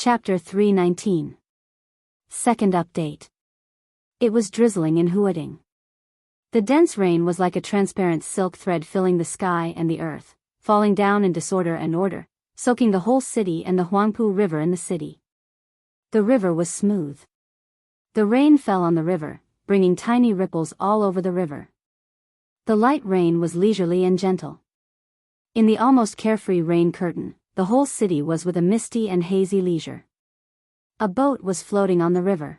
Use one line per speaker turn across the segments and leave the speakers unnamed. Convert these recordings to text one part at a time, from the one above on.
Chapter 319. Second update. It was drizzling in Huading. The dense rain was like a transparent silk thread filling the sky and the earth, falling down in disorder and order, soaking the whole city and the Huangpu River in the city. The river was smooth. The rain fell on the river, bringing tiny ripples all over the river. The light rain was leisurely and gentle. In the almost carefree rain curtain, the whole city was with a misty and hazy leisure. A boat was floating on the river.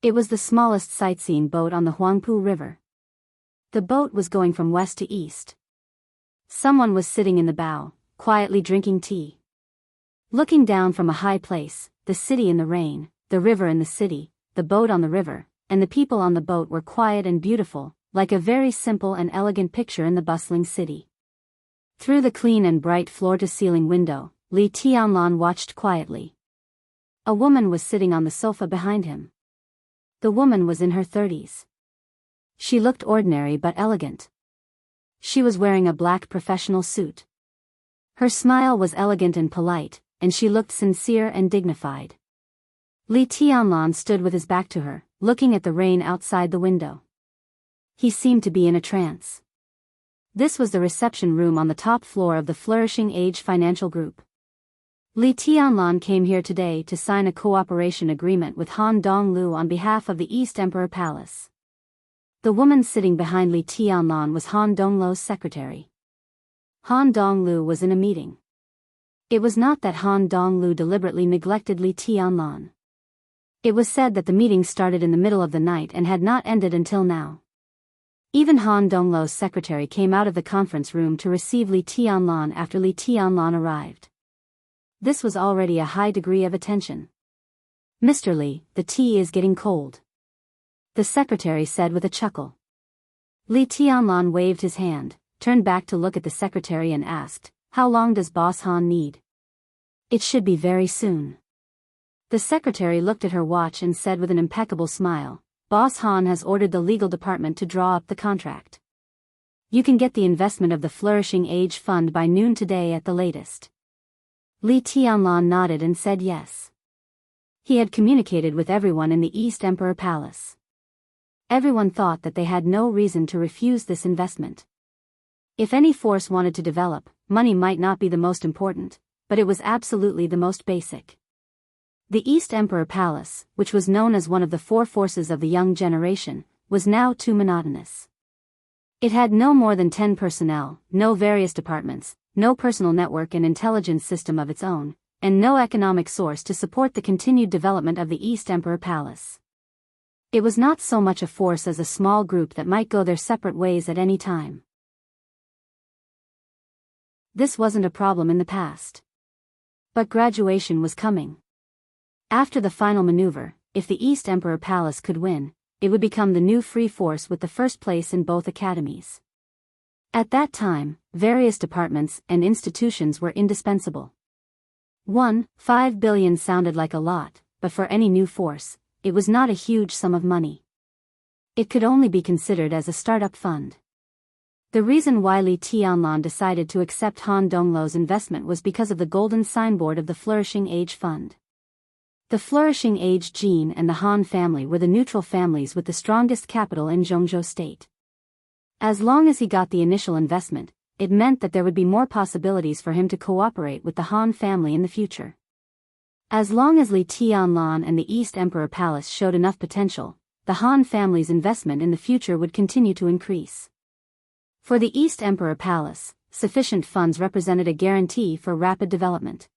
It was the smallest sightseeing boat on the Huangpu River. The boat was going from west to east. Someone was sitting in the bow, quietly drinking tea. Looking down from a high place, the city in the rain, the river in the city, the boat on the river, and the people on the boat were quiet and beautiful, like a very simple and elegant picture in the bustling city. Through the clean and bright floor-to-ceiling window, Li Tianlan watched quietly. A woman was sitting on the sofa behind him. The woman was in her 30s. She looked ordinary but elegant. She was wearing a black professional suit. Her smile was elegant and polite, and she looked sincere and dignified. Li Tianlan stood with his back to her, looking at the rain outside the window. He seemed to be in a trance. This was the reception room on the top floor of the Flourishing Age Financial Group. Li Tianlan came here today to sign a cooperation agreement with Han Donglu on behalf of the East Emperor Palace. The woman sitting behind Li Tianlan was Han Donglu's secretary. Han Donglu was in a meeting. It was not that Han Donglu deliberately neglected Li Tianlan. It was said that the meeting started in the middle of the night and had not ended until now. Even Han Donglu's secretary came out of the conference room to receive Li Tianlan after Li Tianlan arrived. This was already a high degree of attention. "Mr. Li, the tea is getting cold," the secretary said with a chuckle. Li Tianlan waved his hand, turned back to look at the secretary and asked, "How long does Boss Han need?" "It should be very soon." The secretary looked at her watch and said with an impeccable smile, "Boss Han has ordered the legal department to draw up the contract. You can get the investment of the Flourishing Age Fund by noon today at the latest." Li Tianlan nodded and said yes. He had communicated with everyone in the East Emperor Palace. Everyone thought that they had no reason to refuse this investment. If any force wanted to develop, money might not be the most important, but it was absolutely the most basic. The East Emperor Palace, which was known as one of the four forces of the young generation, was now too monotonous. It had no more than 10 personnel, no various departments, no personal network and intelligence system of its own, and no economic source to support the continued development of the East Emperor Palace. It was not so much a force as a small group that might go their separate ways at any time. This wasn't a problem in the past. But graduation was coming. After the final maneuver, if the East Emperor Palace could win, it would become the new free force with the first place in both academies. At that time, various departments and institutions were indispensable. 5 billion sounded like a lot, but for any new force, it was not a huge sum of money. It could only be considered as a startup fund. The reason why Li Tianlan decided to accept Han Donglu's investment was because of the golden signboard of the Flourishing Age Fund. The Flourishing Age gene and the Han family were the neutral families with the strongest capital in Zhongzhou State. As long as he got the initial investment, it meant that there would be more possibilities for him to cooperate with the Han family in the future. As long as Li Tianlan and the East Emperor Palace showed enough potential, the Han family's investment in the future would continue to increase. For the East Emperor Palace, sufficient funds represented a guarantee for rapid development.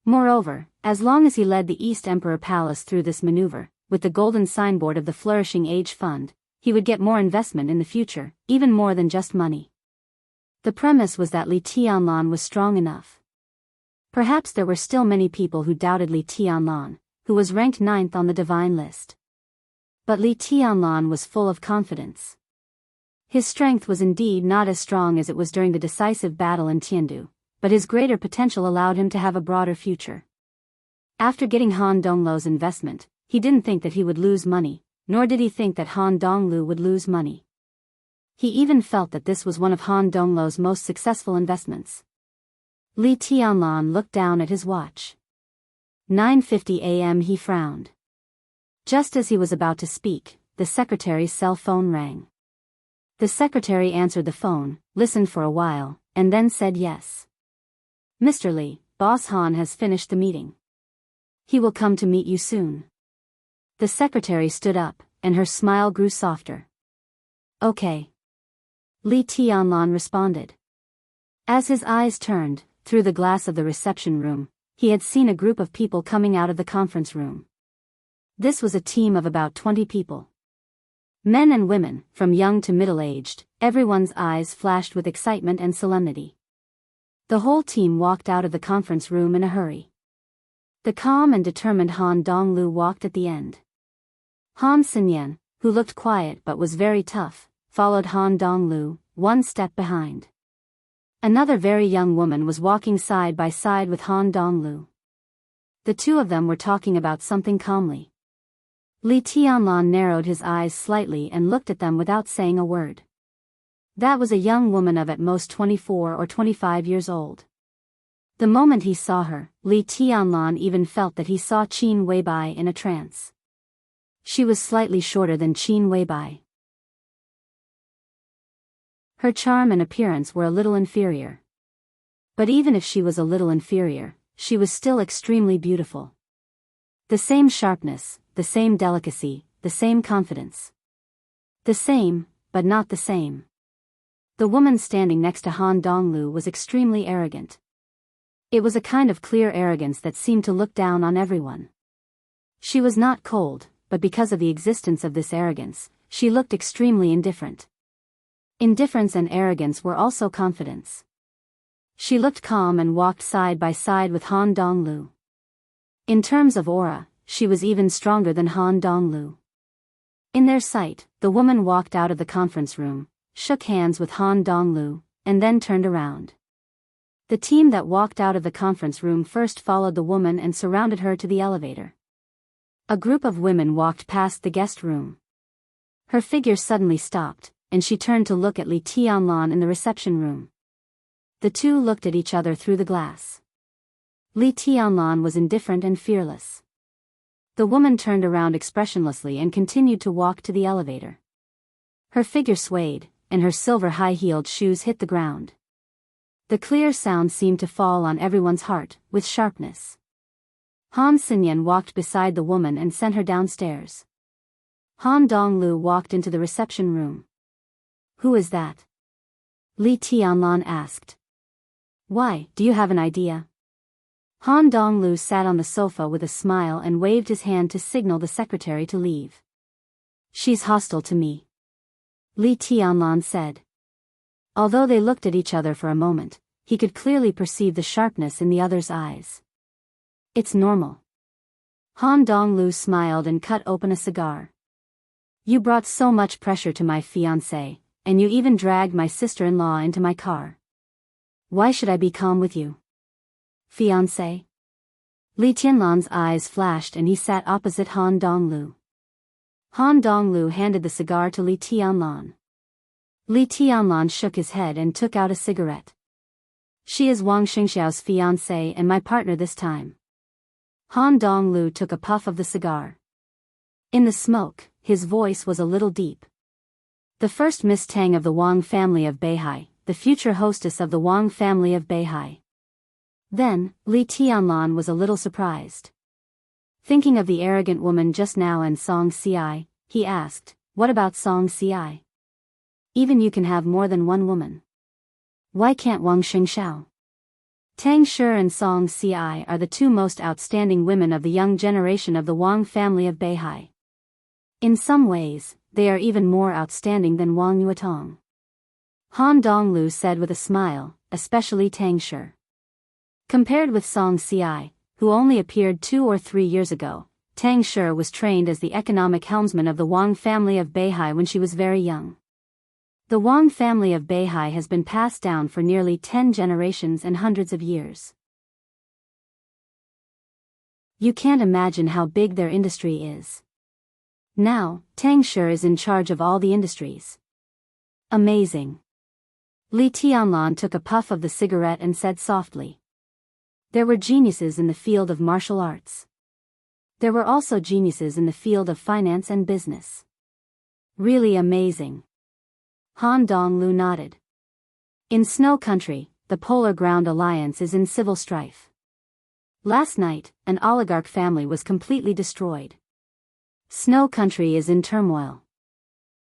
Moreover, as long as he led the East Emperor Palace through this maneuver, with the golden signboard of the Flourishing Age Fund, he would get more investment in the future, even more than just money. The premise was that Li Tianlan was strong enough. Perhaps there were still many people who doubted Li Tianlan, who was ranked 9th on the divine list. But Li Tianlan was full of confidence. His strength was indeed not as strong as it was during the decisive battle in Tiandu, but his greater potential allowed him to have a broader future. After getting Han Donglu's investment, he didn't think that he would lose money, nor did he think that Han Donglu would lose money. He even felt that this was one of Han Donglu's most successful investments. Li Tianlan looked down at his watch. 9:50 a.m. He frowned. Just as he was about to speak, the secretary's cell phone rang. The secretary answered the phone, listened for a while, and then said yes. Mr. Lee, Boss Han has finished the meeting. He will come to meet you soon. The secretary stood up, and her smile grew softer. Okay. Lee Tianlan responded. As his eyes turned, through the glass of the reception room, he had seen a group of people coming out of the conference room. This was a team of about 20 people. Men and women, from young to middle-aged, everyone's eyes flashed with excitement and solemnity. The whole team walked out of the conference room in a hurry. The calm and determined Han Donglu walked at the end. Han Xinyan, who looked quiet but was very tough, followed Han Donglu, one step behind. Another very young woman was walking side by side with Han Donglu. The two of them were talking about something calmly. Li Tianlan narrowed his eyes slightly and looked at them without saying a word. That was a young woman of at most 24 or 25 years old. The moment he saw her, Li Tianlan even felt that he saw Qin Weibai in a trance. She was slightly shorter than Qin Weibai. Her charm and appearance were a little inferior. But even if she was a little inferior, she was still extremely beautiful. The same sharpness, the same delicacy, the same confidence. The same, but not the same. The woman standing next to Han Donglu was extremely arrogant. It was a kind of clear arrogance that seemed to look down on everyone. She was not cold, but because of the existence of this arrogance, she looked extremely indifferent. Indifference and arrogance were also confidence. She looked calm and walked side by side with Han Donglu. In terms of aura, she was even stronger than Han Donglu. In their sight, the woman walked out of the conference room, shook hands with Han Donglu, and then turned around. The team that walked out of the conference room first followed the woman and surrounded her to the elevator. A group of women walked past the guest room. Her figure suddenly stopped, and she turned to look at Li Tianlan in the reception room. The two looked at each other through the glass. Li Tianlan was indifferent and fearless. The woman turned around expressionlessly and continued to walk to the elevator. Her figure swayed, and her silver high-heeled shoes hit the ground. The clear sound seemed to fall on everyone's heart, with sharpness. Han Xinyan walked beside the woman and sent her downstairs. Han Donglu walked into the reception room. Who is that? Li Tianlan asked. Why, do you have an idea? Han Donglu sat on the sofa with a smile and waved his hand to signal the secretary to leave. She's hostile to me, Li Tianlan said. Although they looked at each other for a moment, he could clearly perceive the sharpness in the other's eyes. It's normal. Han Donglu smiled and cut open a cigar. You brought so much pressure to my fiancé, and you even dragged my sister-in-law into my car. Why should I be calm with you? Fiancé? Li Tianlan's eyes flashed and he sat opposite Han Donglu. Han Donglu handed the cigar to Li Tianlan. Li Tianlan shook his head and took out a cigarette. She is Wang Xingxiao's fiancé and my partner this time. Han Donglu took a puff of the cigar. In the smoke, his voice was a little deep. The first Miss Tang of the Wang family of Beihai, the future hostess of the Wang family of Beihai. Then, Li Tianlan was a little surprised. Thinking of the arrogant woman just now and Song Ci, he asked, what about Song Ci? Even you can have more than one woman. Why can't Wang Xingxiao? Tang Shi and Song Ci are the two most outstanding women of the young generation of the Wang family of Beihai. In some ways, they are even more outstanding than Wang Yuetong. Han Donglu said with a smile, especially Tang Shi. Compared with Song Ci, who only appeared 2 or 3 years ago, Tang Shi was trained as the economic helmsman of the Wang family of Beihai when she was very young. The Wang family of Beihai has been passed down for nearly 10 generations and hundreds of years. You can't imagine how big their industry is. Now, Tang Shi is in charge of all the industries. Amazing. Li Tianlan took a puff of the cigarette and said softly. There were geniuses in the field of martial arts. There were also geniuses in the field of finance and business. Really amazing. Han Donglu nodded. In Snow Country, the Polar Ground Alliance is in civil strife. Last night, an oligarch family was completely destroyed. Snow Country is in turmoil.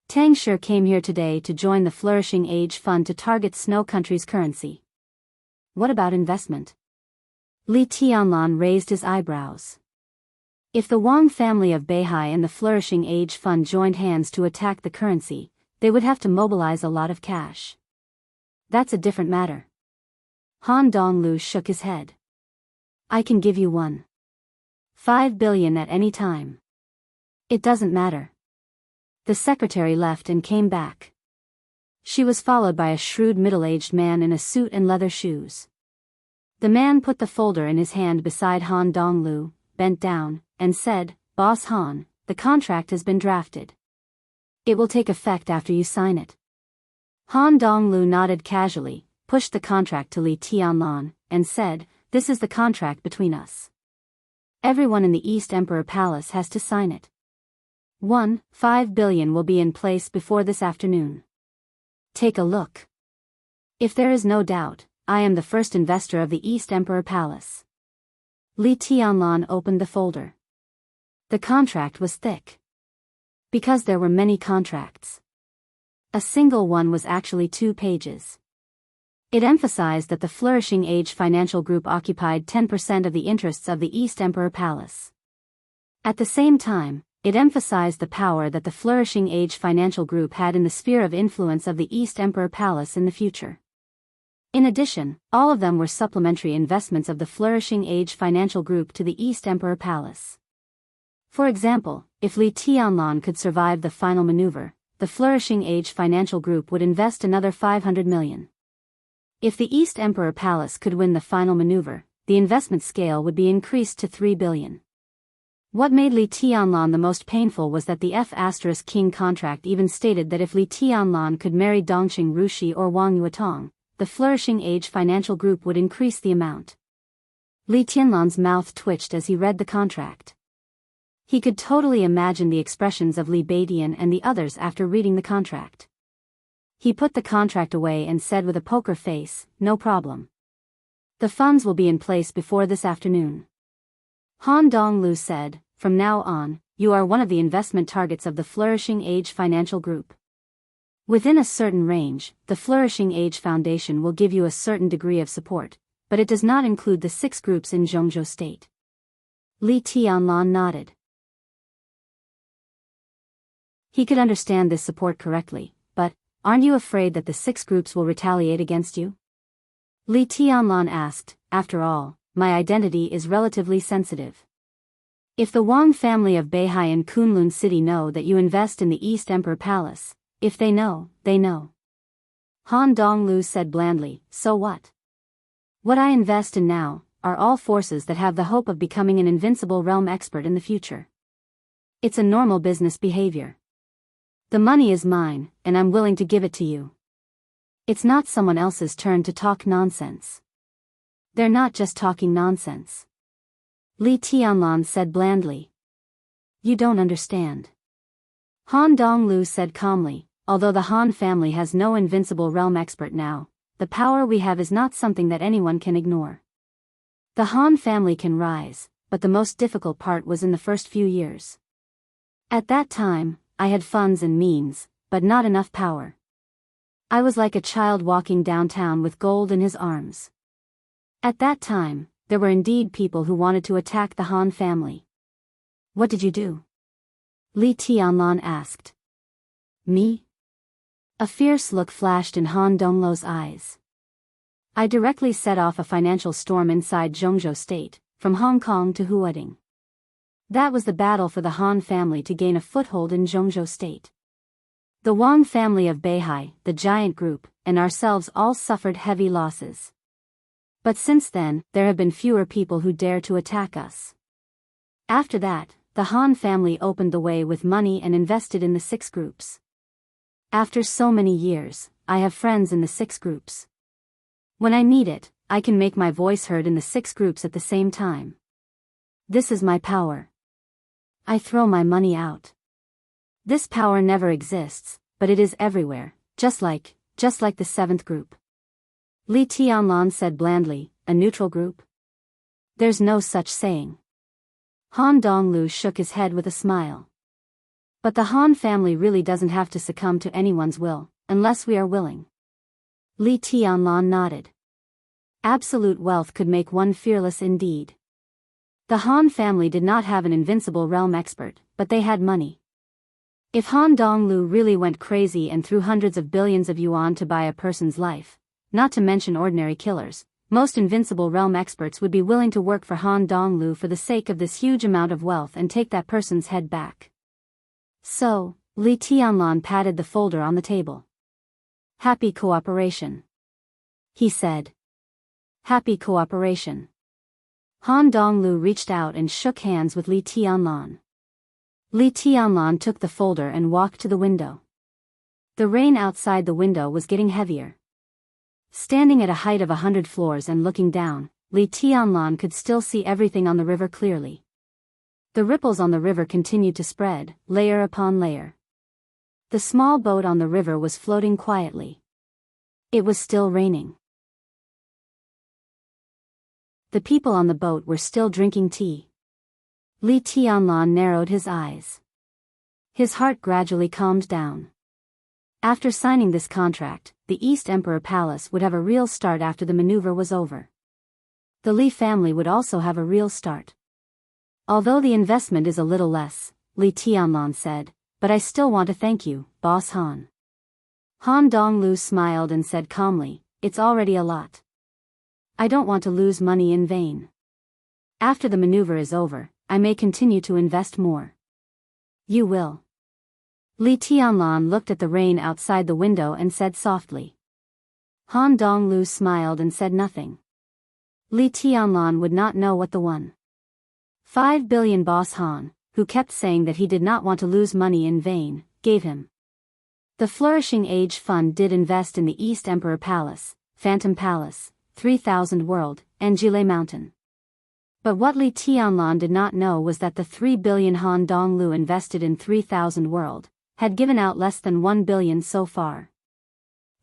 Tang Shi came here today to join the Flourishing Age Fund to target Snow Country's currency. What about investment? Li Tianlan raised his eyebrows. If the Wang family of Beihai and the Flourishing Age Fund joined hands to attack the currency, they would have to mobilize a lot of cash. That's a different matter. Han Donglu shook his head. I can give you 1.5 billion at any time. It doesn't matter. The secretary left and came back. She was followed by a shrewd middle-aged man in a suit and leather shoes. The man put the folder in his hand beside Han Donglu, bent down, and said, "Boss Han, the contract has been drafted. It will take effect after you sign it." Han Donglu nodded casually, pushed the contract to Li Tianlan, and said, "This is the contract between us. Everyone in the East Emperor Palace has to sign it. 1.5 billion will be in place before this afternoon. Take a look. If there is no doubt, I am the first investor of the East Emperor Palace." Li Tianlan opened the folder. The contract was thick. Because there were many contracts. A single one was actually 2 pages. It emphasized that the Flourishing Age Financial Group occupied 10% of the interests of the East Emperor Palace. At the same time, it emphasized the power that the Flourishing Age Financial Group had in the sphere of influence of the East Emperor Palace in the future. In addition, all of them were supplementary investments of the Flourishing Age Financial Group to the East Emperor Palace. For example, if Li Tianlan could survive the final maneuver, the Flourishing Age Financial Group would invest another 500 million. If the East Emperor Palace could win the final maneuver, the investment scale would be increased to 3 billion. What made Li Tianlan the most painful was that the F*King contract even stated that if Li Tianlan could marry Dongqing Rushi or Wang Yuetong, the Flourishing Age Financial Group would increase the amount. Li Tianlan's mouth twitched as he read the contract. He could totally imagine the expressions of Li Beidian and the others after reading the contract. He put the contract away and said with a poker face, "No problem. The funds will be in place before this afternoon." Han Donglu said, "From now on, you are one of the investment targets of the Flourishing Age Financial Group. Within a certain range, the Flourishing Age Foundation will give you a certain degree of support, but it does not include the 6 groups in Zhongzhou State." Li Tianlan nodded. He could understand this support correctly, but, aren't you afraid that the 6 groups will retaliate against you? Li Tianlan asked, "After all, my identity is relatively sensitive. If the Wang family of Beihai and Kunlun City know that you invest in the East Emperor Palace, if they know, they know." Han Donglu said blandly, "So what? What I invest in now are all forces that have the hope of becoming an invincible realm expert in the future. It's a normal business behavior. The money is mine, and I'm willing to give it to you. It's not someone else's turn to talk nonsense." "They're not just talking nonsense," Li Tianlan said blandly. "You don't understand." Han Donglu said calmly, "Although the Han family has no invincible realm expert now, the power we have is not something that anyone can ignore. The Han family can rise, but the most difficult part was in the first few years. At that time, I had funds and means, but not enough power. I was like a child walking downtown with gold in his arms. At that time, there were indeed people who wanted to attack the Han family." "What did you do?" Li Tianlan asked. "Me?" A fierce look flashed in Han Donglu's eyes. "I directly set off a financial storm inside Zhongzhou State, from Hong Kong to Huading. That was the battle for the Han family to gain a foothold in Zhongzhou State. The Wang family of Beihai, the giant group, and ourselves all suffered heavy losses. But since then, there have been fewer people who dare to attack us. After that, the Han family opened the way with money and invested in the 6 groups. After so many years, I have friends in the 6 groups. When I need it, I can make my voice heard in the 6 groups at the same time. This is my power. I throw my money out. This power never exists, but it is everywhere, just like the 7th group. Li Tianlan said blandly, a neutral group? There's no such saying. Han Donglu shook his head with a smile. But the Han family really doesn't have to succumb to anyone's will, unless we are willing. Li Tianlan nodded. Absolute wealth could make one fearless indeed. The Han family did not have an invincible realm expert, but they had money. If Han Donglu really went crazy and threw hundreds of billions of yuan to buy a person's life, not to mention ordinary killers, most invincible realm experts would be willing to work for Han Donglu for the sake of this huge amount of wealth and take that person's head back. So, Li Tianlan patted the folder on the table. Happy cooperation. He said. Happy cooperation. Han Donglu reached out and shook hands with Li Tianlan. Li Tianlan took the folder and walked to the window. The rain outside the window was getting heavier. Standing at a height of 100 floors and looking down, Li Tianlan could still see everything on the river clearly. The ripples on the river continued to spread, layer upon layer. The small boat on the river was floating quietly. It was still raining. The people on the boat were still drinking tea. Li Tianlan narrowed his eyes. His heart gradually calmed down. After signing this contract, the East Emperor Palace would have a real start after the maneuver was over. The Li family would also have a real start. Although the investment is a little less, Li Tianlan said, but I still want to thank you, Boss Han. Han Donglu smiled and said calmly, it's already a lot. I don't want to lose money in vain. After the maneuver is over, I may continue to invest more. You will. Li Tianlan looked at the rain outside the window and said softly. Han Donglu smiled and said nothing. Li Tianlan would not know what the 1.5 billion boss Han, who kept saying that he did not want to lose money in vain, gave him. The Flourishing Age Fund did invest in the East Emperor Palace, Phantom Palace, 3000 World, and Jile Mountain. But what Li Tianlan did not know was that the 3 billion Han Donglu invested in 3000 World had given out less than 1 billion so far.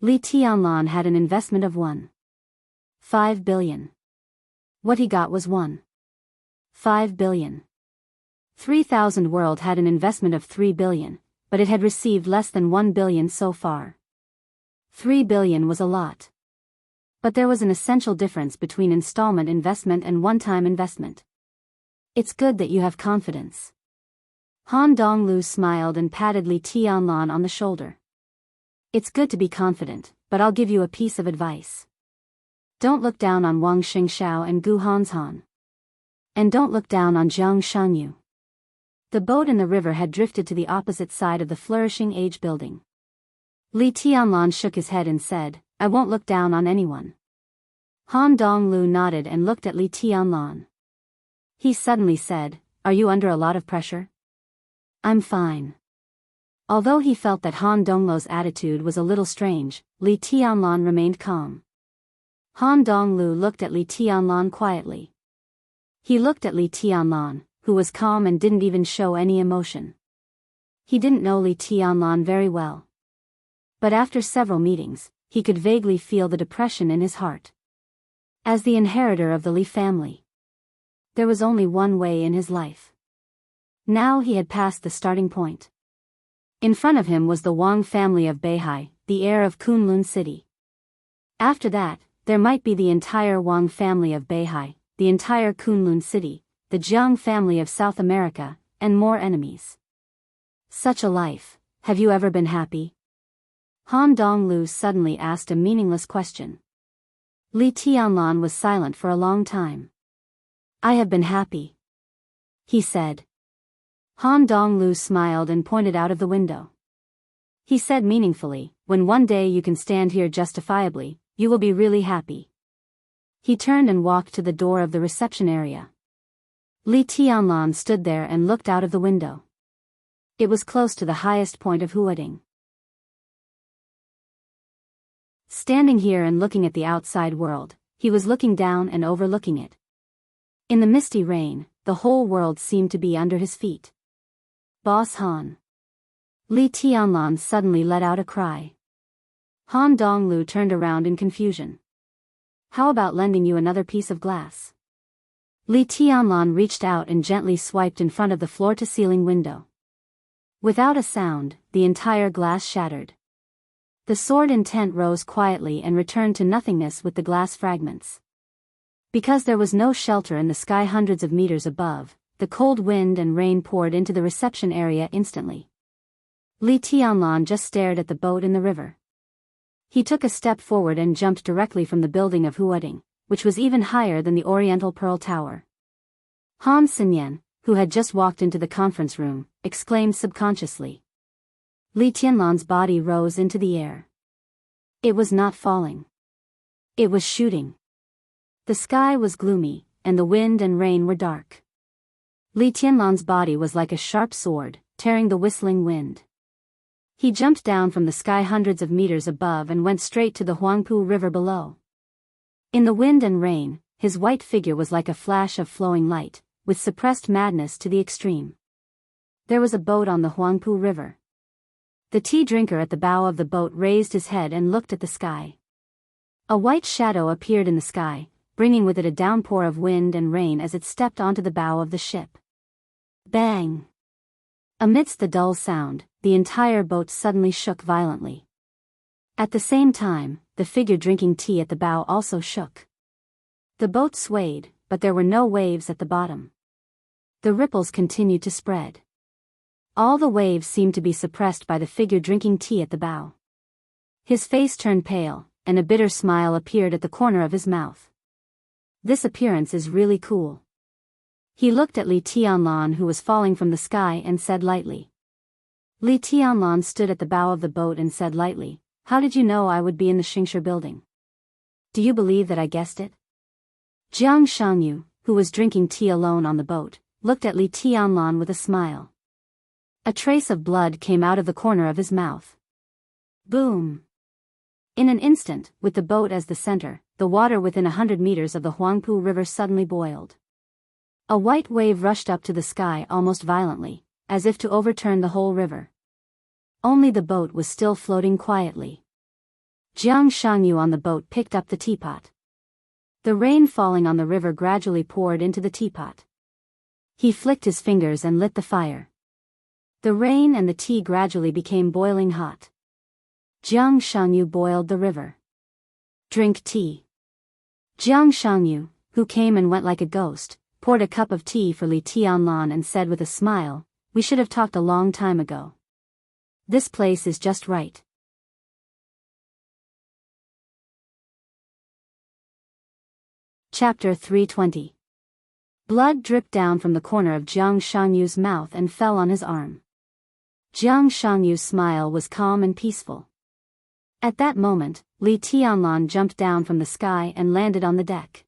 Li Tianlan had an investment of 1.5 billion. What he got was 1.5 billion. 3000 World had an investment of 3 billion, but it had received less than 1 billion so far. 3 billion was a lot. But there was an essential difference between installment investment and one-time investment. It's good that you have confidence. Han Donglu smiled and patted Li Tianlan on the shoulder. It's good to be confident, but I'll give you a piece of advice. Don't look down on Wang Xingxiao and Gu Hanshan. And don't look down on Jiang Shanyu. The boat in the river had drifted to the opposite side of the Flourishing Age building. Li Tianlan shook his head and said, I won't look down on anyone. Han Donglu nodded and looked at Li Tianlan. He suddenly said, Are you under a lot of pressure? I'm fine. Although he felt that Han Donglu's attitude was a little strange, Li Tianlan remained calm. Han Donglu looked at Li Tianlan quietly. He looked at Li Tianlan, who was calm and didn't even show any emotion. He didn't know Li Tianlan very well. But after several meetings, he could vaguely feel the depression in his heart. As the inheritor of the Li family, there was only one way in his life. Now he had passed the starting point. In front of him was the Wang family of Beihai, the heir of Kunlun City. After that, there might be the entire Wang family of Beihai, the entire Kunlun City, the Jiang family of South America, and more enemies. Such a life, have you ever been happy? Han Donglu suddenly asked a meaningless question. Li Tianlan was silent for a long time. I have been happy, he said. Han Donglu smiled and pointed out of the window. He said meaningfully, when one day you can stand here justifiably, you will be really happy. He turned and walked to the door of the reception area. Li Tianlan stood there and looked out of the window. It was close to the highest point of Huading. Standing here and looking at the outside world, he was looking down and overlooking it. In the misty rain, the whole world seemed to be under his feet. Boss Han. Li Tianlan suddenly let out a cry. Han Donglu turned around in confusion. How about lending you another piece of glass? Li Tianlan reached out and gently swiped in front of the floor-to-ceiling window. Without a sound, the entire glass shattered. The sword intent rose quietly and returned to nothingness with the glass fragments. Because there was no shelter in the sky hundreds of meters above, the cold wind and rain poured into the reception area instantly. Li Tianlan just stared at the boat in the river. He took a step forward and jumped directly from the building of Huading, which was even higher than the Oriental Pearl Tower. Han Xinyan, who had just walked into the conference room, exclaimed subconsciously. Li Tianlan's body rose into the air. It was not falling. It was shooting. The sky was gloomy, and the wind and rain were dark. Li Tianlan's body was like a sharp sword, tearing the whistling wind. He jumped down from the sky hundreds of meters above and went straight to the Huangpu River below. In the wind and rain, his white figure was like a flash of flowing light, with suppressed madness to the extreme. There was a boat on the Huangpu River. The tea drinker at the bow of the boat raised his head and looked at the sky. A white shadow appeared in the sky, bringing with it a downpour of wind and rain as it stepped onto the bow of the ship. Bang! Amidst the dull sound, the entire boat suddenly shook violently. At the same time, the figure drinking tea at the bow also shook. The boat swayed, but there were no waves at the bottom. The ripples continued to spread. All the waves seemed to be suppressed by the figure drinking tea at the bow. His face turned pale, and a bitter smile appeared at the corner of his mouth. This appearance is really cool. He looked at Li Tianlan, who was falling from the sky, and said lightly. Li Tianlan stood at the bow of the boat and said lightly, "How did you know I would be in the Xingshi building? Do you believe that I guessed it?" Jiang Shangyu, who was drinking tea alone on the boat, looked at Li Tianlan with a smile. A trace of blood came out of the corner of his mouth. Boom! In an instant, with the boat as the center, the water within 100 meters of the Huangpu River suddenly boiled. A white wave rushed up to the sky almost violently, as if to overturn the whole river. Only the boat was still floating quietly. Jiang Shangyu on the boat picked up the teapot. The rain falling on the river gradually poured into the teapot. He flicked his fingers and lit the fire. The rain and the tea gradually became boiling hot. Jiang Shangyu boiled the river. Drink tea. Jiang Shangyu, who came and went like a ghost, poured a cup of tea for Li Tianlan and said with a smile, "We should have talked a long time ago. This place is just right." Chapter 320. Blood dripped down from the corner of Jiang Shangyu's mouth and fell on his arm. Jiang Shangyu's smile was calm and peaceful. At that moment, Li Tianlan jumped down from the sky and landed on the deck.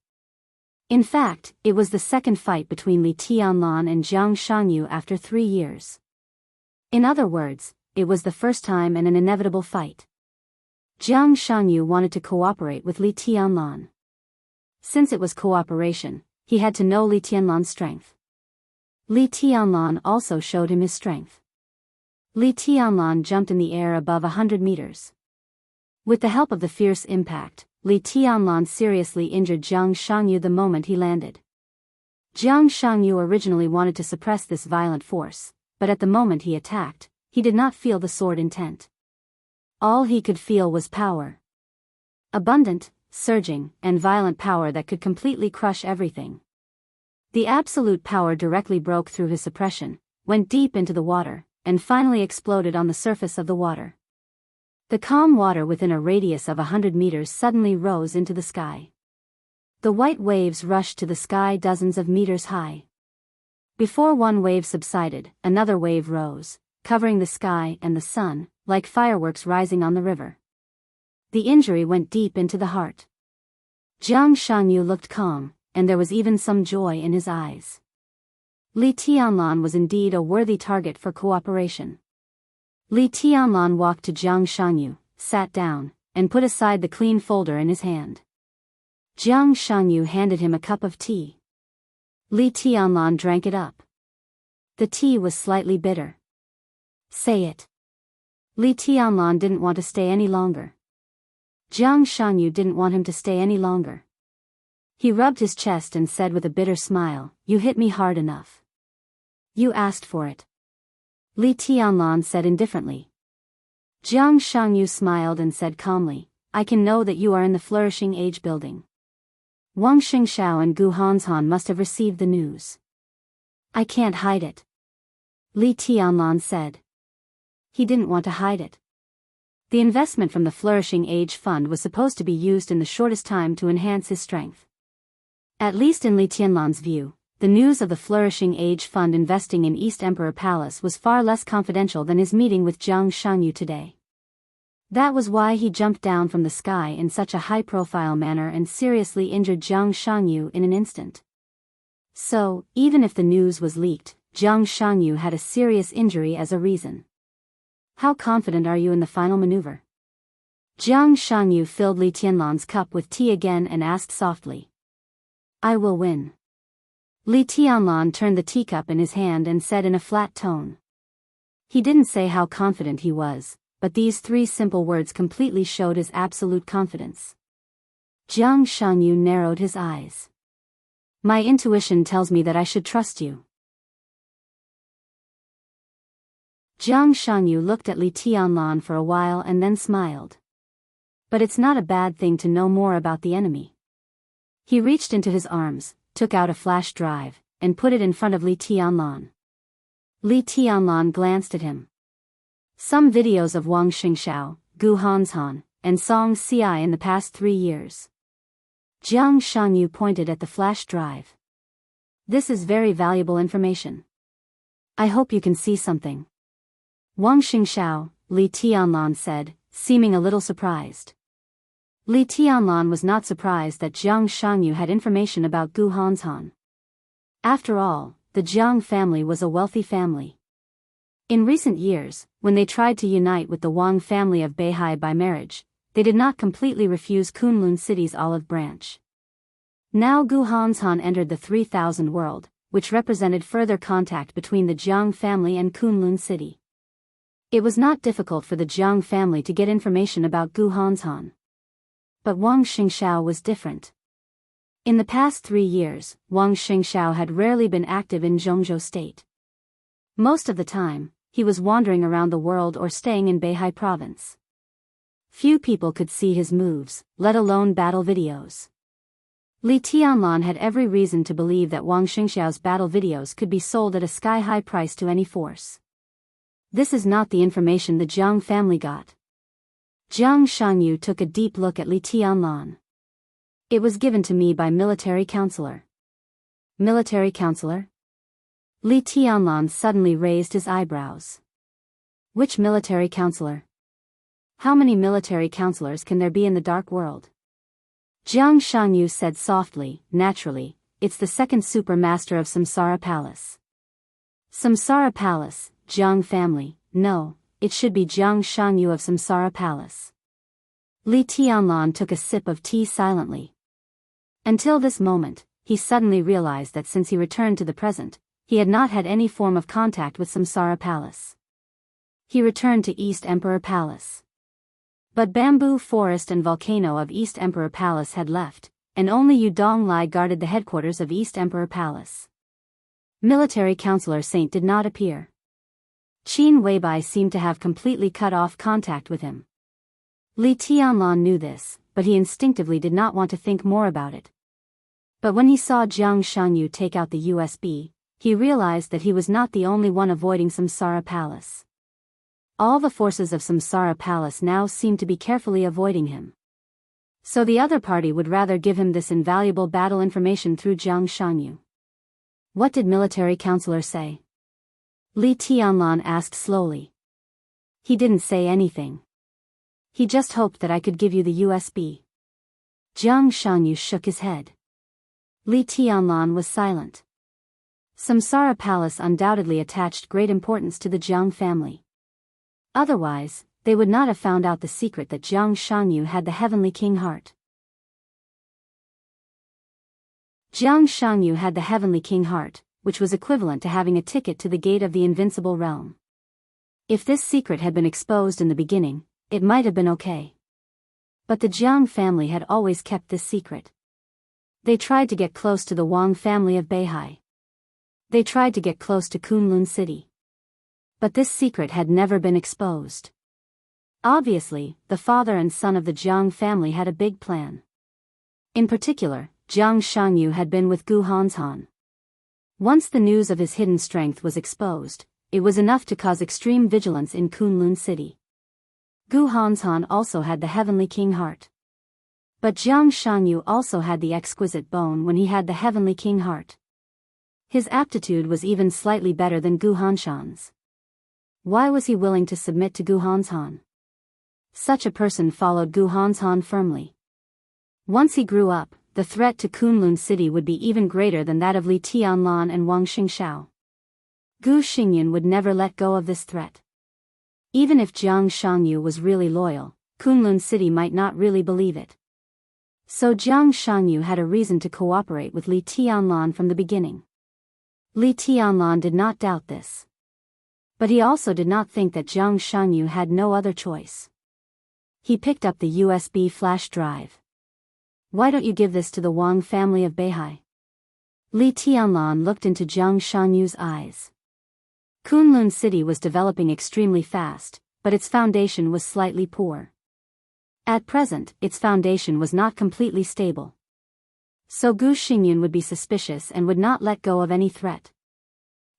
In fact, it was the second fight between Li Tianlan and Jiang Shangyu after 3 years. In other words, it was the first time and an inevitable fight. Jiang Shangyu wanted to cooperate with Li Tianlan. Since it was cooperation, he had to know Li Tianlan's strength. Li Tianlan also showed him his strength. Li Tianlan jumped in the air above 100 meters. With the help of the fierce impact, Li Tianlan seriously injured Jiang Shangyu the moment he landed. Jiang Shangyu originally wanted to suppress this violent force, but at the moment he attacked, he did not feel the sword intent. All he could feel was power. Abundant, surging, and violent power that could completely crush everything. The absolute power directly broke through his suppression, went deep into the water, and finally exploded on the surface of the water. The calm water within a radius of 100 meters suddenly rose into the sky. The white waves rushed to the sky dozens of meters high. Before one wave subsided, another wave rose, covering the sky and the sun, like fireworks rising on the river. The injury went deep into the heart. Jiang Shangyu looked calm, and there was even some joy in his eyes. Li Tianlan was indeed a worthy target for cooperation. Li Tianlan walked to Jiang Shangyu, sat down, and put aside the clean folder in his hand. Jiang Shanyu handed him a cup of tea. Li Tianlan drank it up. The tea was slightly bitter. Say it. Li Tianlan didn't want to stay any longer. Jiang Shanyu didn't want him to stay any longer. He rubbed his chest and said with a bitter smile, "You hit me hard enough. You asked for it." Li Tianlan said indifferently. Jiang Shanyu smiled and said calmly, "I can know that you are in the Flourishing Age building. Wang Xingxiao and Gu Hanzhan must have received the news. I can't hide it." Li Tianlan said. He didn't want to hide it. The investment from the Flourishing Age Fund was supposed to be used in the shortest time to enhance his strength. At least in Li Tianlan's view, the news of the Flourishing Age Fund investing in East Emperor Palace was far less confidential than his meeting with Jiang Shanyu today. That was why he jumped down from the sky in such a high-profile manner and seriously injured Jiang Shanyu in an instant. So, even if the news was leaked, Jiang Shanyu had a serious injury as a reason. How confident are you in the final maneuver? Jiang Shanyu filled Li Tianlan's cup with tea again and asked softly. I will win. Li Tianlan turned the teacup in his hand and said in a flat tone. He didn't say how confident he was, but these three simple words completely showed his absolute confidence. Jiang Shanyu narrowed his eyes. My intuition tells me that I should trust you. Jiang Shanyu looked at Li Tianlan for a while and then smiled. But it's not a bad thing to know more about the enemy. He reached into his arms, took out a flash drive, and put it in front of Li Tianlan. Li Tianlan glanced at him. Some videos of Wang Xingxiao, Gu Hanzhan, and Song Ci in the past 3 years. Jiang Shanyu pointed at the flash drive. This is very valuable information. I hope you can see something. Wang Xingxiao, Li Tianlan said, seeming a little surprised. Li Tianlan was not surprised that Jiang Shanyu had information about Gu Hanzhan. After all, the Jiang family was a wealthy family. In recent years, when they tried to unite with the Wang family of Beihai by marriage, they did not completely refuse Kunlun City's olive branch. Now Gu Hanzhan entered the 3000 world, which represented further contact between the Jiang family and Kunlun City. It was not difficult for the Jiang family to get information about Gu Hanzhan. But Wang Xingxiao was different. In the past 3 years, Wang Xingxiao had rarely been active in Zhongzhou State. Most of the time, he was wandering around the world or staying in Beihai province. Few people could see his moves, let alone battle videos. Li Tianlan had every reason to believe that Wang Xingxiao's battle videos could be sold at a sky-high price to any force. This is not the information the Jiang family got. Jiang Shanyu took a deep look at Li Tianlan. It was given to me by military counselor. Military counselor? Li Tianlan suddenly raised his eyebrows. Which military counselor? How many military counselors can there be in the dark world? Jiang Shanyu said softly, naturally, it's the second super master of Samsara Palace. Samsara Palace, Jiang family, no, it should be Jiang Shanyu of Samsara Palace. Li Tianlan took a sip of tea silently. Until this moment, he suddenly realized that since he returned to the present, he had not had any form of contact with Samsara Palace. He returned to East Emperor Palace. But Bamboo Forest and Volcano of East Emperor Palace had left, and only Yudong Lai guarded the headquarters of East Emperor Palace. Military Counselor Saint did not appear. Qin Weibai seemed to have completely cut off contact with him. Li Tianlan knew this, but he instinctively did not want to think more about it. But when he saw Jiang Shanyu take out the USB, he realized that he was not the only one avoiding Samsara Palace. All the forces of Samsara Palace now seemed to be carefully avoiding him. So the other party would rather give him this invaluable battle information through Jiang Shanyu. What did military counselor say? Li Tianlan asked slowly. He didn't say anything. He just hoped that I could give you the USB. Jiang Shanyu shook his head. Li Tianlan was silent. Samsara Palace undoubtedly attached great importance to the Jiang family. Otherwise, they would not have found out the secret that Jiang Shanyu had the Heavenly King heart. Jiang Shangyu had the Heavenly King heart, which was equivalent to having a ticket to the gate of the invincible realm. If this secret had been exposed in the beginning, it might have been okay. But the Jiang family had always kept this secret. They tried to get close to the Wang family of Beihai. They tried to get close to Kunlun City. But this secret had never been exposed. Obviously, the father and son of the Jiang family had a big plan. In particular, Jiang Shangyu had been with Gu Hanshan. Once the news of his hidden strength was exposed, it was enough to cause extreme vigilance in Kunlun City. Gu Hanshan also had the Heavenly King heart. But Jiang Shangyu also had the exquisite bone when he had the Heavenly King heart. His aptitude was even slightly better than Gu Hanshan's. Why was he willing to submit to Gu Hanshan? Such a person followed Gu Hanshan firmly. Once he grew up, the threat to Kunlun City would be even greater than that of Li Tianlan and Wang Xingxiao. Gu Xingyan would never let go of this threat. Even if Jiang Shangyu was really loyal, Kunlun City might not really believe it. So Jiang Shangyu had a reason to cooperate with Li Tianlan from the beginning. Li Tianlan did not doubt this. But he also did not think that Jiang Shangyu had no other choice. He picked up the USB flash drive. Why don't you give this to the Wang family of Beihai? Li Tianlan looked into Jiang Shangyu's eyes. Kunlun City was developing extremely fast, but its foundation was slightly poor. At present, its foundation was not completely stable. So Gu Xingyan would be suspicious and would not let go of any threat.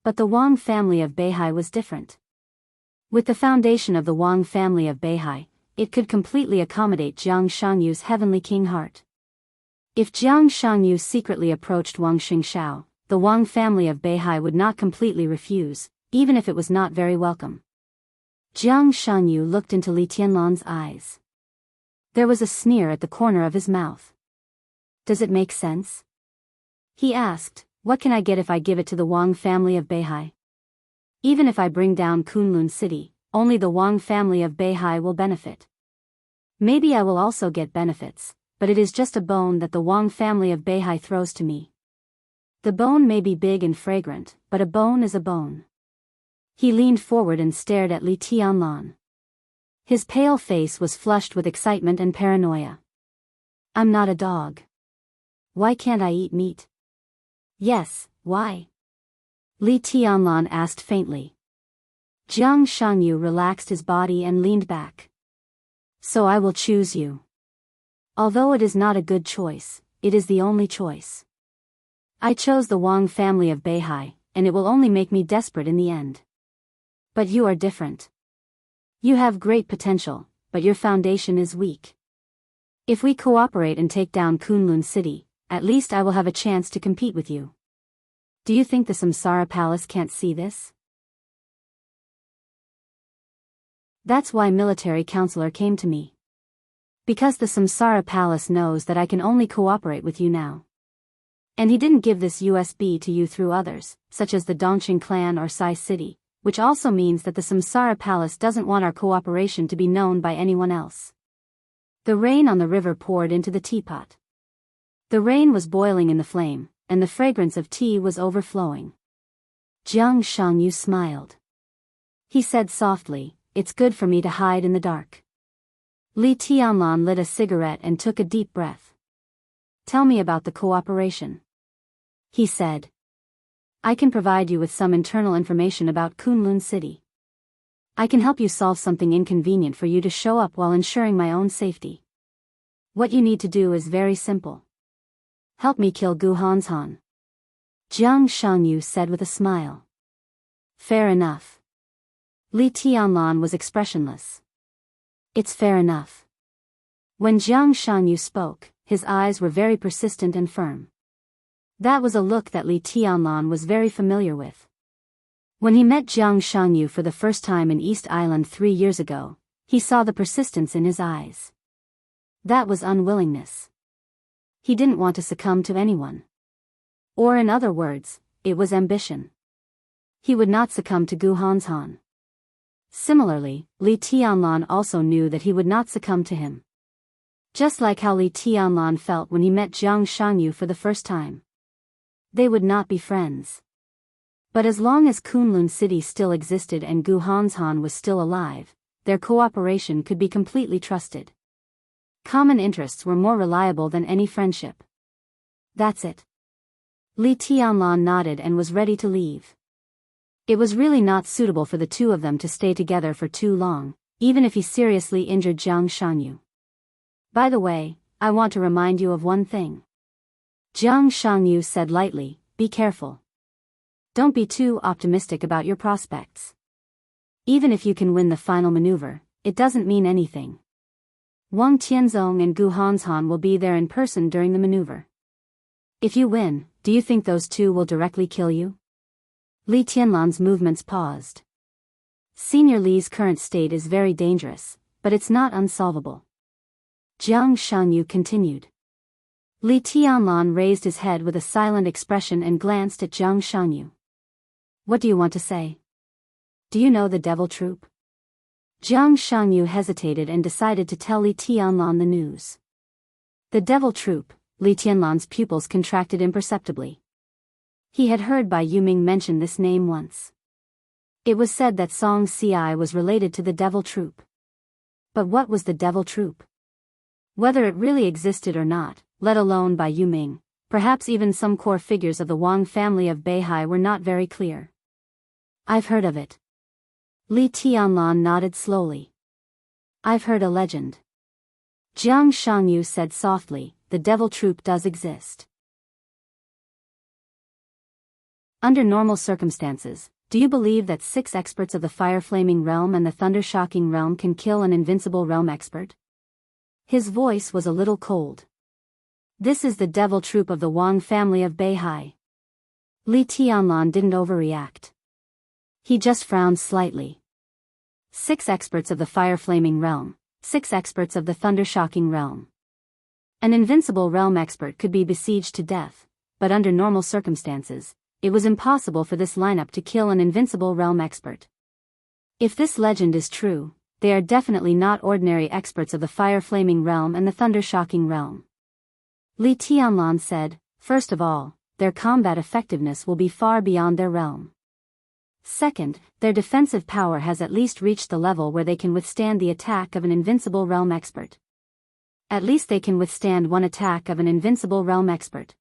But the Wang family of Beihai was different. With the foundation of the Wang family of Beihai, it could completely accommodate Jiang Shangyu's Heavenly King heart. If Jiang Shangyu secretly approached Wang Xingxiao, the Wang family of Beihai would not completely refuse, even if it was not very welcome. Jiang Shangyu looked into Li Tianlan's eyes. There was a sneer at the corner of his mouth. Does it make sense? He asked, what can I get if I give it to the Wang family of Beihai? Even if I bring down Kunlun City, only the Wang family of Beihai will benefit. Maybe I will also get benefits, but it is just a bone that the Wang family of Beihai throws to me. The bone may be big and fragrant, but a bone is a bone. He leaned forward and stared at Li Tianlan. His pale face was flushed with excitement and paranoia. I'm not a dog. Why can't I eat meat? Yes, why? Li Tianlan asked faintly. Jiang Shangyu relaxed his body and leaned back. So I will choose you. Although it is not a good choice, it is the only choice. I chose the Wang family of Beihai, and it will only make me desperate in the end. But you are different. You have great potential, but your foundation is weak. If we cooperate and take down Kunlun City, at least I will have a chance to compete with you. Do you think the Samsara Palace can't see this? That's why military counselor came to me. Because the Samsara Palace knows that I can only cooperate with you now. And he didn't give this USB to you through others, such as the Dongqing clan or Sai City, which also means that the Samsara Palace doesn't want our cooperation to be known by anyone else. The rain on the river poured into the teapot. The rain was boiling in the flame, and the fragrance of tea was overflowing. Jiang Shangyu smiled. He said softly, it's good for me to hide in the dark. Li Tianlan lit a cigarette and took a deep breath. Tell me about the cooperation. He said. I can provide you with some internal information about Kunlun City. I can help you solve something inconvenient for you to show up while ensuring my own safety. What you need to do is very simple. Help me kill Gu Hanshan. Jiang Shangyu said with a smile. Fair enough. Li Tianlan was expressionless. It's fair enough. When Jiang Shangyu spoke, his eyes were very persistent and firm. That was a look that Li Tianlan was very familiar with. When he met Jiang Shangyu for the first time in East Island 3 years ago, he saw the persistence in his eyes. That was unwillingness. He didn't want to succumb to anyone. Or in other words, it was ambition. He would not succumb to Gu Hanshan. Similarly, Li Tianlan also knew that he would not succumb to him. Just like how Li Tianlan felt when he met Jiang Shangyu for the first time. They would not be friends. But as long as Kunlun City still existed and Gu Hanshan was still alive, their cooperation could be completely trusted. Common interests were more reliable than any friendship. That's it. Li Tianlan nodded and was ready to leave. It was really not suitable for the two of them to stay together for too long, even if he seriously injured Jiang Shanyu. By the way, I want to remind you of one thing. Jiang Shanyu said lightly, be careful. Don't be too optimistic about your prospects. Even if you can win the final maneuver, it doesn't mean anything. Wang Tianzong and Gu Hanshan will be there in person during the maneuver. If you win, do you think those two will directly kill you? Li Tianlan's movements paused. Senior Li's current state is very dangerous, but it's not unsolvable. Jiang Shanyu continued. Li Tianlan raised his head with a silent expression and glanced at Jiang Shanyu. What do you want to say? Do you know the devil troop? Jiang Shanyu hesitated and decided to tell Li Tianlan the news. The devil troop. Li Tianlan's pupils contracted imperceptibly. He had heard Bai Yuming mention this name once. It was said that Song Ci was related to the devil troop. But what was the devil troop? Whether it really existed or not, let alone Bai Yuming, perhaps even some core figures of the Wang family of Beihai were not very clear. I've heard of it. Li Tianlan nodded slowly. I've heard a legend. Jiang Shanyu said softly, the devil troop does exist. Under normal circumstances, do you believe that 6 experts of the fire-flaming realm and the thunder-shocking realm can kill an invincible realm expert? His voice was a little cold. This is the devil troop of the Wang family of Beihai. Li Tianlan didn't overreact. He just frowned slightly. 6 experts of the fire-flaming realm, 6 experts of the thunder-shocking realm. An invincible realm expert could be besieged to death, but under normal circumstances, it was impossible for this lineup to kill an invincible realm expert. If this legend is true, they are definitely not ordinary experts of the fire-flaming realm and the thunder-shocking realm. Li Tianlan said, first of all, their combat effectiveness will be far beyond their realm. Second, their defensive power has at least reached the level where they can withstand the attack of an invincible realm expert. At least they can withstand one attack of an invincible realm expert.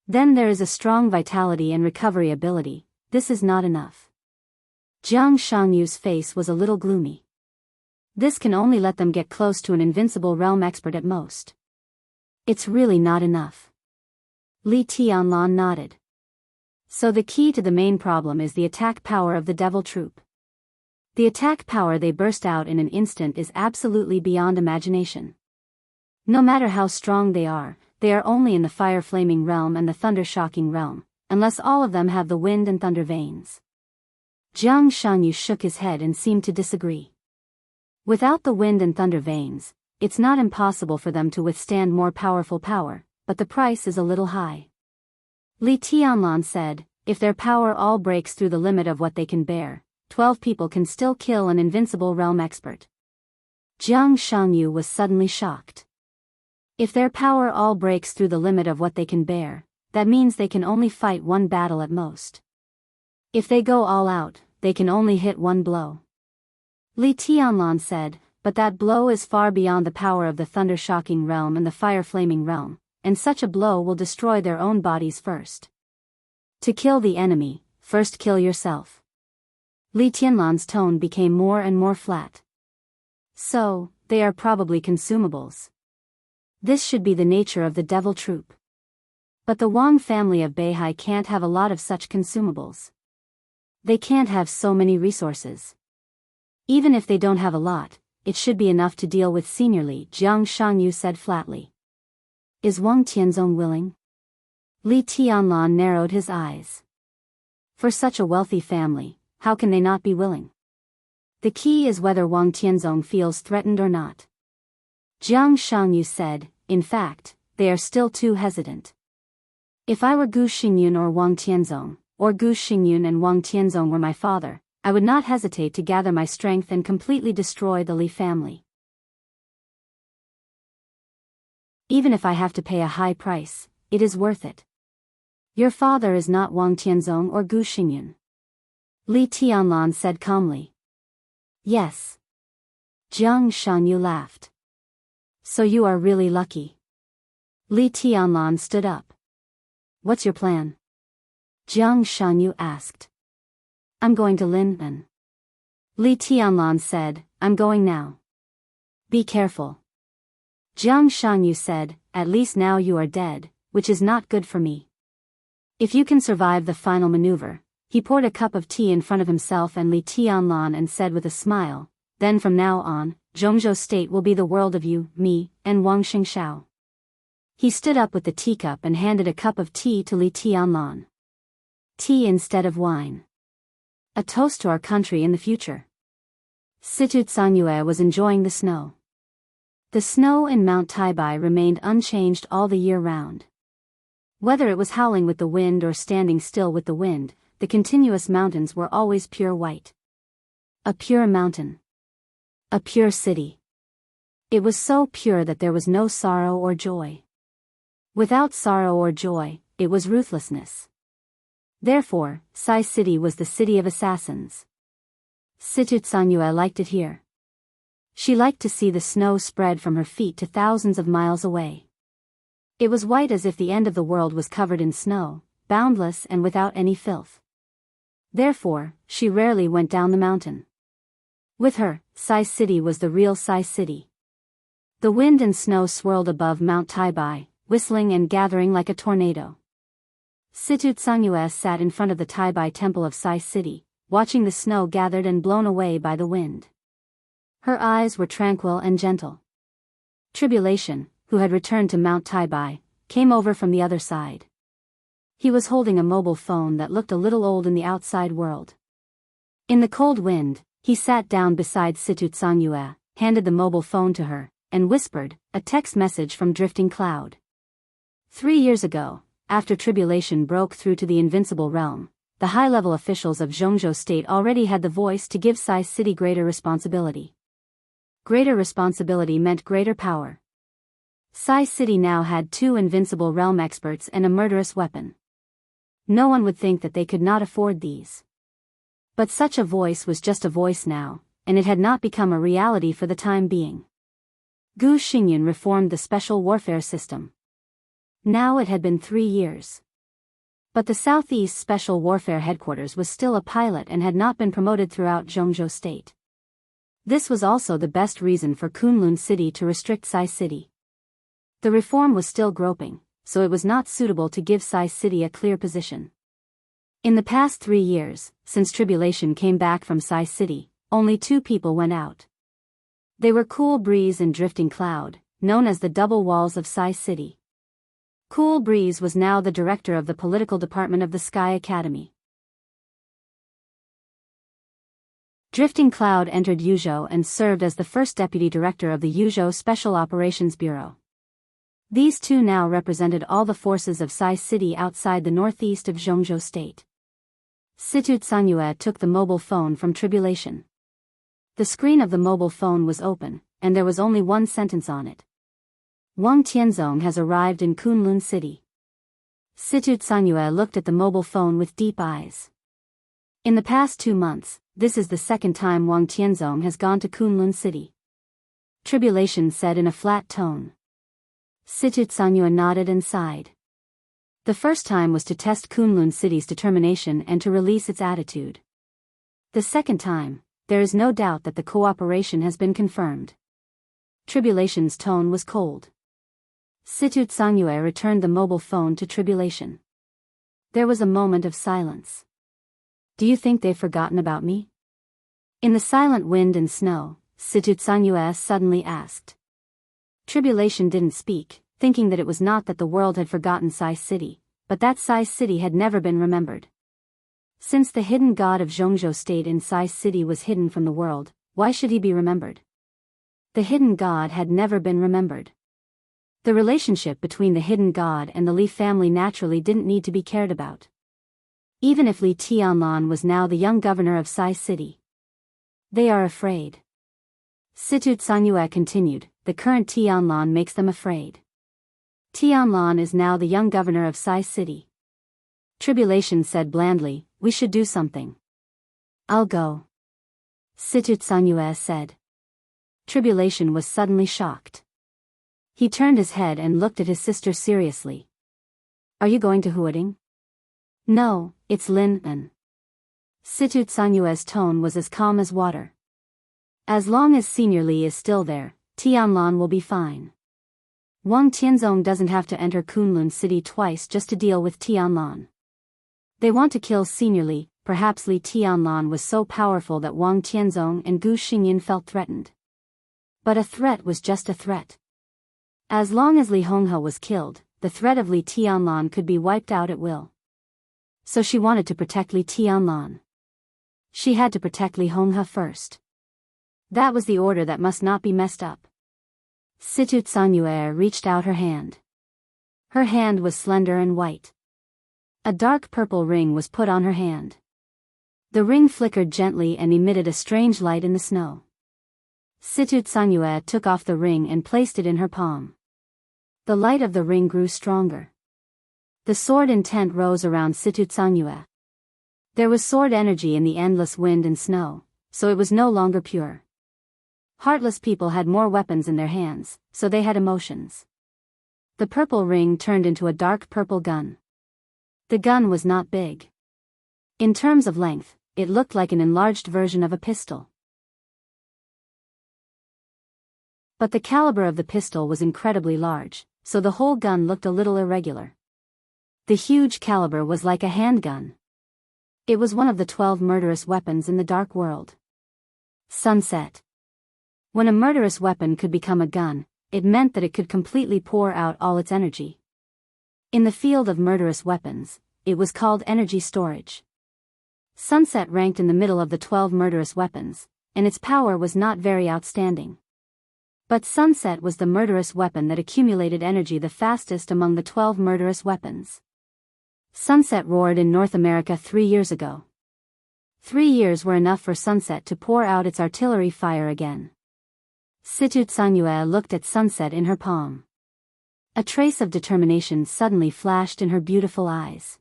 Then there is a strong vitality and recovery ability. This is not enough. Jiang Shangyu's face was a little gloomy. This can only let them get close to an invincible realm expert at most. It's really not enough. Li Tianlan nodded. So the key to the main problem is the attack power of the devil troop. The attack power they burst out in an instant is absolutely beyond imagination. No matter how strong they are only in the fire-flaming realm and the thunder-shocking realm, unless all of them have the wind and thunder veins. Jiang Shanyu shook his head and seemed to disagree. Without the wind and thunder veins, it's not impossible for them to withstand more powerful power, but the price is a little high. Li Tianlan said, if their power all breaks through the limit of what they can bear, 12 people can still kill an invincible realm expert. Jiang Shanyu was suddenly shocked. If their power all breaks through the limit of what they can bear, that means they can only fight one battle at most. If they go all out, they can only hit one blow. Li Tianlan said, but that blow is far beyond the power of the thunder-shocking realm and the fire-flaming realm, and such a blow will destroy their own bodies first. To kill the enemy, first kill yourself. Li Tianlan's tone became more and more flat. So, they are probably consumables. This should be the nature of the devil troop. But the Wang family of Beihai can't have a lot of such consumables. They can't have so many resources. Even if they don't have a lot, it should be enough to deal with seniorly, Jiang Shanyu said flatly. Is Wang Tianzong willing? Li Tianlan narrowed his eyes. For such a wealthy family, how can they not be willing? The key is whether Wang Tianzong feels threatened or not. Jiang Shanyu said, in fact, they are still too hesitant. If I were Gu Xingyun or Wang Tianzong, or Gu Xingyun and Wang Tianzong were my father, I would not hesitate to gather my strength and completely destroy the Li family. Even if I have to pay a high price, it is worth it. Your father is not Wang Tianzong or Gu Xingyan. Li Tianlan said calmly. Yes. Jiang Shanyu laughed. So you are really lucky. Li Tianlan stood up. What's your plan? Jiang Shanyu asked. I'm going to Linnan. Li Tianlan said, I'm going now. Be careful. Jiang Shanyu said, at least now you are dead, which is not good for me. If you can survive the final maneuver. He poured a cup of tea in front of himself and Li Tianlan and said with a smile, then from now on, Zhongzhou State will be the world of you, me, and Wang Xingshao. He stood up with the teacup and handed a cup of tea to Li Tianlan. Tea instead of wine. A toast to our country in the future. Situ Tsanyue was enjoying the snow. The snow in Mount Taibai remained unchanged all the year round. Whether it was howling with the wind or standing still with the wind, the continuous mountains were always pure white. A pure mountain. A pure city. It was so pure that there was no sorrow or joy. Without sorrow or joy, it was ruthlessness. Therefore, Sai City was the city of assassins. Situ Tsanyue liked it here. She liked to see the snow spread from her feet to thousands of miles away. It was white as if the end of the world was covered in snow, boundless and without any filth. Therefore, she rarely went down the mountain. With her, Sai City was the real Sai City. The wind and snow swirled above Mount Taibai, whistling and gathering like a tornado. Situ Tsanyue sat in front of the Taibai temple of Sai City, watching the snow gathered and blown away by the wind. Her eyes were tranquil and gentle. Tribulation, who had returned to Mount Taibai, came over from the other side. He was holding a mobile phone that looked a little old in the outside world. In the cold wind, he sat down beside Situ Tsanyue, handed the mobile phone to her, and whispered, a text message from Drifting Cloud. 3 years ago, after tribulation broke through to the invincible realm, the high-level officials of Zhongzhou State already had the voice to give Sai City greater responsibility. Greater responsibility meant greater power. Sai City now had 2 invincible realm experts and a murderous weapon. No one would think that they could not afford these. But such a voice was just a voice now, and it had not become a reality for the time being. Gu Xingyan reformed the special warfare system. Now it had been 3 years. But the Southeast Special Warfare Headquarters was still a pilot and had not been promoted throughout Zhongzhou State. This was also the best reason for Kunlun City to restrict Sai City. The reform was still groping, so it was not suitable to give Sai City a clear position. In the past 3 years, since tribulation came back from Sai City, only 2 people went out. They were Cool Breeze and Drifting Cloud, known as the double walls of Sai City. Cool Breeze was now the director of the political department of the Sky Academy. Drifting Cloud entered Yuzhou and served as the first deputy director of the Yuzhou Special Operations Bureau. These 2 now represented all the forces of Sai City outside the northeast of Zhongzhou State. Situ Tsanyue took the mobile phone from tribulation. The screen of the mobile phone was open, and there was only one sentence on it. Wang Tianzong has arrived in Kunlun City. Situ Tsanyue looked at the mobile phone with deep eyes. In the past 2 months, this is the second time Wang Tianzong has gone to Kunlun City. Tribulation said in a flat tone. Situ Tsanyue nodded and sighed. The first time was to test Kunlun City's determination and to release its attitude. The second time, there is no doubt that the cooperation has been confirmed. Tribulation's tone was cold. Situ Tsanyue returned the mobile phone to Tribulation. There was a moment of silence. Do you think they've forgotten about me? In the silent wind and snow, Situ Tsanyue suddenly asked. Tribulation didn't speak, thinking that it was not that the world had forgotten Sai City, but that Sai City had never been remembered. Since the hidden god of Zhongzhou State in Sai City was hidden from the world, why should he be remembered? The hidden god had never been remembered. The relationship between the hidden god and the Li family naturally didn't need to be cared about. Even if Li Tianlan was now the young governor of Sai City. They are afraid. Situ Tsanyue continued, the current Tianlan makes them afraid. Tianlan is now the young governor of Sai City. Tribulation said blandly, we should do something. I'll go. Situtsanyue said. Tribulation was suddenly shocked. He turned his head and looked at his sister seriously. Are you going to Huading? No, it's Lin. Situtsanyue's tone was as calm as water. As long as Senior Li is still there, Tianlan will be fine. Wang Tianzong doesn't have to enter Kunlun City twice just to deal with Tianlan. They want to kill Senior Li. Perhaps Li Tianlan was so powerful that Wang Tianzong and Gu Xingyin felt threatened. But a threat was just a threat. As long as Li Honghe was killed, the threat of Li Tianlan could be wiped out at will. So she wanted to protect Li Tianlan. She had to protect Li Honghe first. That was the order that must not be messed up. Situtsanyue reached out her hand. Her hand was slender and white. A dark purple ring was put on her hand. The ring flickered gently and emitted a strange light in the snow. Situtsanyue took off the ring and placed it in her palm. The light of the ring grew stronger. The sword intent rose around Situtsanyue. There was sword energy in the endless wind and snow, so it was no longer pure. Heartless people had more weapons in their hands, so they had emotions. The purple ring turned into a dark purple gun. The gun was not big. In terms of length, it looked like an enlarged version of a pistol. But the caliber of the pistol was incredibly large, so the whole gun looked a little irregular. The huge caliber was like a handgun. It was one of the 12 murderous weapons in the dark world. Sunset. When a murderous weapon could become a gun, it meant that it could completely pour out all its energy. In the field of murderous weapons, it was called energy storage. Sunset ranked in the middle of the 12 murderous weapons, and its power was not very outstanding. But Sunset was the murderous weapon that accumulated energy the fastest among the 12 murderous weapons. Sunset roared in North America 3 years ago. 3 years were enough for Sunset to pour out its artillery fire again. Situtsanyue looked at Sunset in her palm. A trace of determination suddenly flashed in her beautiful eyes.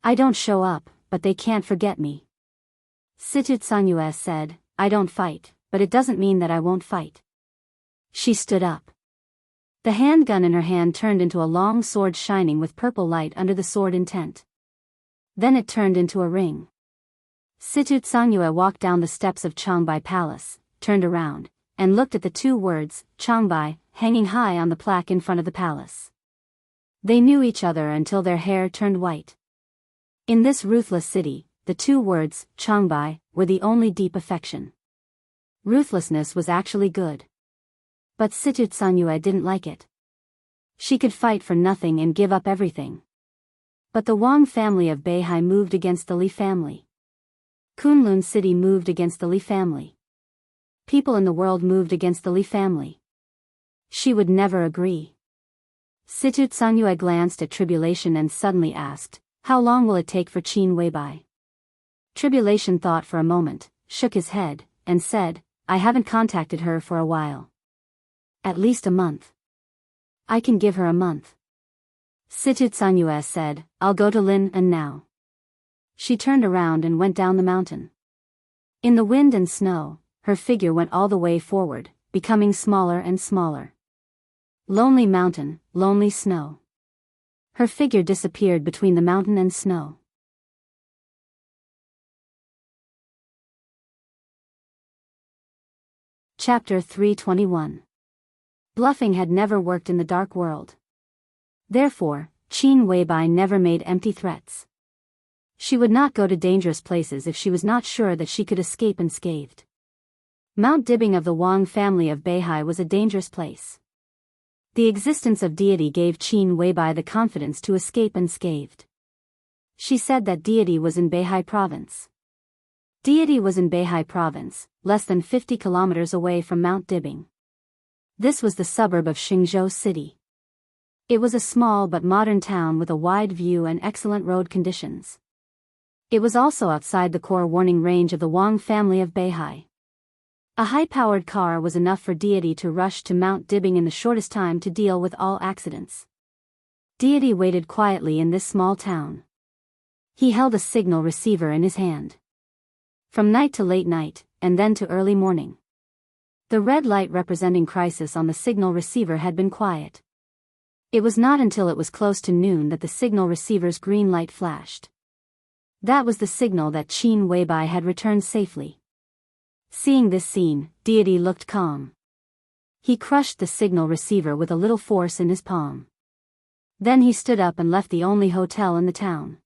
I don't show up, but they can't forget me. Situtsanyue said, I don't fight, but it doesn't mean that I won't fight. She stood up. The handgun in her hand turned into a long sword shining with purple light under the sword intent. Then it turned into a ring. Situtsanyue walked down the steps of Changbai Palace, turned around, and looked at the 2 words, Changbai, hanging high on the plaque in front of the palace. They knew each other until their hair turned white. In this ruthless city, the 2 words, Changbai, were the only deep affection. Ruthlessness was actually good. But Situtsanyue didn't like it. She could fight for nothing and give up everything. But the Wang family of Beihai moved against the Li family. Kunlun City moved against the Li family. People in the world moved against the Li family. She would never agree. Situtsanyue glanced at Tribulation and suddenly asked, how long will it take for Qin Weibai? Tribulation thought for a moment, shook his head, and said, I haven't contacted her for a while. At least a month. I can give her a month. Situtsanyue said, I'll go to Lin and now. She turned around and went down the mountain. In the wind and snow, her figure went all the way forward, becoming smaller and smaller. Lonely mountain, lonely snow. Her figure disappeared between the mountain and snow. Chapter 321. Bluffing had never worked in the dark world. Therefore, Qin Weibai never made empty threats. She would not go to dangerous places if she was not sure that she could escape unscathed. Mount Dibbing of the Wang family of Beihai was a dangerous place. The existence of deity gave Qin Weibai the confidence to escape unscathed. She said that deity was in Beihai province. Deity was in Beihai province, less than 50 kilometers away from Mount Dibbing. This was the suburb of Xingzhou City. It was a small but modern town with a wide view and excellent road conditions. It was also outside the core warning range of the Wang family of Beihai. A high-powered car was enough for deity to rush to Mount Dibbing in the shortest time to deal with all accidents. Deity waited quietly in this small town. He held a signal receiver in his hand. From night to late night, and then to early morning. The red light representing crisis on the signal receiver had been quiet. It was not until it was close to noon that the signal receiver's green light flashed. That was the signal that Qin Weibai had returned safely. Seeing this scene, Deity looked calm. He crushed the signal receiver with a little force in his palm. Then he stood up and left the only hotel in the town.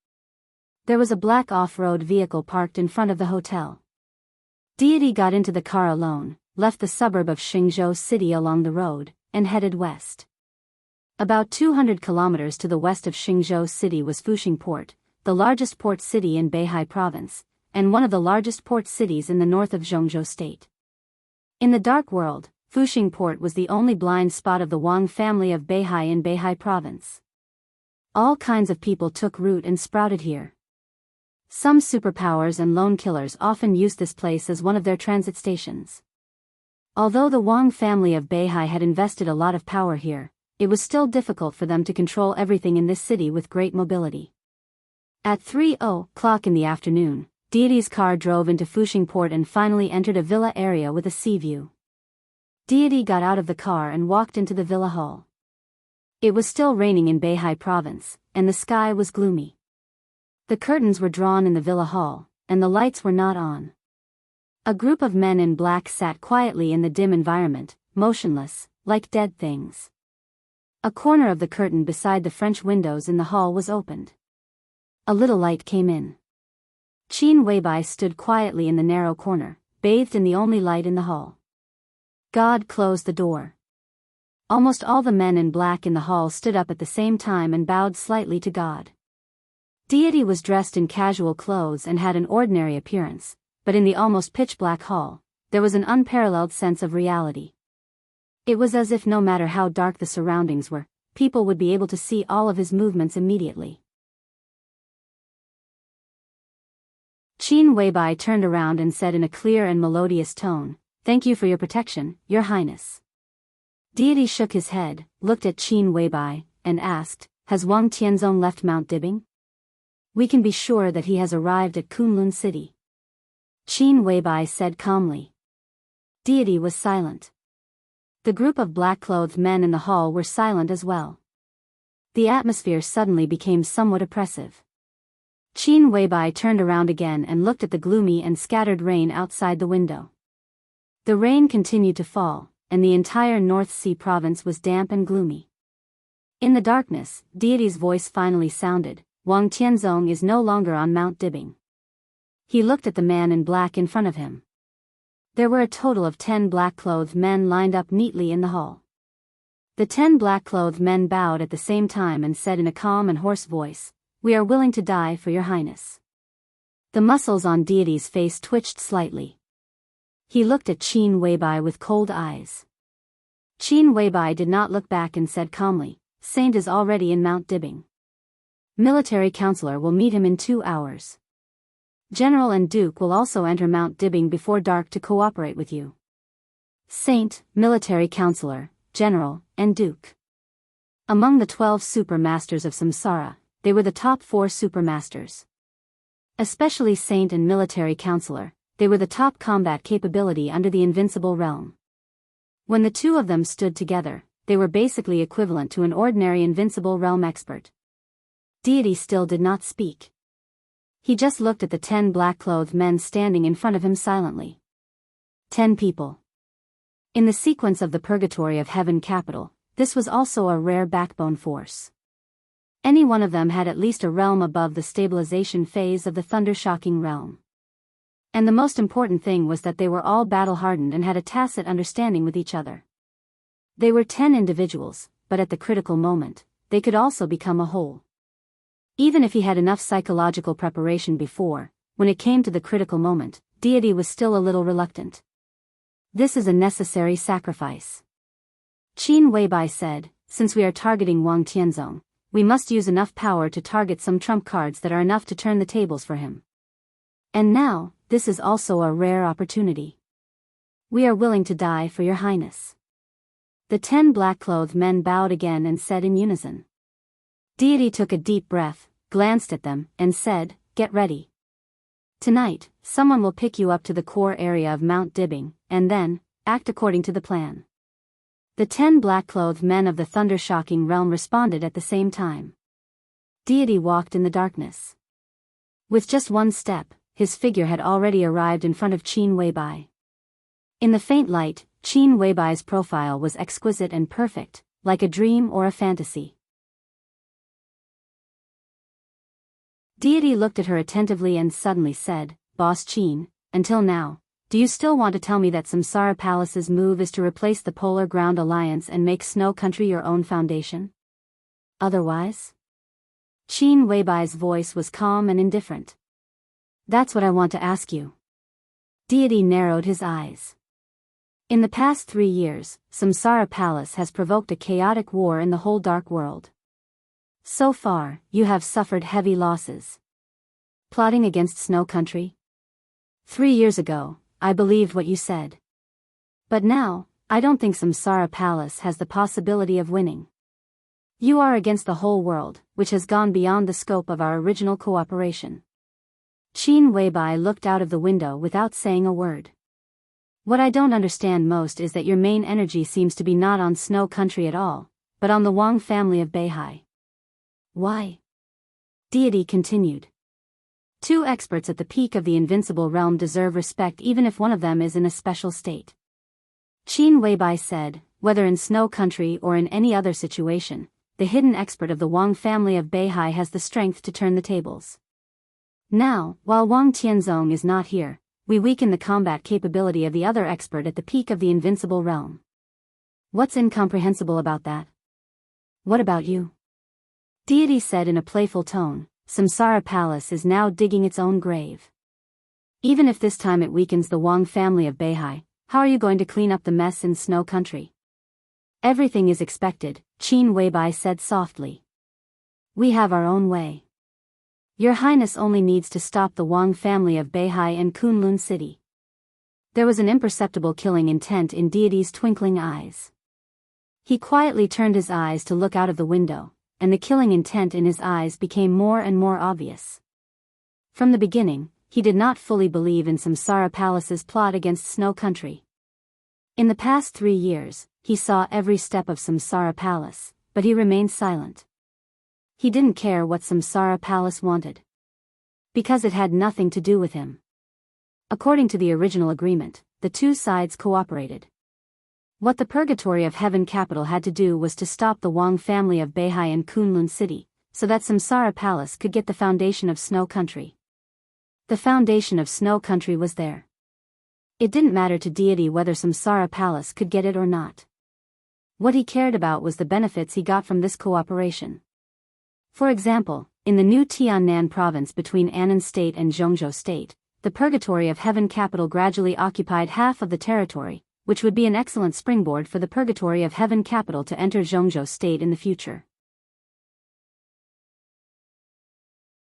There was a black off-road vehicle parked in front of the hotel. Deity got into the car alone, left the suburb of Xingzhou City along the road, and headed west. About 200 kilometers to the west of Xingzhou City was Fuxing Port, the largest port city in Beihai Province, and one of the largest port cities in the north of Zhongzhou State. In the dark world, Fuxing Port was the only blind spot of the Wang family of Beihai in Beihai Province. All kinds of people took root and sprouted here. Some superpowers and lone killers often used this place as one of their transit stations. Although the Wang family of Beihai had invested a lot of power here, it was still difficult for them to control everything in this city with great mobility. At 3:00 in the afternoon, Deity's car drove into Fuxing Port and finally entered a villa area with a sea view. Deity got out of the car and walked into the villa hall. It was still raining in Beihai Province, and the sky was gloomy. The curtains were drawn in the villa hall, and the lights were not on. A group of men in black sat quietly in the dim environment, motionless, like dead things. A corner of the curtain beside the French windows in the hall was opened. A little light came in. Qin Weibai stood quietly in the narrow corner, bathed in the only light in the hall. God closed the door. Almost all the men in black in the hall stood up at the same time and bowed slightly to God. Deity was dressed in casual clothes and had an ordinary appearance, but in the almost pitch-black hall, there was an unparalleled sense of reality. It was as if no matter how dark the surroundings were, people would be able to see all of his movements immediately. Qin Weibai turned around and said in a clear and melodious tone, "Thank you for your protection, Your Highness." Deity shook his head, looked at Qin Weibai, and asked, "Has Wang Tianzong left Mount Dibing? We can be sure that he has arrived at Kunlun City." Qin Weibai said calmly. Deity was silent. The group of black-clothed men in the hall were silent as well. The atmosphere suddenly became somewhat oppressive. Qin Weibai turned around again and looked at the gloomy and scattered rain outside the window. The rain continued to fall, and the entire North Sea province was damp and gloomy. In the darkness, Deity's voice finally sounded, "Wang Tianzong is no longer on Mount Dibing." He looked at the man in black in front of him. There were a total of 10 black-clothed men lined up neatly in the hall. The 10 black-clothed men bowed at the same time and said in a calm and hoarse voice, "We are willing to die for Your Highness." The muscles on Deity's face twitched slightly. He looked at Qin Weibai with cold eyes. Qin Weibai did not look back and said calmly, "Saint is already in Mount Dibing. Military Counselor will meet him in 2 hours. General and Duke will also enter Mount Dibing before dark to cooperate with you." Saint, Military Counselor, General, and Duke. Among the 12 super masters of Samsara, they were the top 4 super masters. Especially Saint and Military Counselor, they were the top combat capability under the Invincible Realm. When the two of them stood together, they were basically equivalent to an ordinary Invincible Realm expert. Deity still did not speak. He just looked at the 10 black-clothed men standing in front of him silently. 10 people. In the sequence of the Purgatory of Heaven capital, this was also a rare backbone force. Any one of them had at least a realm above the stabilization phase of the thunder-shocking realm. And the most important thing was that they were all battle-hardened and had a tacit understanding with each other. They were 10 individuals, but at the critical moment, they could also become a whole. Even if he had enough psychological preparation before, when it came to the critical moment, Deity was still a little reluctant. This is a necessary sacrifice. Qin Weibai said, "Since we are targeting Wang Tianzong, we must use enough power to target some trump cards that are enough to turn the tables for him. And now, this is also a rare opportunity. We are willing to die for Your Highness." The 10 black-clothed men bowed again and said in unison. Deity took a deep breath, glanced at them, and said, get ready. Tonight, someone will pick you up to the core area of Mount Dibbing, and then, act according to the plan. The 10 black-clothed men of the thunder-shocking realm responded at the same time. Deity walked in the darkness. With just one step, his figure had already arrived in front of Qin Weibai. In the faint light, Qin Weibai's profile was exquisite and perfect, like a dream or a fantasy. Deity looked at her attentively and suddenly said, "Boss Qin, until now, do you still want to tell me that Samsara Palace's move is to replace the Polar Ground Alliance and make Snow Country your own foundation? Otherwise?" Qin Weibai's voice was calm and indifferent. "That's what I want to ask you." Deity narrowed his eyes. In the past 3 years, Samsara Palace has provoked a chaotic war in the whole dark world. So far, you have suffered heavy losses. Plotting against Snow Country? 3 years ago, I believed what you said. But now, I don't think Samsara Palace has the possibility of winning. You are against the whole world, which has gone beyond the scope of our original cooperation. Qin Weibai looked out of the window without saying a word. What I don't understand most is that your main energy seems to be not on Snow Country at all, but on the Wang family of Beihai. Why? Deity continued. 2 experts at the peak of the invincible realm deserve respect even if one of them is in a special state. Qin Weibai said, whether in Snow Country or in any other situation, the hidden expert of the Wang family of Beihai has the strength to turn the tables. Now, while Wang Tianzong is not here, we weaken the combat capability of the other expert at the peak of the invincible realm. What's incomprehensible about that? What about you? Deity said in a playful tone, Samsara Palace is now digging its own grave. Even if this time it weakens the Wang family of Beihai, how are you going to clean up the mess in Snow Country? Everything is expected, Qin Weibai said softly. We have our own way. Your Highness only needs to stop the Wang family of Beihai and Kunlun City. There was an imperceptible killing intent in Deity's twinkling eyes. He quietly turned his eyes to look out of the window, and the killing intent in his eyes became more and more obvious. From the beginning, he did not fully believe in Samsara Palace's plot against Snow Country. In the past 3 years, he saw every step of Samsara Palace, but he remained silent. He didn't care what Samsara Palace wanted. Because it had nothing to do with him. According to the original agreement, the 2 sides cooperated. What the Purgatory of Heaven capital had to do was to stop the Wang family of Beihai and Kunlun City, so that Samsara Palace could get the foundation of Snow Country. The foundation of Snow Country was there. It didn't matter to Deity whether Samsara Palace could get it or not. What he cared about was the benefits he got from this cooperation. For example, in the new Tiannan province between Annan State and Zhongzhou State, the Purgatory of Heaven capital gradually occupied half of the territory, which would be an excellent springboard for the Purgatory of Heaven capital to enter Zhongzhou State in the future.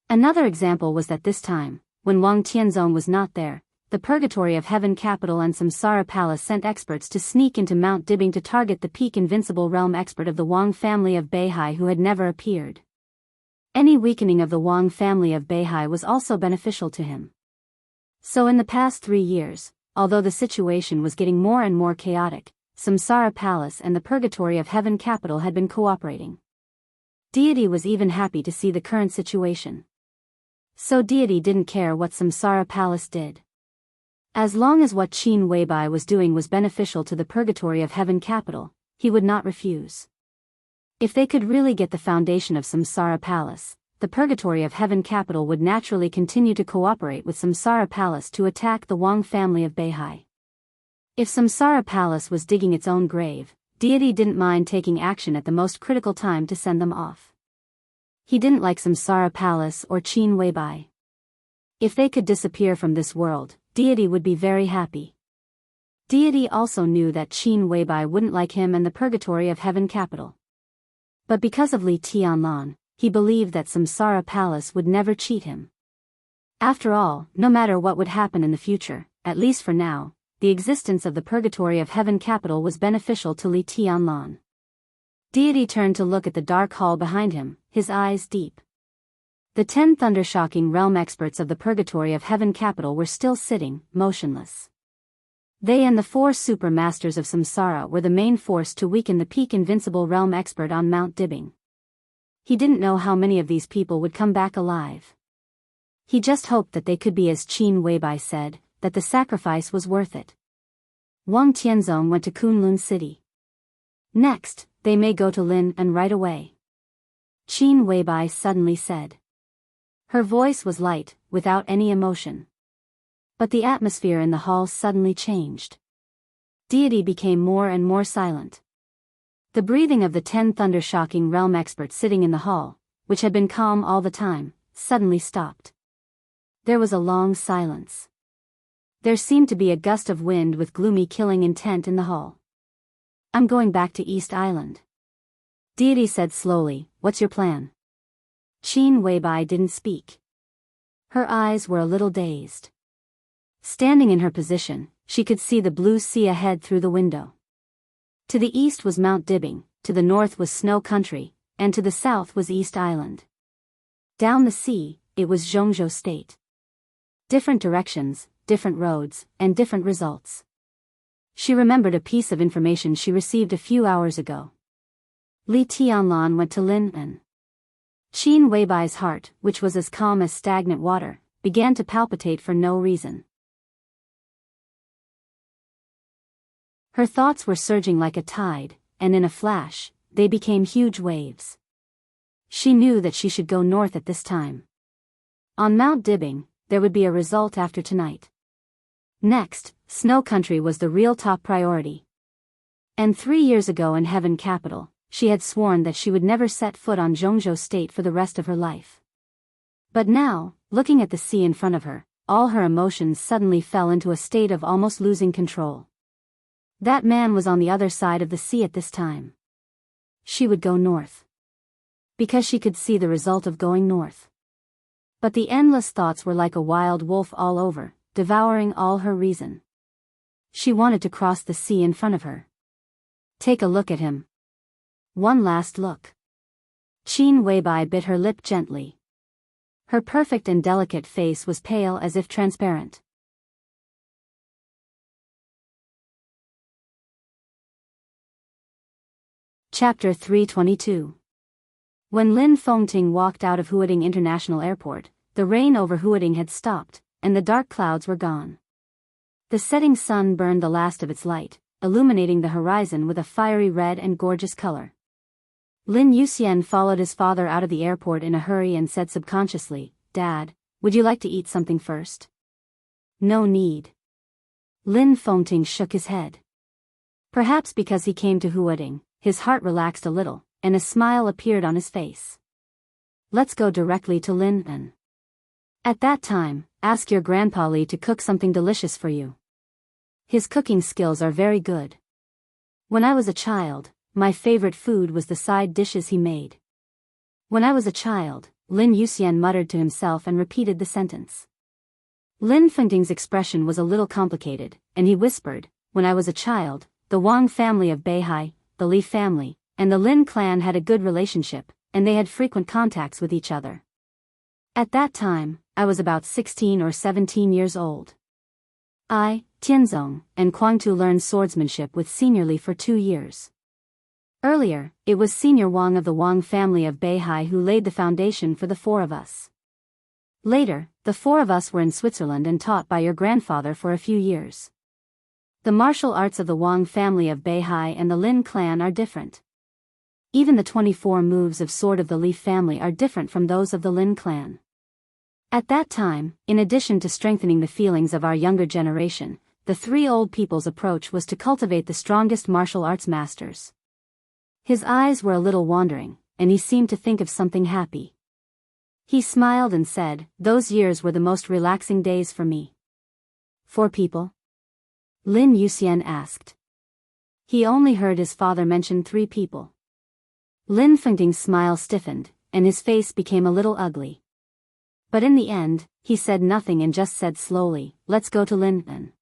Another example was that this time, when Wang Tianzong was not there, the Purgatory of Heaven capital and Samsara Palace sent experts to sneak into Mount Dibbing to target the peak invincible realm expert of the Wang family of Beihai who had never appeared. Any weakening of the Wang family of Beihai was also beneficial to him. So in the past 3 years, although the situation was getting more and more chaotic, Samsara Palace and the Purgatory of Heaven capital had been cooperating. Deity was even happy to see the current situation. So Deity didn't care what Samsara Palace did. As long as what Qin Weibai was doing was beneficial to the Purgatory of Heaven capital, he would not refuse. If they could really get the foundation of Samsara Palace, the Purgatory of Heaven capital would naturally continue to cooperate with Samsara Palace to attack the Wang family of Beihai. If Samsara Palace was digging its own grave, Deity didn't mind taking action at the most critical time to send them off. He didn't like Samsara Palace or Qin Weibai. If they could disappear from this world, Deity would be very happy. Deity also knew that Qin Weibai wouldn't like him and the Purgatory of Heaven capital. But because of Li Tianlan, he believed that Samsara Palace would never cheat him. After all, no matter what would happen in the future, at least for now, the existence of the Purgatory of Heaven capital was beneficial to Li Tianlan. Deity turned to look at the dark hall behind him, his eyes deep. The 10 thundershocking realm experts of the purgatory of heaven capital were still sitting, motionless. They and the 4 super masters of samsara were the main force to weaken the peak invincible realm expert on Mount Dibbing. He didn't know how many of these people would come back alive. He just hoped that they could be, as Qin Weibai said, that the sacrifice was worth it. Wang Tianzong went to Kunlun City. Next, they may go to Lin and right away. Qin Weibai suddenly said. Her voice was light, without any emotion. But the atmosphere in the hall suddenly changed. Deity became more and more silent. The breathing of the 10 thundershocking realm experts sitting in the hall, which had been calm all the time, suddenly stopped. There was a long silence. There seemed to be a gust of wind with gloomy killing intent in the hall. I'm going back to East Island. Deity said slowly, what's your plan? Qin Weibai didn't speak. Her eyes were a little dazed. Standing in her position, she could see the blue sea ahead through the window. To the east was Mount Dibbing, to the north was Snow Country, and to the south was East Island. Down the sea, it was Zhongzhou State. Different directions, different roads, and different results. She remembered a piece of information she received a few hours ago. Li Tianlan went to Lin'an. Qin Weibai's heart, which was as calm as stagnant water, began to palpitate for no reason. Her thoughts were surging like a tide, and in a flash, they became huge waves. She knew that she should go north at this time. On Mount Dibbing, there would be a result after tonight. Next, Snow Country was the real top priority. And 3 years ago in Heaven Capital, she had sworn that she would never set foot on Zhongzhou State for the rest of her life. But now, looking at the sea in front of her, all her emotions suddenly fell into a state of almost losing control. That man was on the other side of the sea at this time. She would go north. Because she could see the result of going north. But the endless thoughts were like a wild wolf all over, devouring all her reason. She wanted to cross the sea in front of her. Take a look at him. One last look. Qin Weibai bit her lip gently. Her perfect and delicate face was pale as if transparent. Chapter 322. When Lin Fengting walked out of Huading International Airport, the rain over Huading had stopped, and the dark clouds were gone. The setting sun burned the last of its light, illuminating the horizon with a fiery red and gorgeous color. Lin Yuxian followed his father out of the airport in a hurry and said subconsciously, Dad, would you like to eat something first? No need. Lin Fengting shook his head. Perhaps because he came to Huading, his heart relaxed a little, and a smile appeared on his face. Let's go directly to Lin'an. At that time, ask your grandpa Li to cook something delicious for you. His cooking skills are very good. When I was a child, my favorite food was the side dishes he made. When I was a child, Lin Yuxian muttered to himself and repeated the sentence. Lin Fengting's expression was a little complicated, and he whispered, when I was a child, the Wang family of Beihai, the Li family, and the Lin clan had a good relationship, and they had frequent contacts with each other. At that time, I was about 16 or 17 years old. I, Tianzong, and Kuangtu learned swordsmanship with Senior Li for 2 years. Earlier, it was Senior Wang of the Wang family of Beihai who laid the foundation for the 4 of us. Later, the 4 of us were in Switzerland and taught by your grandfather for a few years. The martial arts of the Wang family of Beihai and the Lin clan are different. Even the 24 moves of sword of the Li family are different from those of the Lin clan. At that time, in addition to strengthening the feelings of our younger generation, the 3 old people's approach was to cultivate the strongest martial arts masters. His eyes were a little wandering, and he seemed to think of something happy. He smiled and said, those years were the most relaxing days for me. 4 people? Lin Yuxian asked. He only heard his father mention 3 people. Lin Fengting's smile stiffened, and his face became a little ugly. But in the end, he said nothing and just said slowly, let's go to Lin'an.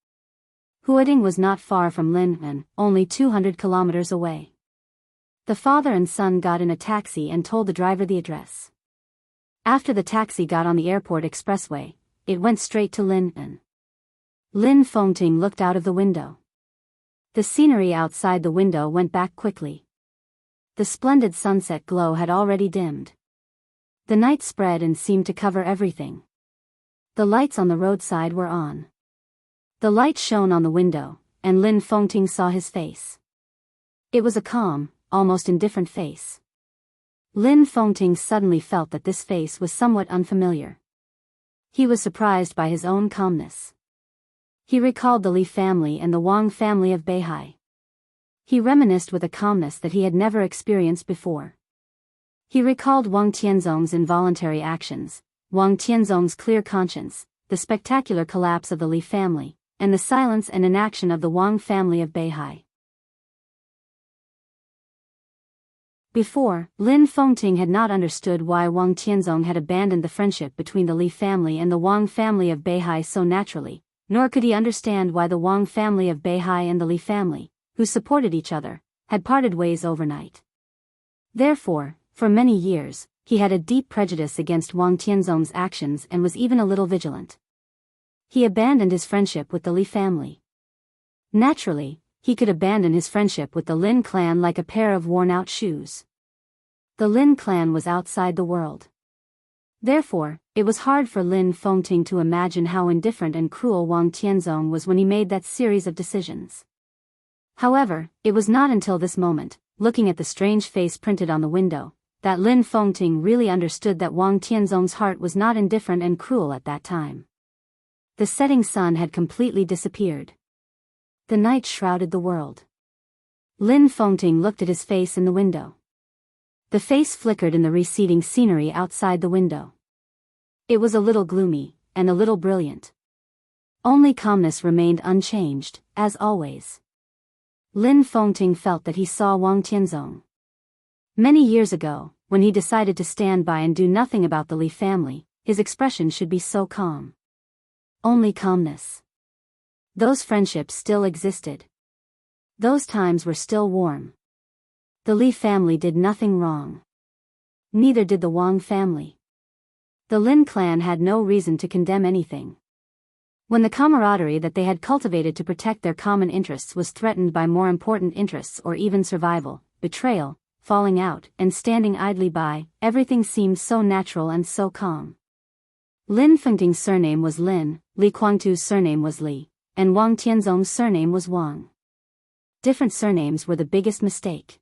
Huading was not far from Lin'an, only 200 kilometers away. The father and son got in a taxi and told the driver the address. After the taxi got on the airport expressway, it went straight to Lin and Lin Fengting looked out of the window. The scenery outside the window went back quickly. The splendid sunset glow had already dimmed. The night spread and seemed to cover everything. The lights on the roadside were on. The light shone on the window, and Lin Fengting saw his face. It was a calm, almost indifferent face. Lin Fengting suddenly felt that this face was somewhat unfamiliar. He was surprised by his own calmness. He recalled the Li family and the Wang family of Beihai. He reminisced with a calmness that he had never experienced before. He recalled Wang Tianzong's involuntary actions, Wang Tianzong's clear conscience, the spectacular collapse of the Li family, and the silence and inaction of the Wang family of Beihai. Before, Lin Fengting had not understood why Wang Tianzong had abandoned the friendship between the Li family and the Wang family of Beihai so naturally, nor could he understand why the Wang family of Beihai and the Li family, who supported each other, had parted ways overnight. Therefore, for many years, he had a deep prejudice against Wang Tianzong's actions and was even a little vigilant. He abandoned his friendship with the Li family. Naturally, he could abandon his friendship with the Lin clan like a pair of worn-out shoes. The Lin clan was outside the world. Therefore, it was hard for Lin Fengting to imagine how indifferent and cruel Wang Tianzong was when he made that series of decisions. However, it was not until this moment, looking at the strange face printed on the window, that Lin Fengting really understood that Wang Tianzong's heart was not indifferent and cruel at that time. The setting sun had completely disappeared. The night shrouded the world. Lin Fengting looked at his face in the window. The face flickered in the receding scenery outside the window. It was a little gloomy, and a little brilliant. Only calmness remained unchanged, as always. Lin Fengting felt that he saw Wang Tianzong. Many years ago, when he decided to stand by and do nothing about the Li family, his expression should be so calm. Only calmness. Those friendships still existed. Those times were still warm. The Li family did nothing wrong. Neither did the Wang family. The Lin clan had no reason to condemn anything. When the camaraderie that they had cultivated to protect their common interests was threatened by more important interests or even survival, betrayal, falling out, and standing idly by, everything seemed so natural and so calm. Lin Fengting's surname was Lin, Li Guangtu's surname was Li, and Wang Tianzong's surname was Wang. Different surnames were the biggest mistake.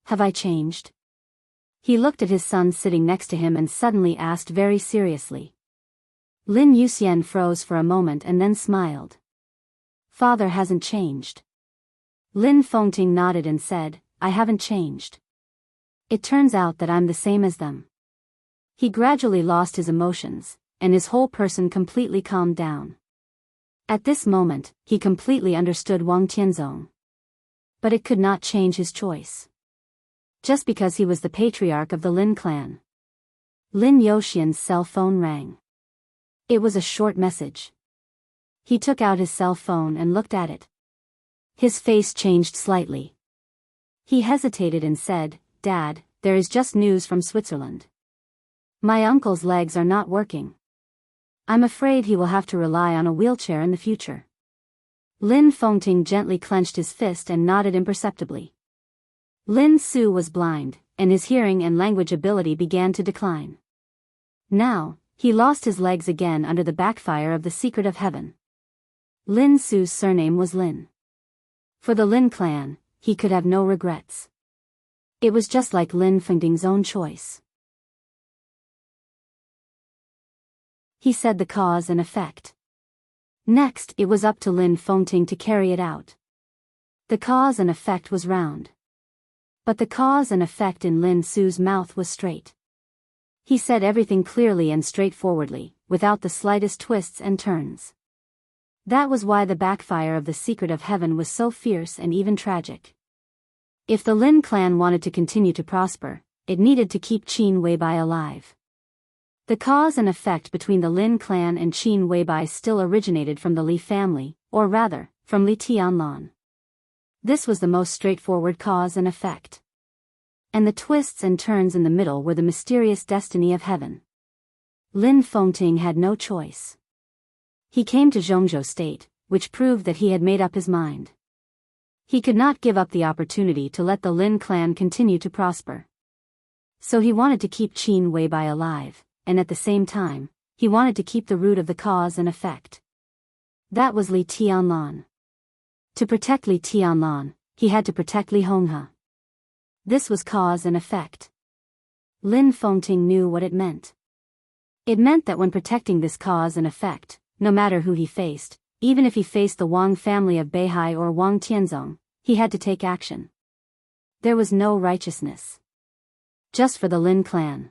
Have I changed? He looked at his son sitting next to him and suddenly asked very seriously. Lin Yuxian froze for a moment and then smiled. Father hasn't changed. Lin Fengting nodded and said, I haven't changed. It turns out that I'm the same as them. He gradually lost his emotions, and his whole person completely calmed down. At this moment, he completely understood Wang Tianzong. But it could not change his choice. Just because he was the patriarch of the Lin clan. Lin Yuxian's cell phone rang. It was a short message. He took out his cell phone and looked at it. His face changed slightly. He hesitated and said, Dad, there is just news from Switzerland. My uncle's legs are not working. I'm afraid he will have to rely on a wheelchair in the future. Lin Fengting gently clenched his fist and nodded imperceptibly. Lin Su was blind, and his hearing and language ability began to decline. Now, he lost his legs again under the backfire of the secret of heaven. Lin Su's surname was Lin. For the Lin clan, he could have no regrets. It was just like Lin Fengting's own choice. He said the cause and effect. Next, it was up to Lin Fengting to carry it out. The cause and effect was round. But the cause and effect in Lin Su's mouth was straight. He said everything clearly and straightforwardly, without the slightest twists and turns. That was why the backfire of the secret of heaven was so fierce and even tragic. If the Lin clan wanted to continue to prosper, it needed to keep Qin Weibai alive. The cause and effect between the Lin clan and Qin Weibai still originated from the Li family, or rather, from Li Tianlan. This was the most straightforward cause and effect. And the twists and turns in the middle were the mysterious destiny of heaven. Lin Fengting had no choice. He came to Zhongzhou State, which proved that he had made up his mind. He could not give up the opportunity to let the Lin clan continue to prosper. So he wanted to keep Qin Weibai alive, and at the same time, he wanted to keep the root of the cause and effect. That was Li Tianlan. To protect Li Tianlan, he had to protect Li Honghe. This was cause and effect. Lin Fengting knew what it meant. It meant that when protecting this cause and effect, no matter who he faced, even if he faced the Wang family of Beihai or Wang Tianzong, he had to take action. There was no righteousness. Just for the Lin clan.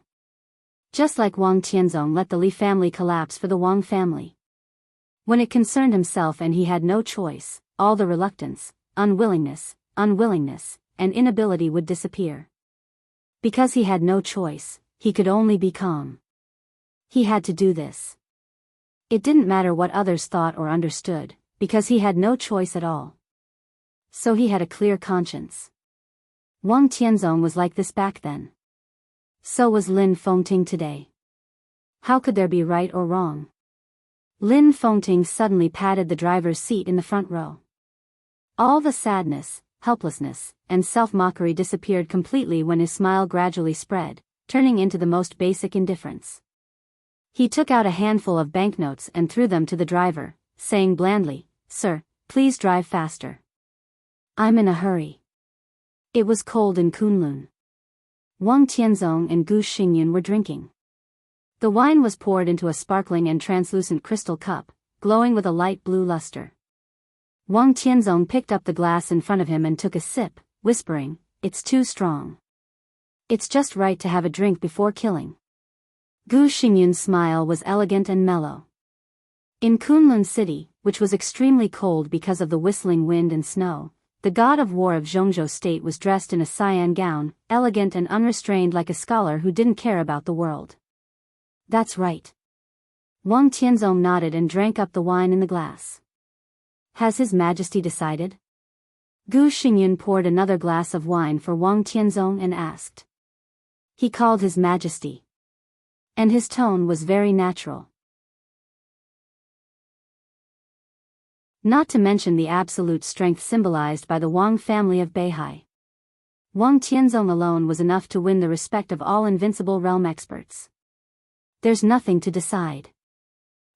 Just like Wang Tianzong let the Li family collapse for the Wang family. When it concerned himself and he had no choice, all the reluctance, unwillingness, and inability would disappear. Because he had no choice, he could only be calm. He had to do this. It didn't matter what others thought or understood, because he had no choice at all. So he had a clear conscience. Wang Tianzong was like this back then. So was Lin Fengting today. How could there be right or wrong? Lin Fengting suddenly patted the driver's seat in the front row. All the sadness, helplessness, and self-mockery disappeared completely when his smile gradually spread, turning into the most basic indifference. He took out a handful of banknotes and threw them to the driver, saying blandly, "Sir, please drive faster. I'm in a hurry." It was cold in Kunlun. Wang Tianzong and Gu Xingyun were drinking. The wine was poured into a sparkling and translucent crystal cup, glowing with a light blue luster. Wang Tianzong picked up the glass in front of him and took a sip, whispering, "It's too strong. It's just right to have a drink before killing." Gu Xingyun's smile was elegant and mellow. In Kunlun City, which was extremely cold because of the whistling wind and snow, the god of war of Zhongzhou State was dressed in a cyan gown, elegant and unrestrained like a scholar who didn't care about the world. "That's right." Wang Tianzong nodded and drank up the wine in the glass. "Has His Majesty decided?" Gu Xingyun poured another glass of wine for Wang Tianzong and asked. "He called His Majesty." And his tone was very natural. Not to mention the absolute strength symbolized by the Wang family of Beihai. Wang Tianzong alone was enough to win the respect of all invincible realm experts. "There's nothing to decide."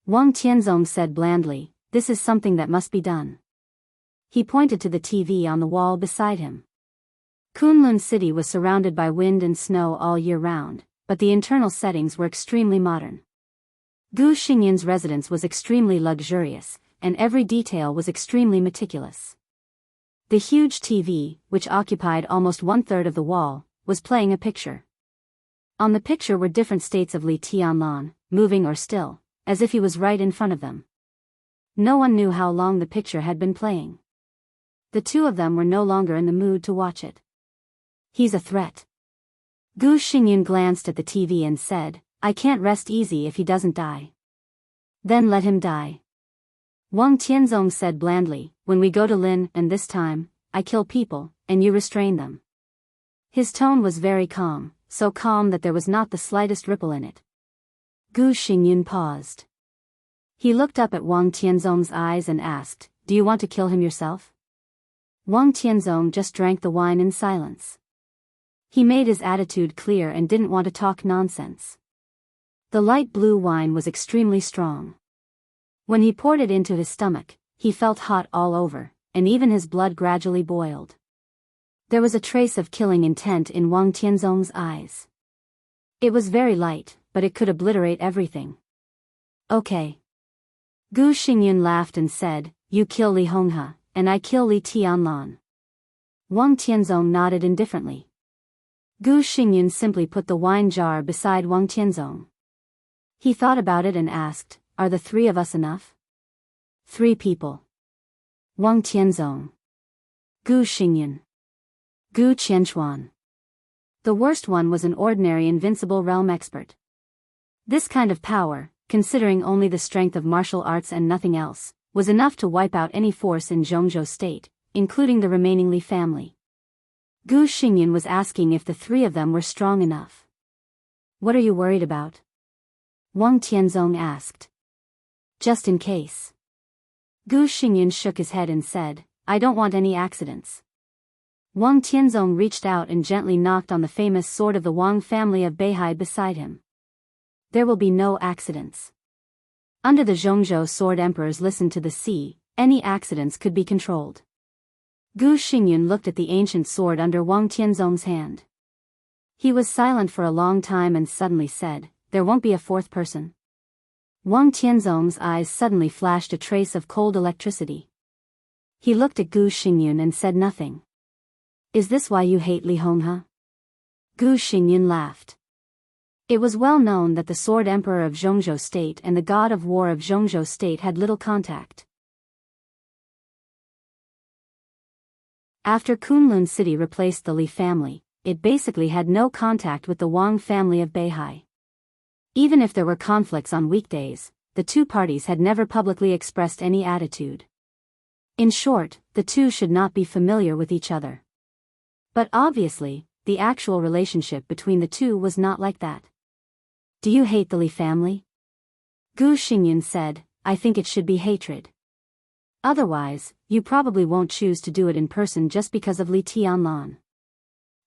Wang Tianzong said blandly, "This is something that must be done." He pointed to the TV on the wall beside him. Kunlun City was surrounded by wind and snow all year round, but the internal settings were extremely modern. Gu Xingyun's residence was extremely luxurious, and every detail was extremely meticulous. The huge TV, which occupied almost 1/3 of the wall, was playing a picture. On the picture were different states of Li Tianlan, moving or still, as if he was right in front of them. No one knew how long the picture had been playing. The two of them were no longer in the mood to watch it. "He's a threat." Gu Xingyun glanced at the TV and said, "I can't rest easy if he doesn't die." "Then let him die." Wang Tianzong said blandly, "When we go to Lin, and this time, I kill people, and you restrain them." His tone was very calm, so calm that there was not the slightest ripple in it. Gu Xingyun paused. He looked up at Wang Tianzong's eyes and asked, "Do you want to kill him yourself?" Wang Tianzong just drank the wine in silence. He made his attitude clear and didn't want to talk nonsense. The light blue wine was extremely strong. When he poured it into his stomach, he felt hot all over, and even his blood gradually boiled. There was a trace of killing intent in Wang Tianzong's eyes. It was very light, but it could obliterate everything. "Okay." Gu Xingyun laughed and said, "You kill Li Honghe, and I kill Li Tianlan." Wang Tianzong nodded indifferently. Gu Xingyun simply put the wine jar beside Wang Tianzong. He thought about it and asked, "Are the three of us enough?" "3 people. Wang Tianzong, Gu Xingyun, Gu Qianchuan." The worst one was an ordinary invincible realm expert. This kind of power, considering only the strength of martial arts and nothing else, was enough to wipe out any force in Zhongzhou State, including the remaining Li family. Gu Xingyun was asking if the 3 of them were strong enough. "What are you worried about?" Wang Tianzong asked. Just in case. Gu Xingyan shook his head and said, I don't want any accidents. Wang Tianzong reached out and gently knocked on the famous sword of the Wang family of Beihai beside him. There will be no accidents. Under the Zhongzhou sword emperors listened to the sea, any accidents could be controlled. Gu Xingyan looked at the ancient sword under Wang Tianzong's hand. He was silent for a long time and suddenly said, there won't be a fourth person. Wang Tianzong's eyes suddenly flashed a trace of cold electricity. He looked at Gu Xingyan and said nothing. Is this why you hate Li Honghe? Gu Xingyan laughed. It was well known that the sword emperor of Zhongzhou state and the god of war of Zhongzhou state had little contact. After Kunlun city replaced the Li family, it basically had no contact with the Wang family of Beihai. Even if there were conflicts on weekdays, the two parties had never publicly expressed any attitude. In short, the two should not be familiar with each other. But obviously, the actual relationship between the two was not like that. Do you hate the Li family? Gu Xingyan said, I think it should be hatred. Otherwise, you probably won't choose to do it in person just because of Li Tianlan.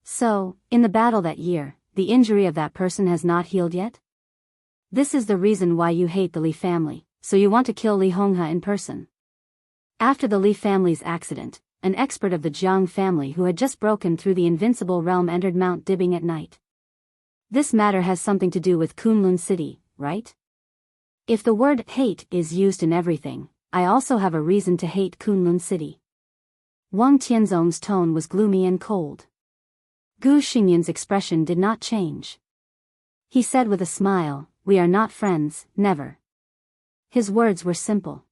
So, in the battle that year, the injury of that person has not healed yet? This is the reason why you hate the Li family, so you want to kill Li Honghe in person. After the Li family's accident, an expert of the Jiang family who had just broken through the invincible realm entered Mount Dibbing at night. This matter has something to do with Kunlun city, right? If the word hate is used in everything, I also have a reason to hate Kunlun city. Wang Tianzong's tone was gloomy and cold. Gu Xingyan's expression did not change. He said with a smile, we are not friends, never. His words were simple.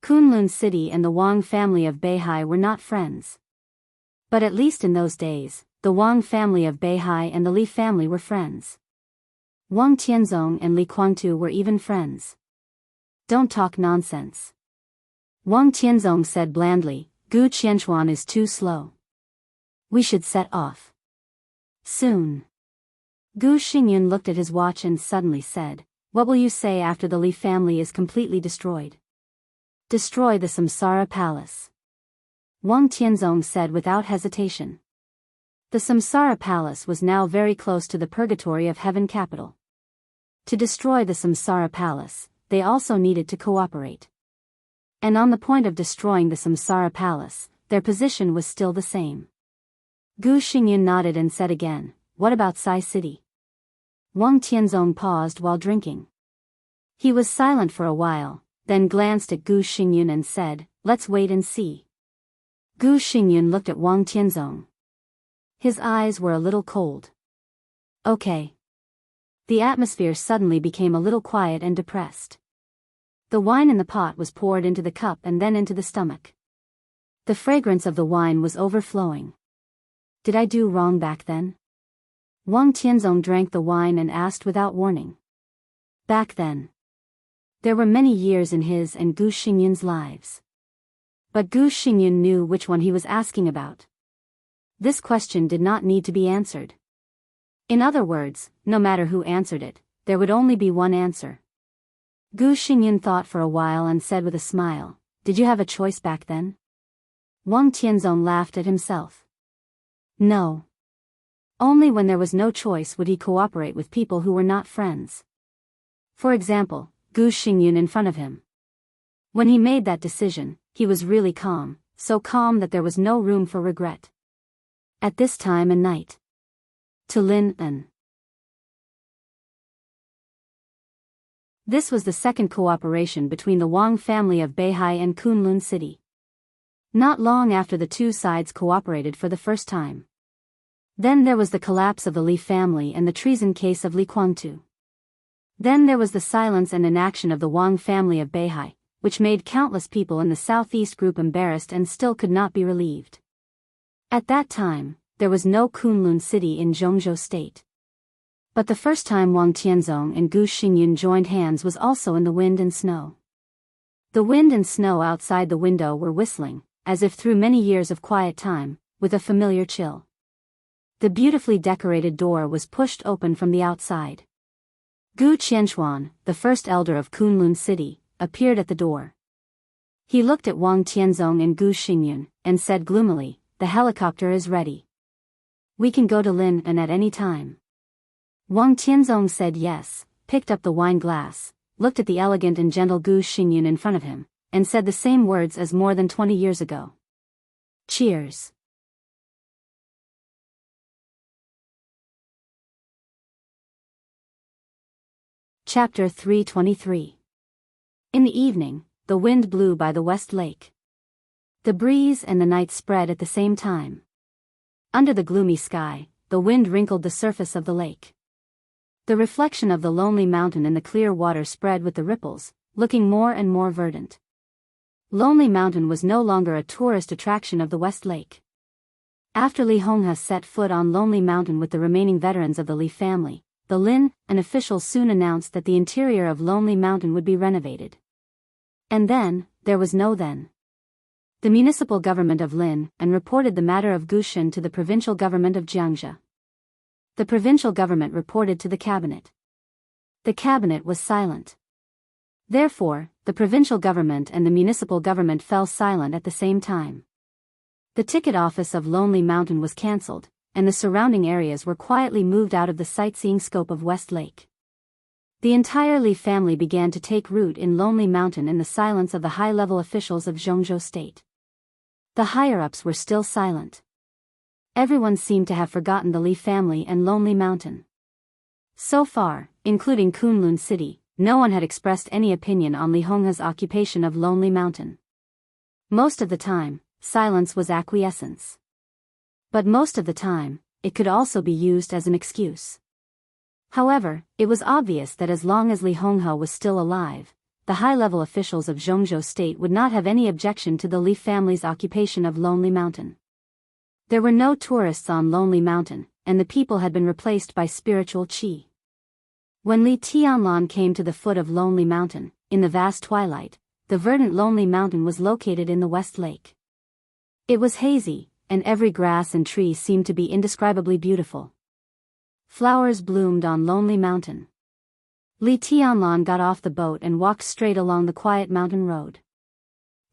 Kunlun city and the Wang family of Beihai were not friends. But at least in those days, the Wang family of Beihai and the Li family were friends. Wang Tianzong and Li Guangtu were even friends. Don't talk nonsense. Wang Tianzong said blandly, Gu Qianchuan is too slow. We should set off. Soon. Gu Xingyan looked at his watch and suddenly said, what will you say after the Li family is completely destroyed? Destroy the Samsara palace. Wang Tianzong said without hesitation. The Samsara palace was now very close to the purgatory of heaven capital. To destroy the Samsara palace, they also needed to cooperate. And on the point of destroying the Samsara palace, their position was still the same. Gu Xingyan nodded and said again, what about Sai City? Wang Tianzong paused while drinking. He was silent for a while, then glanced at Gu Xingyan and said, let's wait and see. Gu Xingyan looked at Wang Tianzong. His eyes were a little cold. Okay. The atmosphere suddenly became a little quiet and depressed. The wine in the pot was poured into the cup and then into the stomach. The fragrance of the wine was overflowing. Did I do wrong back then? Wang Tianzong drank the wine and asked without warning. Back then. There were many years in his and Gu Xingyan's lives. But Gu Xingyan knew which one he was asking about. This question did not need to be answered. In other words, no matter who answered it, there would only be one answer. Gu Xingyan thought for a while and said with a smile, did you have a choice back then? Wang Tianzong laughed at himself. No. Only when there was no choice would he cooperate with people who were not friends. For example, Gu Xingyan in front of him. When he made that decision, he was really calm, so calm that there was no room for regret. At this time and night. To Lin An. This was the second cooperation between the Wang family of Beihai and Kunlun city. Not long after the two sides cooperated for the first time. Then there was the collapse of the Li family and the treason case of Li Guangtu. Then there was the silence and inaction of the Wang family of Beihai, which made countless people in the southeast group embarrassed and still could not be relieved. At that time, there was no Kunlun city in Zhongzhou state. But the first time Wang Tianzong and Gu Xingyan joined hands was also in the wind and snow. The wind and snow outside the window were whistling, as if through many years of quiet time, with a familiar chill. The beautifully decorated door was pushed open from the outside. Gu Qianxuan, the first elder of Kunlun City, appeared at the door. He looked at Wang Tianzong and Gu Xingyun, and said gloomily, "The helicopter is ready. We can go to Lin and at any time." Wang Tianzong said yes, picked up the wine glass, looked at the elegant and gentle Gu Xingyun in front of him, and said the same words as more than 20 years ago. Cheers. Chapter 323. In the evening, the wind blew by the West Lake. The breeze and the night spread at the same time. Under the gloomy sky, the wind wrinkled the surface of the lake. The reflection of the lonely mountain in the clear water spread with the ripples, looking more and more verdant. Lonely Mountain was no longer a tourist attraction of the West Lake. After Li Honghe set foot on Lonely Mountain with the remaining veterans of the Li family, the Lin and officials soon announced that the interior of Lonely Mountain would be renovated. And then, there was no then. The municipal government of Lin and reported the matter of Gushan to the provincial government of Jiangxia. The provincial government reported to the cabinet. The cabinet was silent. Therefore, the provincial government and the municipal government fell silent at the same time. The ticket office of Lonely Mountain was cancelled, and the surrounding areas were quietly moved out of the sightseeing scope of West Lake. The entire Li family began to take root in Lonely Mountain in the silence of the high-level officials of Zhongzhou State. The higher-ups were still silent. Everyone seemed to have forgotten the Li family and Lonely Mountain. So far, including Kunlun City, no one had expressed any opinion on Li Honghe's occupation of Lonely Mountain. Most of the time, silence was acquiescence. But most of the time, it could also be used as an excuse. However, it was obvious that as long as Li Honghe was still alive, the high-level officials of Zhongzhou State would not have any objection to the Li family's occupation of Lonely Mountain. There were no tourists on Lonely Mountain, and the people had been replaced by spiritual qi. When Li Tianlan came to the foot of Lonely Mountain, in the vast twilight, the verdant Lonely Mountain was located in the West Lake. It was hazy, and every grass and tree seemed to be indescribably beautiful. Flowers bloomed on Lonely Mountain. Li Tianlan got off the boat and walked straight along the quiet mountain road.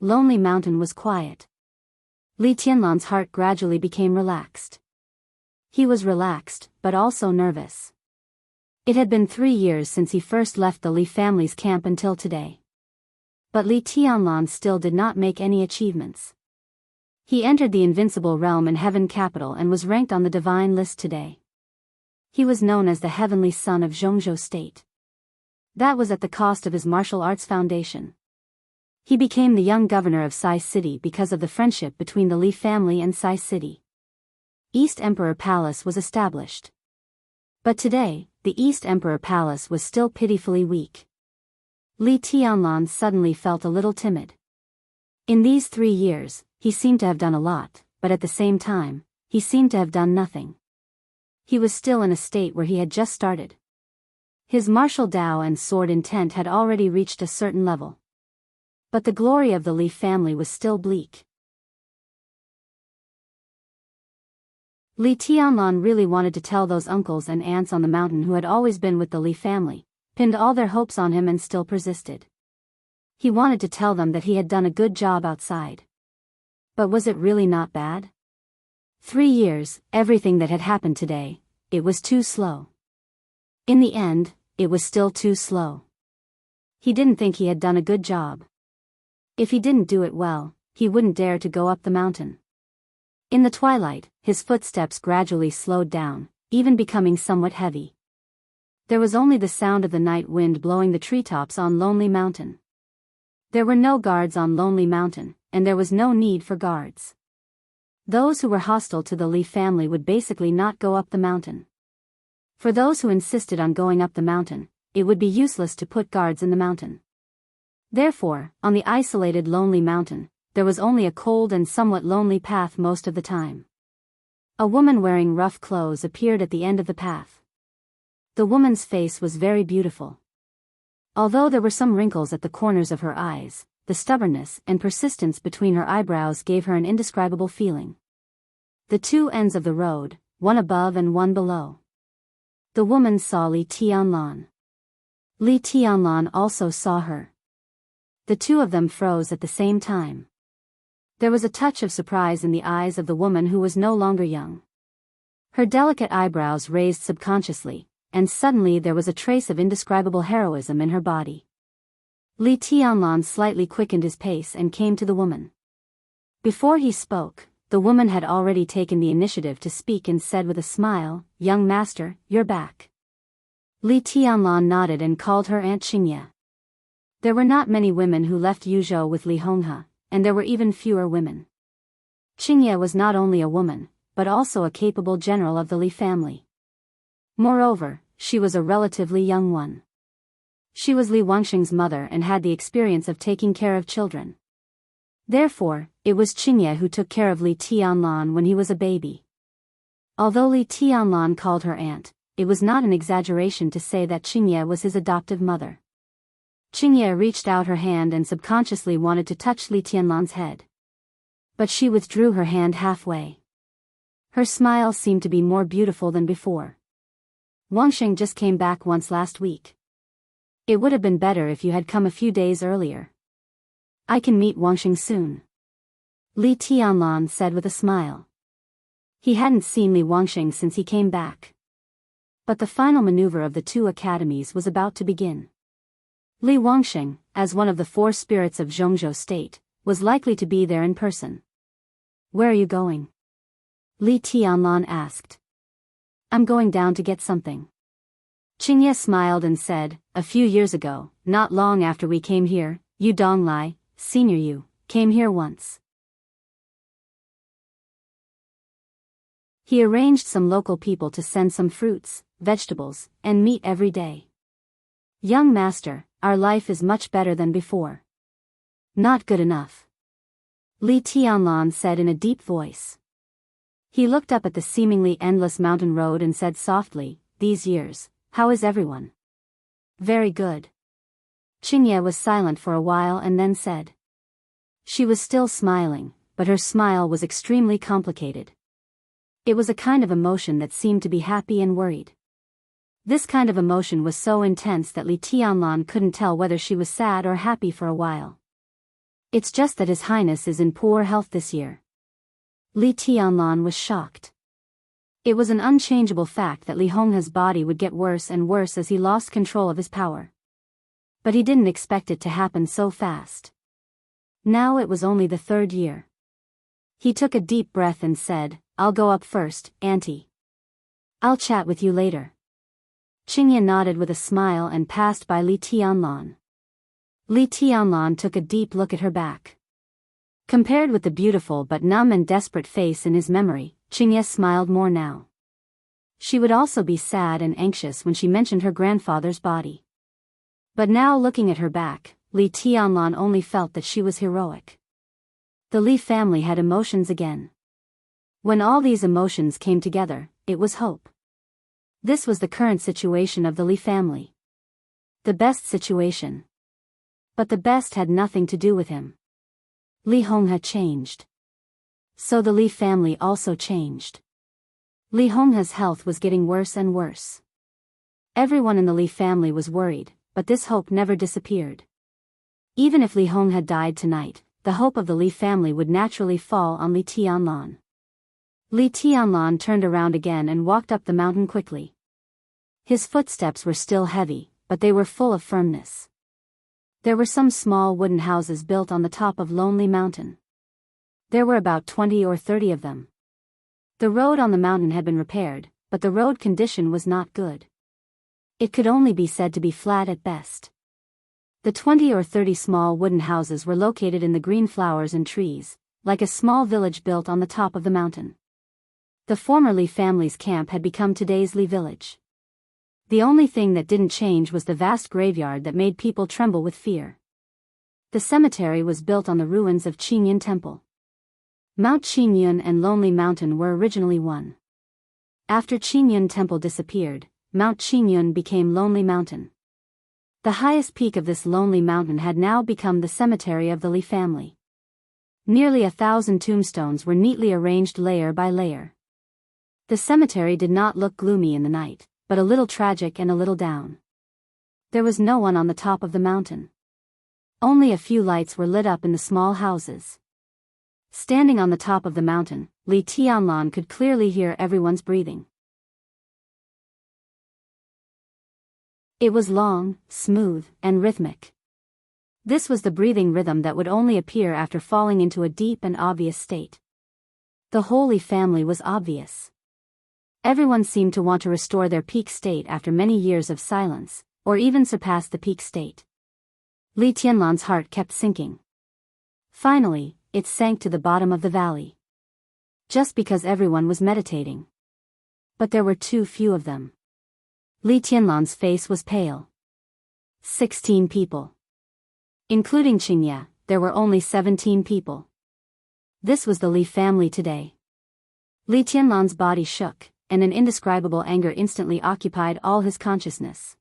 Lonely Mountain was quiet. Li Tianlan's heart gradually became relaxed. He was relaxed, but also nervous. It had been 3 years since he first left the Li family's camp until today. But Li Tianlan still did not make any achievements. He entered the invincible realm in Heaven Capital and was ranked on the divine list today. He was known as the Heavenly Son of Zhongzhou State. That was at the cost of his martial arts foundation. He became the young governor of Sai City because of the friendship between the Li family and Sai City. East Emperor Palace was established. But today, the East Emperor Palace was still pitifully weak. Li Tianlan suddenly felt a little timid. In these 3 years, he seemed to have done a lot, but at the same time, he seemed to have done nothing. He was still in a state where he had just started. His martial Dao and sword intent had already reached a certain level. But the glory of the Li family was still bleak. Li Tianlan really wanted to tell those uncles and aunts on the mountain who had always been with the Li family, pinned all their hopes on him and still persisted. He wanted to tell them that he had done a good job outside. But was it really not bad? 3 years, everything that had happened today, it was too slow. In the end, it was still too slow. He didn't think he had done a good job. If he didn't do it well, he wouldn't dare to go up the mountain. In the twilight, his footsteps gradually slowed down, even becoming somewhat heavy. There was only the sound of the night wind blowing the treetops on Lonely Mountain. There were no guards on Lonely Mountain, and there was no need for guards. Those who were hostile to the Li family would basically not go up the mountain. For those who insisted on going up the mountain, it would be useless to put guards in the mountain. Therefore, on the isolated Lonely Mountain, there was only a cold and somewhat lonely path most of the time. A woman wearing rough clothes appeared at the end of the path. The woman's face was very beautiful. Although there were some wrinkles at the corners of her eyes, the stubbornness and persistence between her eyebrows gave her an indescribable feeling. The 2 ends of the road, one above and one below. The woman saw Li Tianlan. Li Tianlan also saw her. The two of them froze at the same time. There was a touch of surprise in the eyes of the woman who was no longer young. Her delicate eyebrows raised subconsciously, and suddenly there was a trace of indescribable heroism in her body. Li Tianlan slightly quickened his pace and came to the woman. Before he spoke, the woman had already taken the initiative to speak and said with a smile, "Young master, you're back." Li Tianlan nodded and called her Aunt Qingye. There were not many women who left Yuzhou with Li Honghe, and there were even fewer women. Qingye was not only a woman, but also a capable general of the Li family. Moreover, she was a relatively young one. She was Li Wangxing's mother and had the experience of taking care of children. Therefore, it was Qingye who took care of Li Tianlan when he was a baby. Although Li Tianlan called her aunt, it was not an exaggeration to say that Qingye was his adoptive mother. Qingye reached out her hand and subconsciously wanted to touch Li Tianlan's head. But she withdrew her hand halfway. Her smile seemed to be more beautiful than before. "Wangxing just came back once last week. It would have been better if you had come a few days earlier. I can meet Wangxing soon," Li Tianlan said with a smile. He hadn't seen Li Wangxing since he came back. But the final maneuver of the two academies was about to begin. Li Wangxing, as one of the four spirits of Zhongzhou State, was likely to be there in person. "Where are you going?" Li Tianlan asked. "I'm going down to get something." Qingye smiled and said, "A few years ago, not long after we came here, Yu Donglai, Senior Yu, came here once. He arranged some local people to send some fruits, vegetables, and meat every day. Young master, our life is much better than before." "Not good enough," Li Tianlan said in a deep voice. He looked up at the seemingly endless mountain road and said softly, "These years, how is everyone?" "Very good." Qingye was silent for a while and then said. She was still smiling, but her smile was extremely complicated. It was a kind of emotion that seemed to be happy and worried. This kind of emotion was so intense that Li Tianlan couldn't tell whether she was sad or happy for a while. "It's just that His Highness is in poor health this year." Li Tianlan was shocked. It was an unchangeable fact that Li Honghe's body would get worse and worse as he lost control of his power. But he didn't expect it to happen so fast. Now it was only the third year. He took a deep breath and said, "I'll go up first, Auntie. I'll chat with you later." Qingye nodded with a smile and passed by Li Tianlan. Li Tianlan took a deep look at her back. Compared with the beautiful but numb and desperate face in his memory, Qingye smiled more now. She would also be sad and anxious when she mentioned her grandfather's body. But now looking at her back, Li Tianlan only felt that she was heroic. The Li family had emotions again. When all these emotions came together, it was hope. This was the current situation of the Li family. The best situation. But the best had nothing to do with him. Li Honghe changed. So the Li family also changed. Li Honghe's health was getting worse and worse. Everyone in the Li family was worried, but this hope never disappeared. Even if Li Honghe died tonight, the hope of the Li family would naturally fall on Li Tianlan. Li Tianlan turned around again and walked up the mountain quickly. His footsteps were still heavy, but they were full of firmness. There were some small wooden houses built on the top of Lonely Mountain. There were about 20 or 30 of them. The road on the mountain had been repaired, but the road condition was not good. It could only be said to be flat at best. The 20 or 30 small wooden houses were located in the green flowers and trees, like a small village built on the top of the mountain. The former Li family's camp had become today's Li village. The only thing that didn't change was the vast graveyard that made people tremble with fear. The cemetery was built on the ruins of Qingyun Temple. Mount Qingyun and Lonely Mountain were originally one. After Qingyun Temple disappeared, Mount Qingyun became Lonely Mountain. The highest peak of this lonely mountain had now become the cemetery of the Li family. Nearly 1,000 tombstones were neatly arranged layer by layer. The cemetery did not look gloomy in the night, but a little tragic and a little down. There was no one on the top of the mountain. Only a few lights were lit up in the small houses. Standing on the top of the mountain, Li Tianlan could clearly hear everyone's breathing. It was long, smooth, and rhythmic. This was the breathing rhythm that would only appear after falling into a deep and obvious state. The Holy Family was obvious. Everyone seemed to want to restore their peak state after many years of silence, or even surpass the peak state. Li Tianlan's heart kept sinking. Finally, it sank to the bottom of the valley. Just because everyone was meditating. But there were too few of them. Li Tianlan's face was pale. 16 people. Including Qingya, there were only 17 people. This was the Li family today. Li Tianlan's body shook, and an indescribable anger instantly occupied all his consciousness.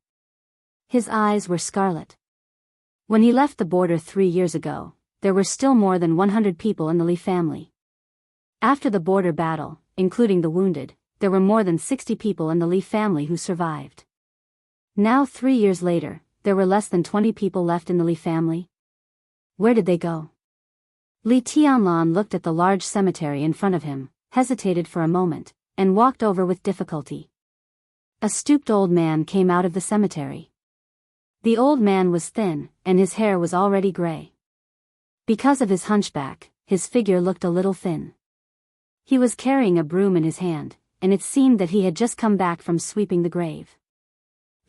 His eyes were scarlet. When he left the border 3 years ago, there were still more than 100 people in the Li family. After the border battle, including the wounded, there were more than 60 people in the Li family who survived. Now 3 years later, there were less than 20 people left in the Li family. Where did they go? Li Tianlan looked at the large cemetery in front of him, hesitated for a moment, and walked over with difficulty. A stooped old man came out of the cemetery. The old man was thin, and his hair was already gray. Because of his hunchback, his figure looked a little thin. He was carrying a broom in his hand, and it seemed that he had just come back from sweeping the grave.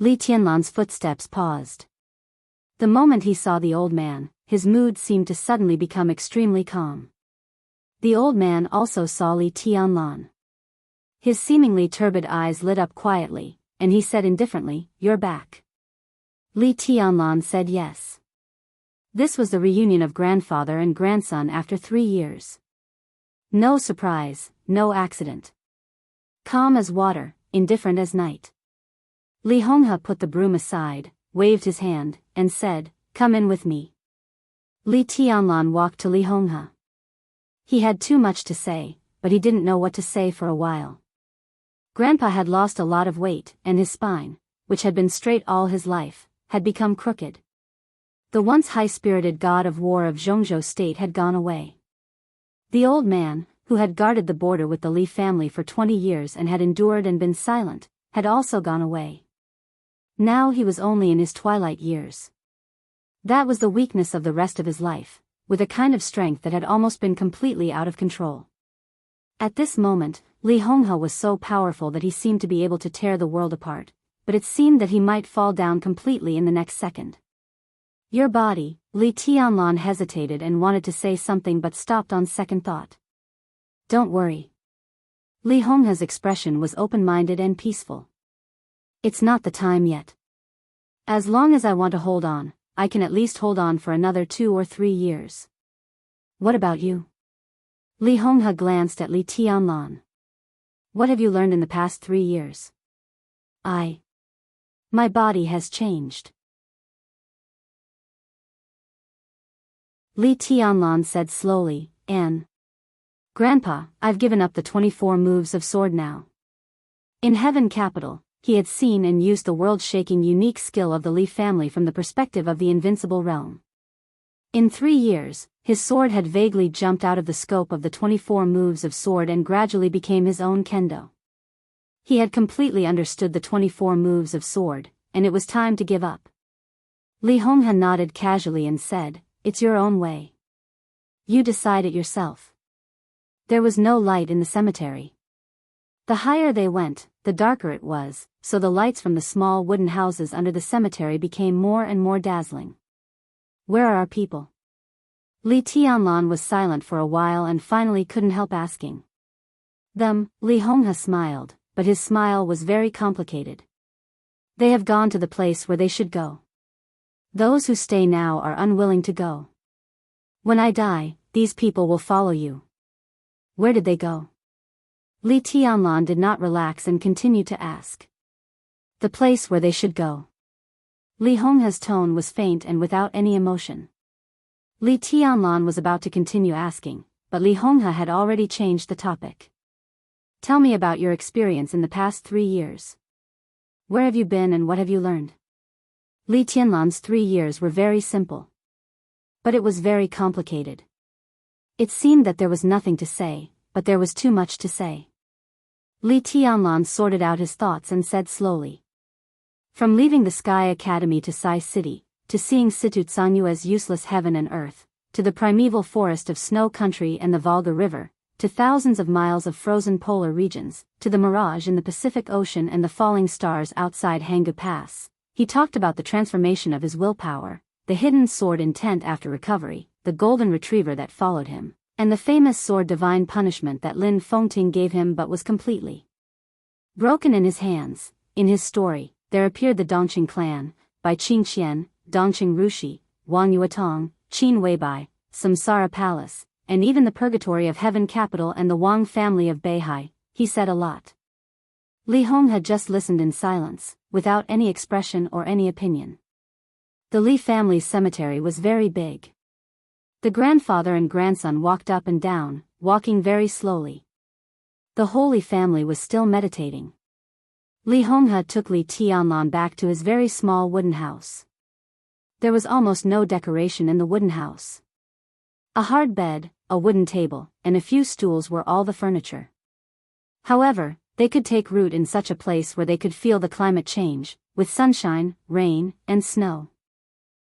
Li Tianlan's footsteps paused. The moment he saw the old man, his mood seemed to suddenly become extremely calm. The old man also saw Li Tianlan. His seemingly turbid eyes lit up quietly, and he said indifferently, "You're back." Li Tianlan said yes. This was the reunion of grandfather and grandson after 3 years. No surprise, no accident. Calm as water, indifferent as night. Li Honghe put the broom aside, waved his hand, and said, "Come in with me." Li Tianlan walked to Li Honghe. He had too much to say, but he didn't know what to say for a while. Grandpa had lost a lot of weight, and his spine, which had been straight all his life, had become crooked. The once high-spirited god of war of Zhongzhou state had gone away. The old man, who had guarded the border with the Li family for 20 years and had endured and been silent, had also gone away. Now he was only in his twilight years. That was the weakness of the rest of his life, with a kind of strength that had almost been completely out of control. At this moment, Li Honghe was so powerful that he seemed to be able to tear the world apart, but it seemed that he might fall down completely in the next second. "Your body," Li Tianlan hesitated and wanted to say something but stopped on second thought. "Don't worry." Li Honghe's expression was open-minded and peaceful. "It's not the time yet. As long as I want to hold on, I can at least hold on for another 2 or 3 years. What about you?" Li Honghe glanced at Li Tianlan. "What have you learned in the past 3 years?" My body has changed." Li Tianlan said slowly, Grandpa, I've given up the 24 moves of sword now." In Heaven Capital, he had seen and used the world-shaking unique skill of the Li family from the perspective of the invincible realm. In 3 years, his sword had vaguely jumped out of the scope of the 24 moves of sword and gradually became his own kendo. He had completely understood the 24 moves of sword, and it was time to give up. Li Honghe nodded casually and said, "It's your own way. You decide it yourself." There was no light in the cemetery. The higher they went, the darker it was, so the lights from the small wooden houses under the cemetery became more and more dazzling. "Where are our people?" Li Tianlan was silent for a while and finally couldn't help asking. "Them," Li Honghe smiled, but his smile was very complicated. "They have gone to the place where they should go. Those who stay now are unwilling to go. When I die, these people will follow you." "Where did they go?" Li Tianlan did not relax and continued to ask. "The place where they should go." Li Honghe's tone was faint and without any emotion. Li Tianlan was about to continue asking, but Li Honghe had already changed the topic. "Tell me about your experience in the past 3 years. Where have you been and what have you learned?" Li Tianlan's 3 years were very simple. But it was very complicated. It seemed that there was nothing to say, but there was too much to say. Li Tianlan sorted out his thoughts and said slowly. From leaving the Sky Academy to Sai City, to seeing Situ Tsanyue's useless heaven and earth, to the primeval forest of Snow Country and the Volga River, to thousands of miles of frozen polar regions, to the mirage in the Pacific Ocean and the falling stars outside Hanggu Pass, he talked about the transformation of his willpower, the hidden sword intent after recovery, the golden retriever that followed him, and the famous sword divine punishment that Lin Fengting gave him but was completely broken in his hands. In his story, there appeared the Dongqing clan, by Qing Qian, Dongqing Rushi, Wang Yuatong, Qin Weibai, Samsara Palace, and even the Purgatory of Heaven capital and the Wang family of Beihai. He said a lot. Li Hong had just listened in silence, without any expression or any opinion. The Li family's cemetery was very big. The grandfather and grandson walked up and down, walking very slowly. The Holy Family was still meditating. Li Honghe took Li Tianlan back to his very small wooden house. There was almost no decoration in the wooden house. A hard bed, a wooden table, and a few stools were all the furniture. However, they could take root in such a place where they could feel the climate change, with sunshine, rain, and snow.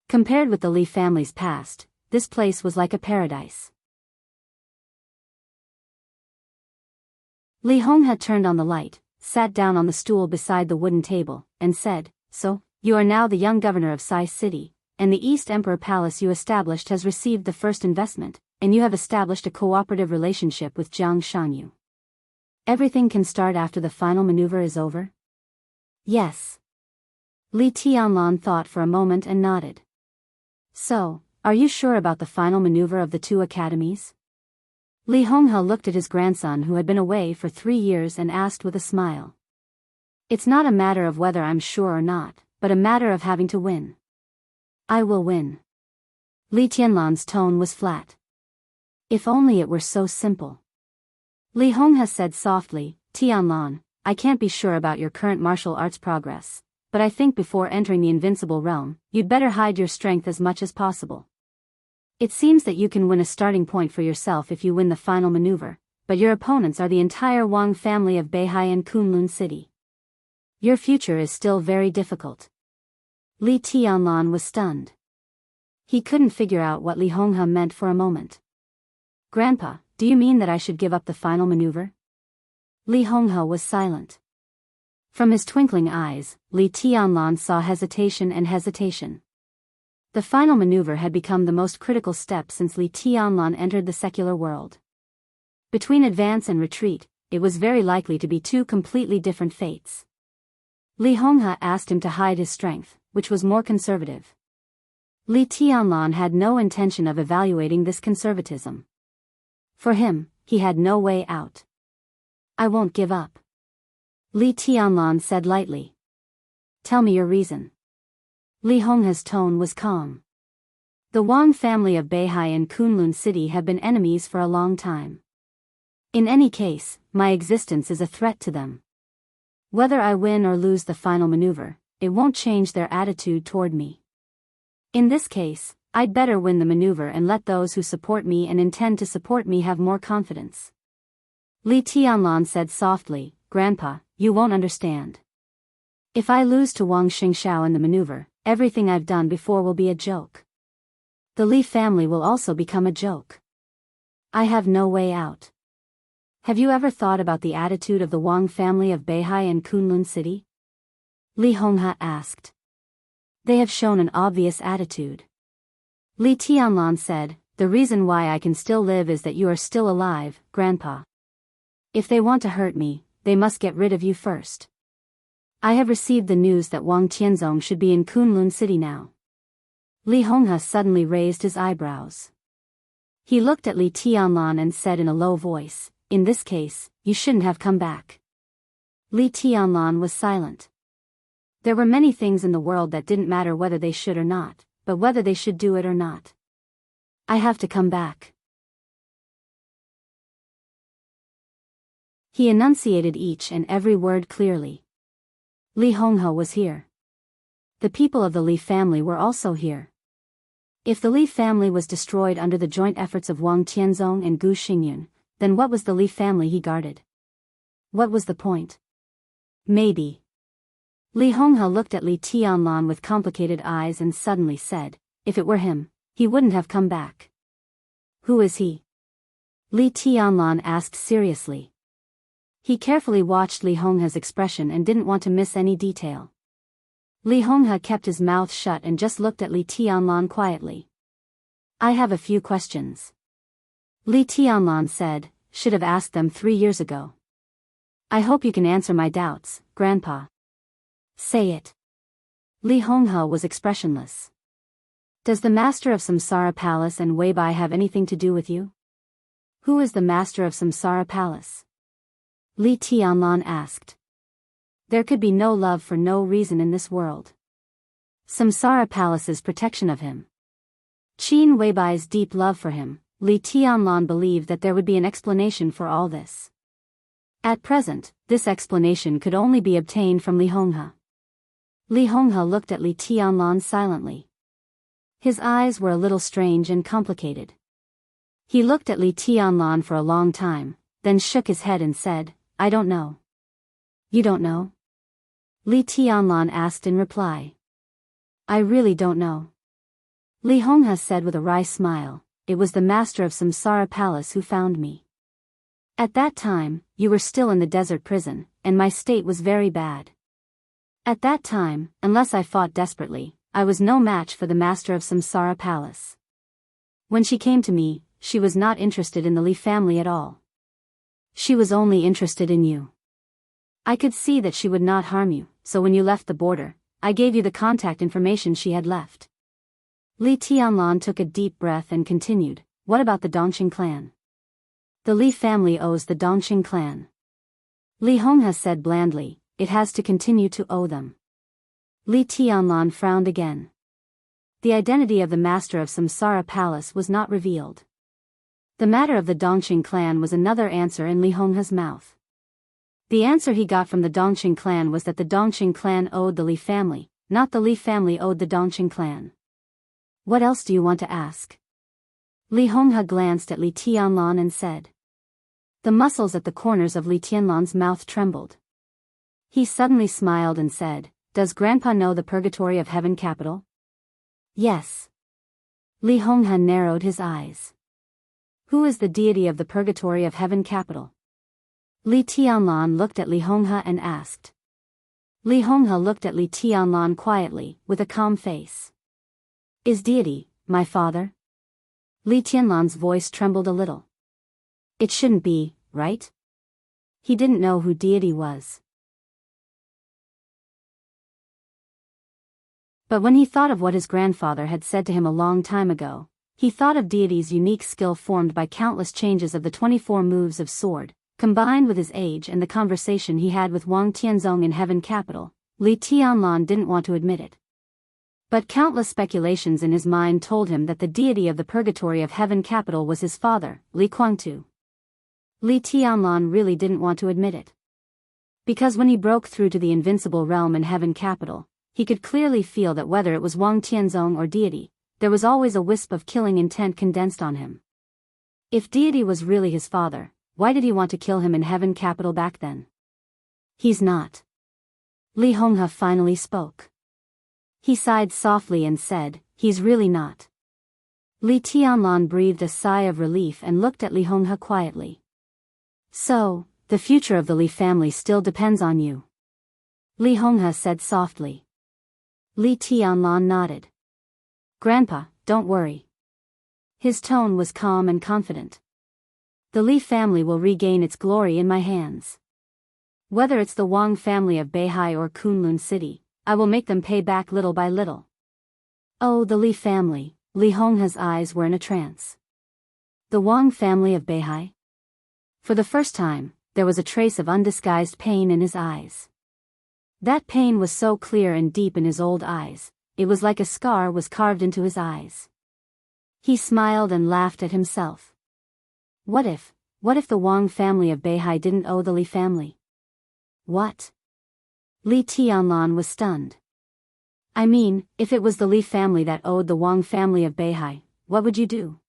Compared with the Li family's past, this place was like a paradise. Li Honghe turned on the light, sat down on the stool beside the wooden table, and said, "So, you are now the young governor of Sai City, and the East Emperor Palace you established has received the first investment, and you have established a cooperative relationship with Jiang Shanyu. Everything can start after the final maneuver is over?" "Yes." Li Tianlan thought for a moment and nodded. "So, are you sure about the final maneuver of the 2 academies?" Li Honghe looked at his grandson who had been away for 3 years and asked with a smile. "It's not a matter of whether I'm sure or not, but a matter of having to win." "I will win." Li Tianlan's tone was flat. "If only it were so simple." Li Honghe said softly, "Tianlan, I can't be sure about your current martial arts progress, but I think before entering the invincible realm, you'd better hide your strength as much as possible. It seems that you can win a starting point for yourself if you win the final maneuver, but your opponents are the entire Wang family of Beihai and Kunlun City. Your future is still very difficult." Li Tianlan was stunned. He couldn't figure out what Li Honghe meant for a moment. "Grandpa, do you mean that I should give up the final maneuver?" Li Honghe was silent. From his twinkling eyes, Li Tianlan saw hesitation and hesitation. The final maneuver had become the most critical step since Li Tianlan entered the secular world. Between advance and retreat, it was very likely to be 2 completely different fates. Li Honghe asked him to hide his strength, which was more conservative. Li Tianlan had no intention of evaluating this conservatism. For him, he had no way out. "I won't give up." Li Tianlan said lightly. "Tell me your reason." Li Honghe's tone was calm. The Wang family of Beihai and Kunlun City have been enemies for a long time. In any case, my existence is a threat to them. Whether I win or lose the final maneuver, it won't change their attitude toward me. In this case, I'd better win the maneuver and let those who support me and intend to support me have more confidence. Li Tianlan said softly, "Grandpa, you won't understand. If I lose to Wang Xingxiao in the maneuver, everything I've done before will be a joke. The Li family will also become a joke. I have no way out. Have you ever thought about the attitude of the Wang family of Beihai and Kunlun City?" Li Honghe asked. "They have shown an obvious attitude." Li Tianlan said, "The reason why I can still live is that you are still alive, Grandpa. If they want to hurt me, they must get rid of you first. I have received the news that Wang Tianzong should be in Kunlun City now." Li Honghe suddenly raised his eyebrows. He looked at Li Tianlan and said in a low voice, "In this case, you shouldn't have come back." Li Tianlan was silent. There were many things in the world that didn't matter whether they should or not, but whether they should do it or not. "I have to come back." He enunciated each and every word clearly. Li Honghe was here. The people of the Li family were also here. If the Li family was destroyed under the joint efforts of Wang Tianzong and Gu Xingyun, then what was the Li family he guarded? What was the point? Maybe. Li Honghe looked at Li Tianlan with complicated eyes and suddenly said, if it were him, he wouldn't have come back. Who is he? Li Tianlan asked seriously. He carefully watched Li Honghe's expression and didn't want to miss any detail. Li Honghe kept his mouth shut and just looked at Li Tianlan quietly. I have a few questions. Li Tianlan said, should have asked them 3 years ago. I hope you can answer my doubts, Grandpa. Say it. Li Honghe was expressionless. Does the master of Samsara Palace and Weibai have anything to do with you? Who is the master of Samsara Palace? Li Tianlan asked. There could be no love for no reason in this world. Samsara Palace's protection of him. Qin Weibai's deep love for him. Li Tianlan believed that there would be an explanation for all this. At present, this explanation could only be obtained from Li Honghe. Li Honghe looked at Li Tianlan silently. His eyes were a little strange and complicated. He looked at Li Tianlan for a long time, then shook his head and said, I don't know. You don't know? Li Tianlan asked in reply. I really don't know. Li Honghe said with a wry smile, it was the master of Samsara Palace who found me. At that time, you were still in the desert prison, and my state was very bad. At that time, unless I fought desperately, I was no match for the master of Samsara Palace. When she came to me, she was not interested in the Li family at all. She was only interested in you. I could see that she would not harm you, so when you left the border, I gave you the contact information she had left. Li Tianlan took a deep breath and continued, what about the Dongqing clan? The Li family owes the Dongqing clan. Li Honghe said blandly, it has to continue to owe them. Li Tianlan frowned again. The identity of the master of Samsara Palace was not revealed. The matter of the Dongqing clan was another answer in Li Honghe's mouth. The answer he got from the Dongqing clan was that the Dongqing clan owed the Li family, not the Li family owed the Dongqing clan. What else do you want to ask? Li Honghe glanced at Li Tianlan and said. The muscles at the corners of Li Tianlan's mouth trembled. He suddenly smiled and said, does Grandpa know the purgatory of heaven capital? Yes. Li Honghe narrowed his eyes. Who is the deity of the purgatory of heaven capital? Li Tianlan looked at Li Honghe and asked. Li Honghe looked at Li Tianlan quietly, with a calm face. Is deity, my father? Li Tianlan's voice trembled a little. It shouldn't be, right? He didn't know who deity was. But when he thought of what his grandfather had said to him a long time ago, he thought of deity's unique skill formed by countless changes of the 24 moves of sword, combined with his age and the conversation he had with Wang Tianzong in heaven capital. Li Tianlan didn't want to admit it. But countless speculations in his mind told him that the deity of the purgatory of heaven capital was his father, Li Kuangtu. Li Tianlan really didn't want to admit it. Because when he broke through to the invincible realm in heaven capital, he could clearly feel that whether it was Wang Tianzong or deity, there was always a wisp of killing intent condensed on him. If deity was really his father, why did he want to kill him in heaven capital back then? He's not. Li Honghe finally spoke. He sighed softly and said, he's really not. Li Tianlan breathed a sigh of relief and looked at Li Honghe quietly. So, the future of the Li family still depends on you. Li Honghe said softly. Li Tianlan nodded. Grandpa, don't worry. His tone was calm and confident. The Li family will regain its glory in my hands. Whether it's the Wang family of Beihai or Kunlun City, I will make them pay back little by little. Oh, the Li family, Li Honghe's eyes were in a trance. The Wang family of Beihai? For the first time, there was a trace of undisguised pain in his eyes. That pain was so clear and deep in his old eyes, it was like a scar was carved into his eyes. He smiled and laughed at himself. What if the Wang family of Beihai didn't owe the Li family? What? Li Tianlan was stunned. I mean, if it was the Li family that owed the Wang family of Beihai, what would you do?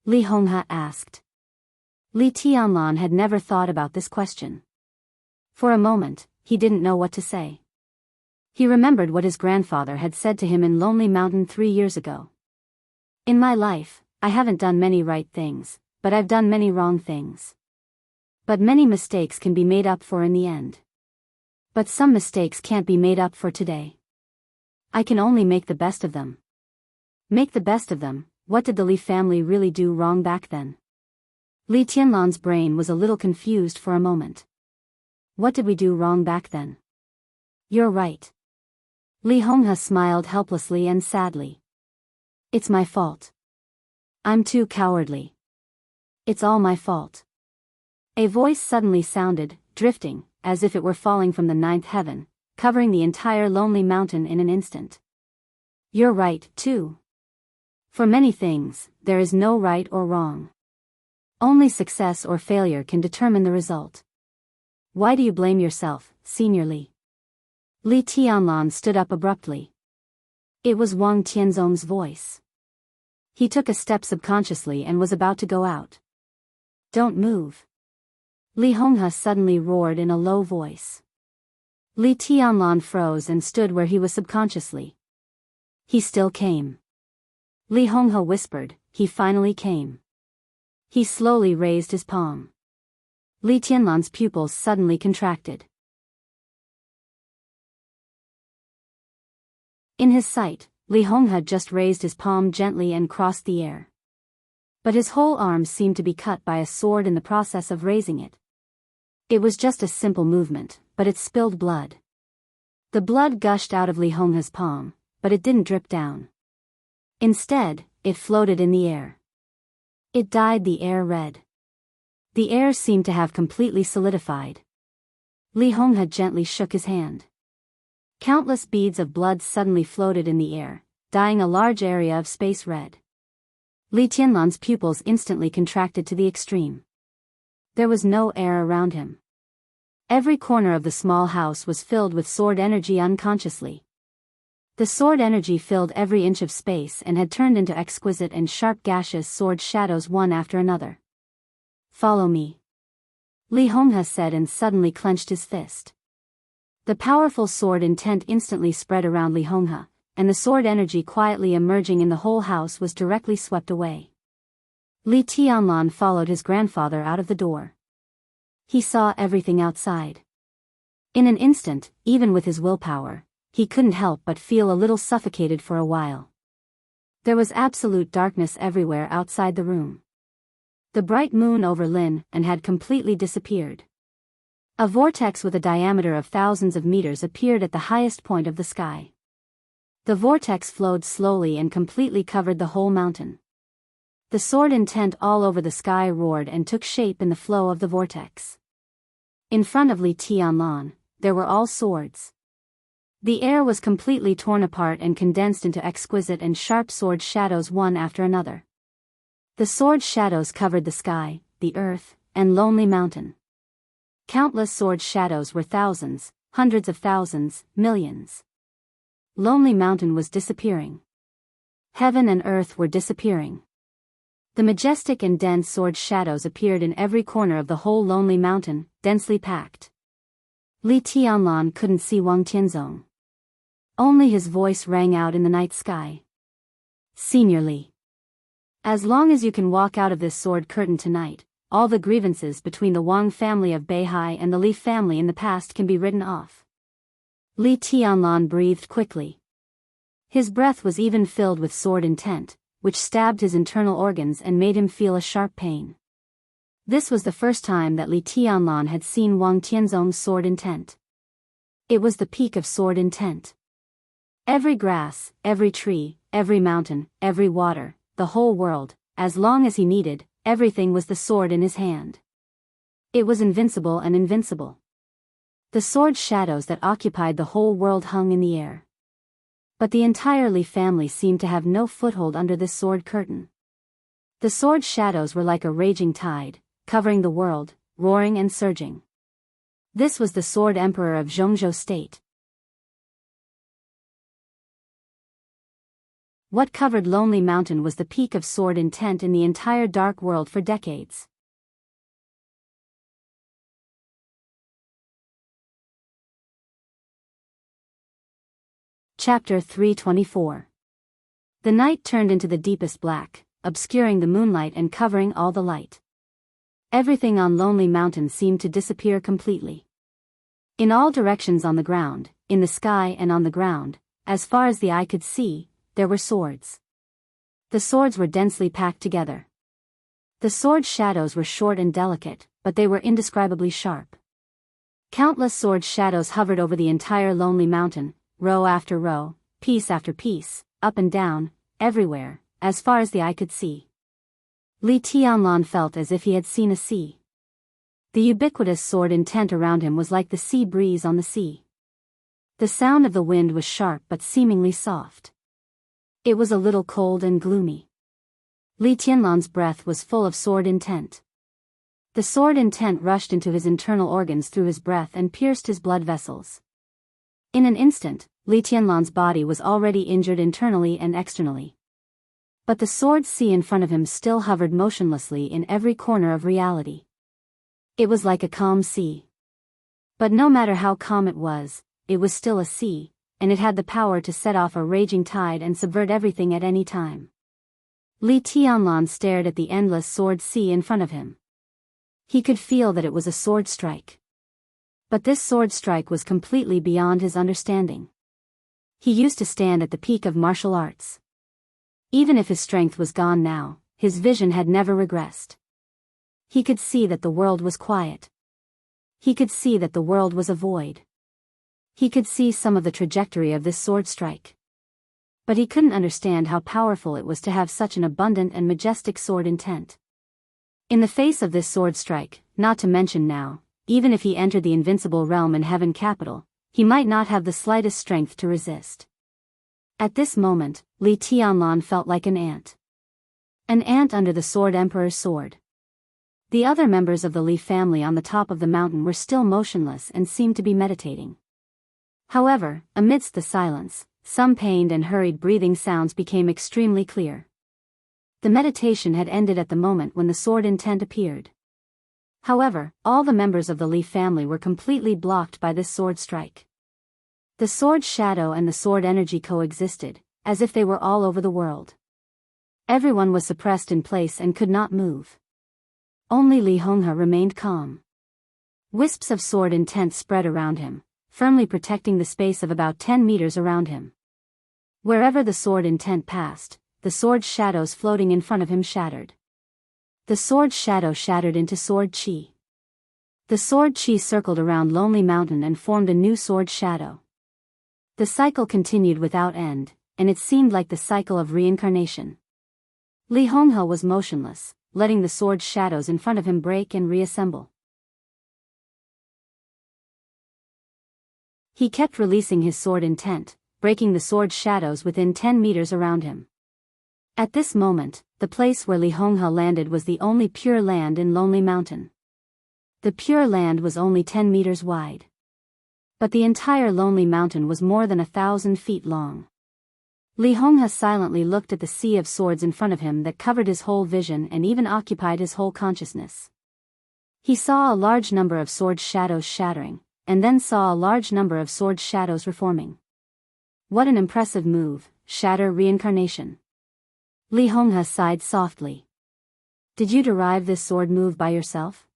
Li Honghe asked. Li Tianlan had never thought about this question. For a moment, he didn't know what to say. He remembered what his grandfather had said to him in Lonely Mountain 3 years ago. In my life, I haven't done many right things, but I've done many wrong things. But many mistakes can be made up for in the end. But some mistakes can't be made up for today. I can only make the best of them. Make the best of them. What did the Li family really do wrong back then? Li Tianlan's brain was a little confused for a moment. What did we do wrong back then? You're right. Li Honghe smiled helplessly and sadly. It's my fault. I'm too cowardly. It's all my fault. A voice suddenly sounded, drifting, as if it were falling from the 9th heaven, covering the entire Lonely Mountain in an instant. You're right, too. For many things, there is no right or wrong. Only success or failure can determine the result. Why do you blame yourself, Senior Li? Li Tianlan stood up abruptly. It was Wang Tianzong's voice. He took a step subconsciously and was about to go out. Don't move. Li Honghe suddenly roared in a low voice. Li Tianlan froze and stood where he was subconsciously. He still came. Li Honghe whispered, he finally came. He slowly raised his palm. Li Tianlan's pupils suddenly contracted. In his sight, Li Honghe just raised his palm gently and crossed the air. But his whole arm seemed to be cut by a sword in the process of raising it. It was just a simple movement, but it spilled blood. The blood gushed out of Li Honghe's palm, but it didn't drip down. Instead, it floated in the air. It dyed the air red. The air seemed to have completely solidified. Li Honghe gently shook his hand. Countless beads of blood suddenly floated in the air, dyeing a large area of space red. Li Tianlan's pupils instantly contracted to the extreme. There was no air around him. Every corner of the small house was filled with sword energy unconsciously. The sword energy filled every inch of space and had turned into exquisite and sharp gaseous sword shadows one after another. Follow me. Li Honghe said and suddenly clenched his fist. The powerful sword intent instantly spread around Li Honghe, and the sword energy quietly emerging in the whole house was directly swept away. Li Tianlan followed his grandfather out of the door. He saw everything outside. In an instant, even with his willpower, he couldn't help but feel a little suffocated for a while. There was absolute darkness everywhere outside the room. The bright moon over Lin and had completely disappeared. A vortex with a diameter of thousands of meters appeared at the highest point of the sky. The vortex flowed slowly and completely covered the whole mountain. The sword intent all over the sky roared and took shape in the flow of the vortex. In front of Li Tianlan, there were all swords. The air was completely torn apart and condensed into exquisite and sharp sword shadows one after another. The sword shadows covered the sky, the earth, and Lonely Mountain. Countless sword shadows were thousands, hundreds of thousands, millions. Lonely Mountain was disappearing. Heaven and earth were disappearing. The majestic and dense sword shadows appeared in every corner of the whole Lonely Mountain, densely packed. Li Tianlan couldn't see Wang Tianzong. Only his voice rang out in the night sky. Senior Li. As long as you can walk out of this sword curtain tonight, all the grievances between the Wang family of Beihai and the Li family in the past can be written off. Li Tianlan breathed quickly. His breath was even filled with sword intent, which stabbed his internal organs and made him feel a sharp pain. This was the first time that Li Tianlan had seen Wang Tianzong's sword intent. It was the peak of sword intent. Every grass, every tree, every mountain, every water, the whole world, as long as he needed, everything was the sword in his hand. It was invincible and invincible. The sword shadows that occupied the whole world hung in the air. But the entire Li family seemed to have no foothold under this sword curtain. The sword shadows were like a raging tide, covering the world, roaring and surging. This was the sword emperor of Zhongzhou state. What covered Lonely Mountain was the peak of sword intent in the entire dark world for decades. Chapter 324. The night turned into the deepest black, obscuring the moonlight and covering all the light. Everything on Lonely Mountain seemed to disappear completely. In all directions on the ground, in the sky and on the ground, as far as the eye could see, there were swords. The swords were densely packed together. The sword shadows were short and delicate, but they were indescribably sharp. Countless sword shadows hovered over the entire Lonely Mountain, row after row, piece after piece, up and down, everywhere, as far as the eye could see. Li Tianlan felt as if he had seen a sea. The ubiquitous sword intent around him was like the sea breeze on the sea. The sound of the wind was sharp but seemingly soft. It was a little cold and gloomy. Li Tianlan's breath was full of sword intent. The sword intent rushed into his internal organs through his breath and pierced his blood vessels. In an instant, Li Tianlan's body was already injured internally and externally. But the sword sea in front of him still hovered motionlessly in every corner of reality. It was like a calm sea. But no matter how calm it was still a sea, and it had the power to set off a raging tide and subvert everything at any time. Li Tianlan stared at the endless sword sea in front of him. He could feel that it was a sword strike. But this sword strike was completely beyond his understanding. He used to stand at the peak of martial arts. Even if his strength was gone now, his vision had never regressed. He could see that the world was quiet. He could see that the world was a void. He could see some of the trajectory of this sword strike. But he couldn't understand how powerful it was to have such an abundant and majestic sword intent. In the face of this sword strike, not to mention now, even if he entered the invincible realm in heaven capital, he might not have the slightest strength to resist. At this moment, Li Tianlan felt like an ant. An ant under the Sword Emperor's sword. The other members of the Li family on the top of the mountain were still motionless and seemed to be meditating. However, amidst the silence, some pained and hurried breathing sounds became extremely clear. The meditation had ended at the moment when the sword intent appeared. However, all the members of the Li family were completely blocked by this sword strike. The sword shadow and the sword energy coexisted, as if they were all over the world. Everyone was suppressed in place and could not move. Only Li Honghe remained calm. Wisps of sword intent spread around him, firmly protecting the space of about 10 meters around him. Wherever the sword intent passed, the sword shadows floating in front of him shattered. The sword shadow shattered into sword chi. The sword chi circled around Lonely Mountain and formed a new sword shadow. The cycle continued without end, and it seemed like the cycle of reincarnation. Li Honghe was motionless, letting the sword shadows in front of him break and reassemble. He kept releasing his sword intent, breaking the sword shadows within 10 meters around him. At this moment, the place where Li Honghe landed was the only pure land in Lonely Mountain. The pure land was only 10 meters wide. But the entire Lonely Mountain was more than 1,000 feet long. Li Honghe silently looked at the sea of swords in front of him that covered his whole vision and even occupied his whole consciousness. He saw a large number of sword shadows shattering, and then saw a large number of sword shadows reforming. What an impressive move, shatter reincarnation. Li Honghe sighed softly. Did you derive this sword move by yourself?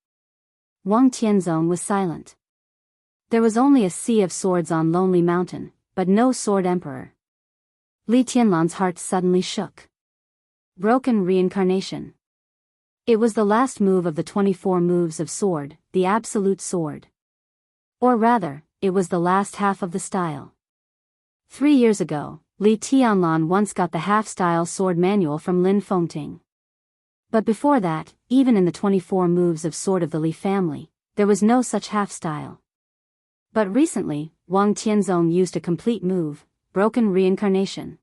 Wang Tianzong was silent. There was only a sea of swords on Lonely Mountain, but no sword emperor. Li Tianlan's heart suddenly shook. Broken reincarnation. It was the last move of the 24 moves of sword, the absolute sword. Or rather, it was the last half of the style. 3 years ago, Li Tianlan once got the half-style sword manual from Lin Fengting. But before that, even in the 24 moves of sword of the Li family, there was no such half-style. But recently, Wang Tianzong used a complete move, broken reincarnation.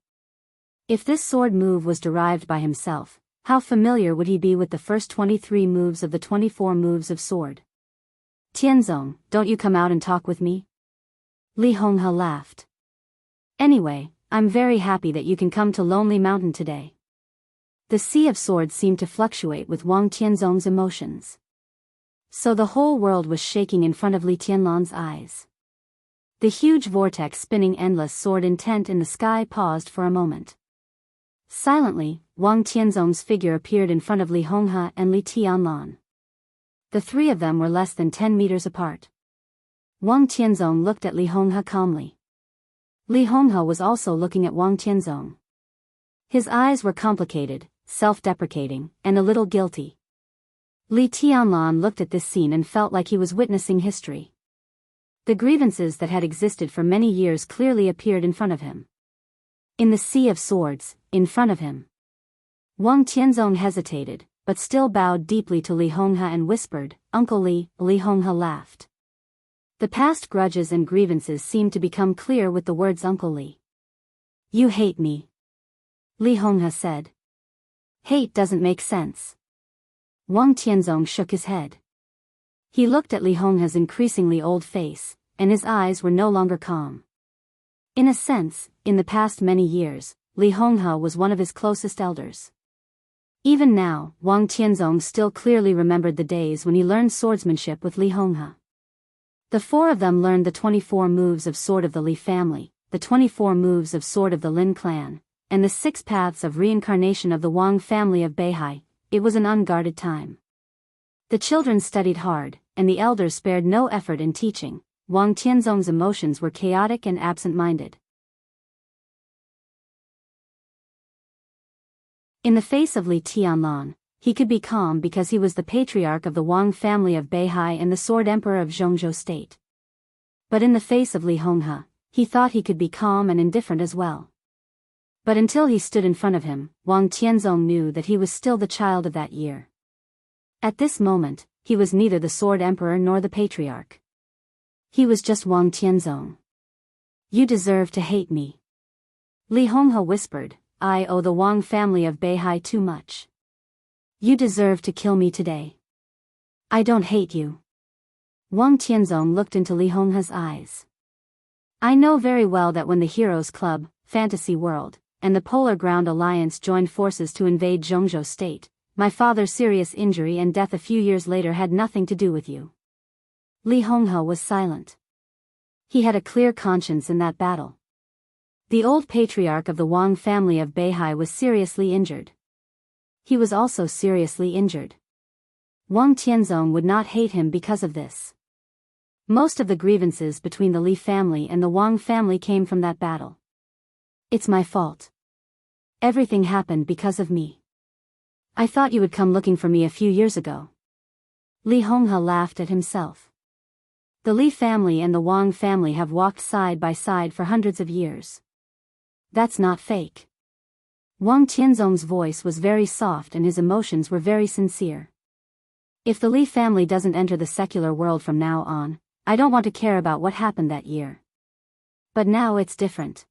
If this sword move was derived by himself, how familiar would he be with the first 23 moves of the 24 moves of sword? Tianzong, don't you come out and talk with me? Li Honghe laughed. Anyway, I'm very happy that you can come to Lonely Mountain today. The Sea of Swords seemed to fluctuate with Wang Tianzong's emotions. So the whole world was shaking in front of Li Tianlan's eyes. The huge vortex spinning endless soared intent in the sky paused for a moment. Silently, Wang Tianzong's figure appeared in front of Li Honghe and Li Tianlan. The three of them were less than 10 meters apart. Wang Tianzong looked at Li Honghe calmly. Li Honghe was also looking at Wang Tianzong. His eyes were complicated, self-deprecating, and a little guilty. Li Tianlan looked at this scene and felt like he was witnessing history. The grievances that had existed for many years clearly appeared in front of him. In the Sea of Swords, in front of him. Wang Tianzong hesitated, but still bowed deeply to Li Honghe and whispered, "Uncle Li." Li Honghe laughed. The past grudges and grievances seemed to become clear with the words Uncle Li. "You hate me," Li Honghe said. "Hate doesn't make sense." Wang Tianzong shook his head. He looked at Li Honghe's increasingly old face, and his eyes were no longer calm. In a sense, in the past many years, Li Honghe was one of his closest elders. Even now, Wang Tianzong still clearly remembered the days when he learned swordsmanship with Li Honghe. The four of them learned the 24 moves of Sword of the Li family, the 24 moves of Sword of the Lin clan, and the 6 paths of reincarnation of the Wang family of Beihai. It was an unguarded time. The children studied hard, and the elders spared no effort in teaching. Wang Tianzong's emotions were chaotic and absent-minded. In the face of Li Tianlan, he could be calm because he was the patriarch of the Wang family of Beihai and the Sword Emperor of Zhongzhou State. But in the face of Li Honghe, he thought he could be calm and indifferent as well. But until he stood in front of him, Wang Tianzong knew that he was still the child of that year. At this moment, he was neither the Sword Emperor nor the patriarch. He was just Wang Tianzong. "You deserve to hate me," Li Honghe whispered. "I owe the Wang family of Beihai too much. You deserve to kill me today." "I don't hate you." Wang Tianzong looked into Li Honghe's eyes. "I know very well that when the Heroes Club, Fantasy World, and the Polar Ground Alliance joined forces to invade Zhongzhou State, my father's serious injury and death a few years later had nothing to do with you." Li Honghe was silent. He had a clear conscience in that battle. The old patriarch of the Wang family of Beihai was seriously injured. He was also seriously injured. Wang Tianzong would not hate him because of this. Most of the grievances between the Li family and the Wang family came from that battle. "It's my fault. Everything happened because of me. I thought you would come looking for me a few years ago." Li Honghe laughed at himself. The Li family and the Wang family have walked side by side for hundreds of years. That's not fake. Wang Tianzong's voice was very soft and his emotions were very sincere. "If the Li family doesn't enter the secular world from now on, I don't want to care about what happened that year. But now it's different."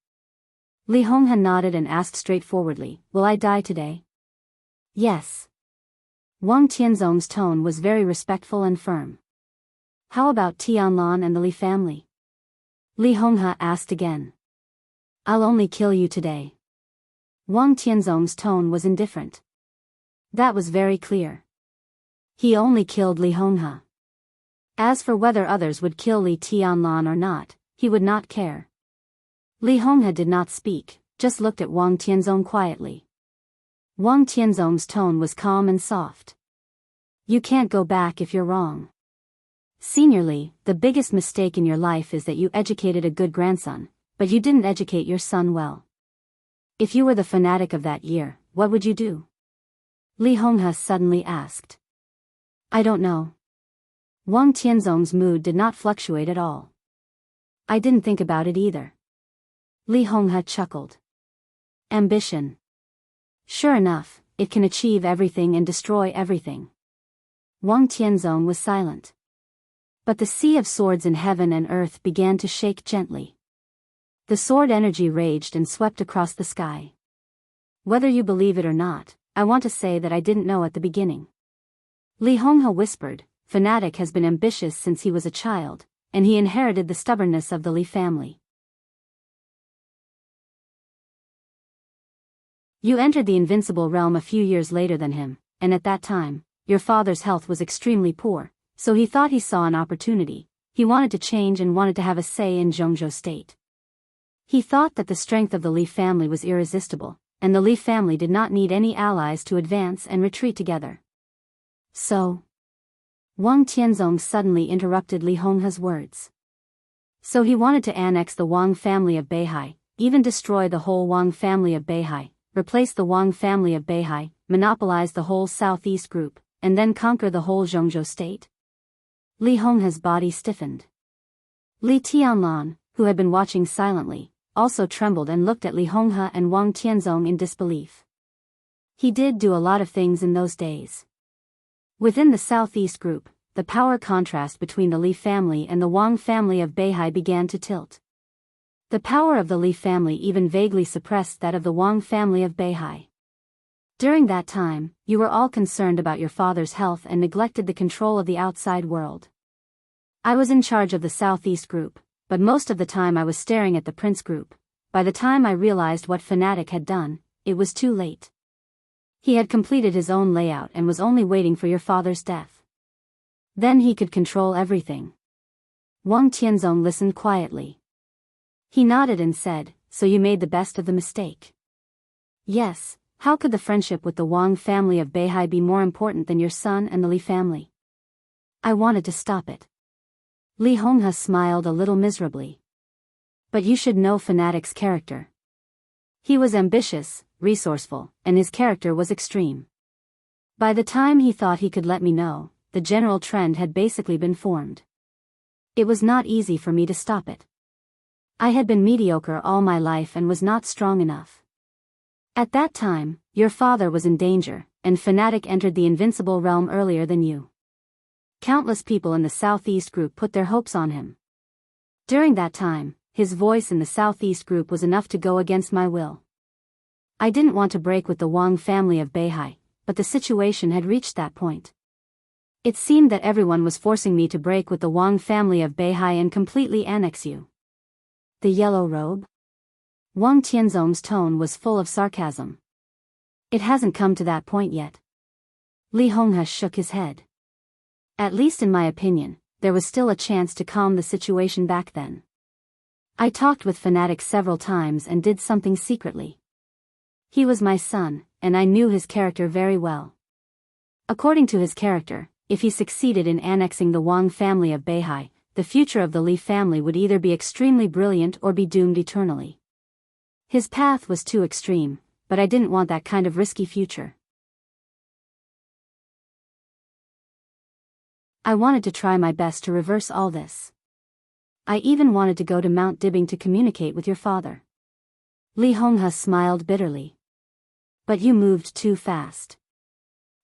Li Honghe nodded and asked straightforwardly, "Will I die today?" "Yes." Wang Tianzong's tone was very respectful and firm. "How about Tianlan and the Li family?" Li Honghe asked again. "I'll only kill you today." Wang Tianzong's tone was indifferent. That was very clear. He only killed Li Honghe. As for whether others would kill Li Tianlan or not, he would not care. Li Honghe did not speak, just looked at Wang Tianzong quietly. Wang Tianzong's tone was calm and soft. "You can't go back if you're wrong. Seniorly, the biggest mistake in your life is that you educated a good grandson, but you didn't educate your son well. If you were the fanatic of that year, what would you do?" Li Honghe suddenly asked. "I don't know." Wang Tianzong's mood did not fluctuate at all. "I didn't think about it either." Li Honghe chuckled. "Ambition. Sure enough, it can achieve everything and destroy everything." Wang Tianzong was silent. But the Sea of Swords in heaven and earth began to shake gently. The sword energy raged and swept across the sky. "Whether you believe it or not, I want to say that I didn't know at the beginning." Li Honghe whispered, "Fanatic has been ambitious since he was a child, and he inherited the stubbornness of the Li family. You entered the invincible realm a few years later than him, and at that time, your father's health was extremely poor, so he thought he saw an opportunity. He wanted to change and wanted to have a say in Zhongzhou state. He thought that the strength of the Li family was irresistible, and the Li family did not need any allies to advance and retreat together. So, Wang Tianzong suddenly interrupted Li Honghe's words. So he wanted to annex the Wang family of Beihai, even destroy the whole Wang family of Beihai, replace the Wang family of Beihai, monopolize the whole southeast group, and then conquer the whole Zhongzhou state? Li Honghe's body stiffened. Li Tianlan, who had been watching silently, also trembled and looked at Li Honghe and Wang Tianzong in disbelief. He did do a lot of things in those days. Within the southeast group, the power contrast between the Li family and the Wang family of Beihai began to tilt. The power of the Li family even vaguely suppressed that of the Wang family of Beihai. During that time, you were all concerned about your father's health and neglected the control of the outside world. I was in charge of the southeast group, but most of the time I was staring at the prince group. By the time I realized what Fanatic had done, it was too late. He had completed his own layout and was only waiting for your father's death. Then he could control everything. Wang Tianzong listened quietly. He nodded and said, "So you made the best of the mistake." "Yes, how could the friendship with the Wang family of Beihai be more important than your son and the Li family? I wanted to stop it." Li Honghe smiled a little miserably. "But you should know Fanatic's character. He was ambitious, resourceful, and his character was extreme. By the time he thought he could let me know, the general trend had basically been formed. It was not easy for me to stop it. I had been mediocre all my life and was not strong enough. At that time, your father was in danger, and Fanatic entered the invincible realm earlier than you. Countless people in the Southeast group put their hopes on him. During that time, his voice in the Southeast group was enough to go against my will. I didn't want to break with the Wang family of Beihai, but the situation had reached that point. It seemed that everyone was forcing me to break with the Wang family of Beihai and completely annex you." The yellow robe? Wang Tianzong's tone was full of sarcasm. "It hasn't come to that point yet." Li Honghe shook his head. "At least in my opinion, there was still a chance to calm the situation back then. I talked with Fanatic several times and did something secretly. He was my son, and I knew his character very well. According to his character, if he succeeded in annexing the Wang family of Beihai, the future of the Li family would either be extremely brilliant or be doomed eternally. His path was too extreme, but I didn't want that kind of risky future. I wanted to try my best to reverse all this. I even wanted to go to Mount Dibbing to communicate with your father." Li Honghe smiled bitterly. "But you moved too fast.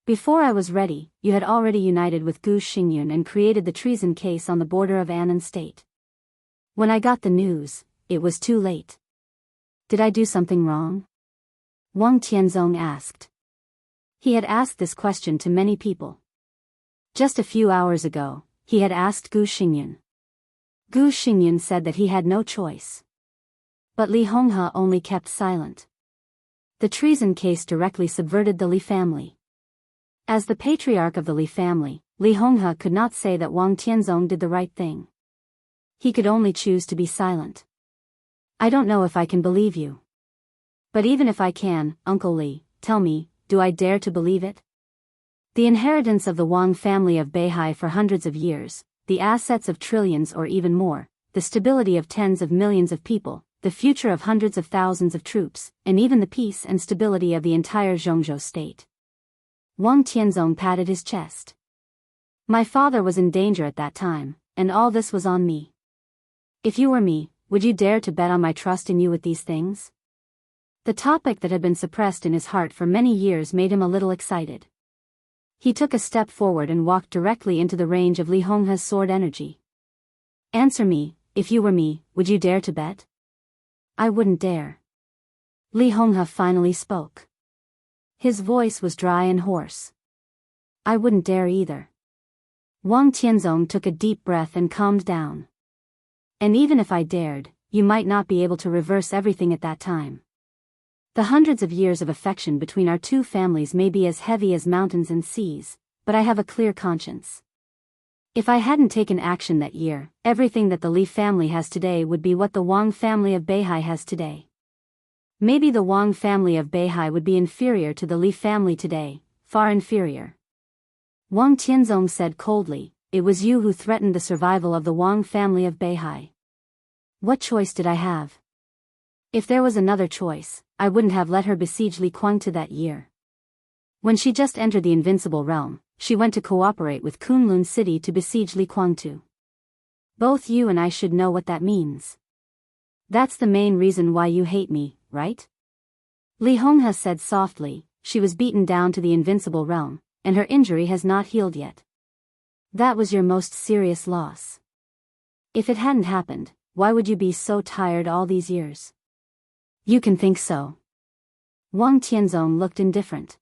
Before I was ready, you had already united with Gu Xingyun and created the treason case on the border of Annan State. When I got the news, it was too late. Did I do something wrong?" Wang Tianzong asked. He had asked this question to many people. Just a few hours ago, he had asked Gu Xingyun. Gu Xingyun said that he had no choice. But Li Honghe only kept silent. The treason case directly subverted the Li family. As the patriarch of the Li family, Li Honghe could not say that Wang Tianzong did the right thing. He could only choose to be silent. "I don't know if I can believe you. But even if I can, Uncle Li, tell me, do I dare to believe it? The inheritance of the Wang family of Beihai for hundreds of years, the assets of trillions or even more, the stability of tens of millions of people, the future of hundreds of thousands of troops, and even the peace and stability of the entire Zhongzhou state." Wang Tianzong patted his chest. "My father was in danger at that time, and all this was on me. If you were me, would you dare to bet on my trust in you with these things?" The topic that had been suppressed in his heart for many years made him a little excited. He took a step forward and walked directly into the range of Li Honghe's sword energy. "Answer me, if you were me, would you dare to bet?" "I wouldn't dare." Li Honghe finally spoke. His voice was dry and hoarse. "I wouldn't dare either." Wang Tianzong took a deep breath and calmed down. "And even if I dared, you might not be able to reverse everything at that time. The hundreds of years of affection between our two families may be as heavy as mountains and seas, but I have a clear conscience. If I hadn't taken action that year, everything that the Li family has today would be what the Wang family of Beihai has today. Maybe the Wang family of Beihai would be inferior to the Li family today, far inferior. Wang Tianzong said coldly, "It was you who threatened the survival of the Wang family of Beihai. What choice did I have? If there was another choice, I wouldn't have let her besiege Li Kuangtu that year. When she just entered the invincible realm, she went to cooperate with Kunlun City to besiege Li Kuangtu. Both you and I should know what that means. That's the main reason why you hate me, right?" Li Honghe said softly. She was beaten down to the invincible realm, and her injury has not healed yet. That was your most serious loss. If it hadn't happened, why would you be so tired all these years? You can think so. Wang Tianzong looked indifferent.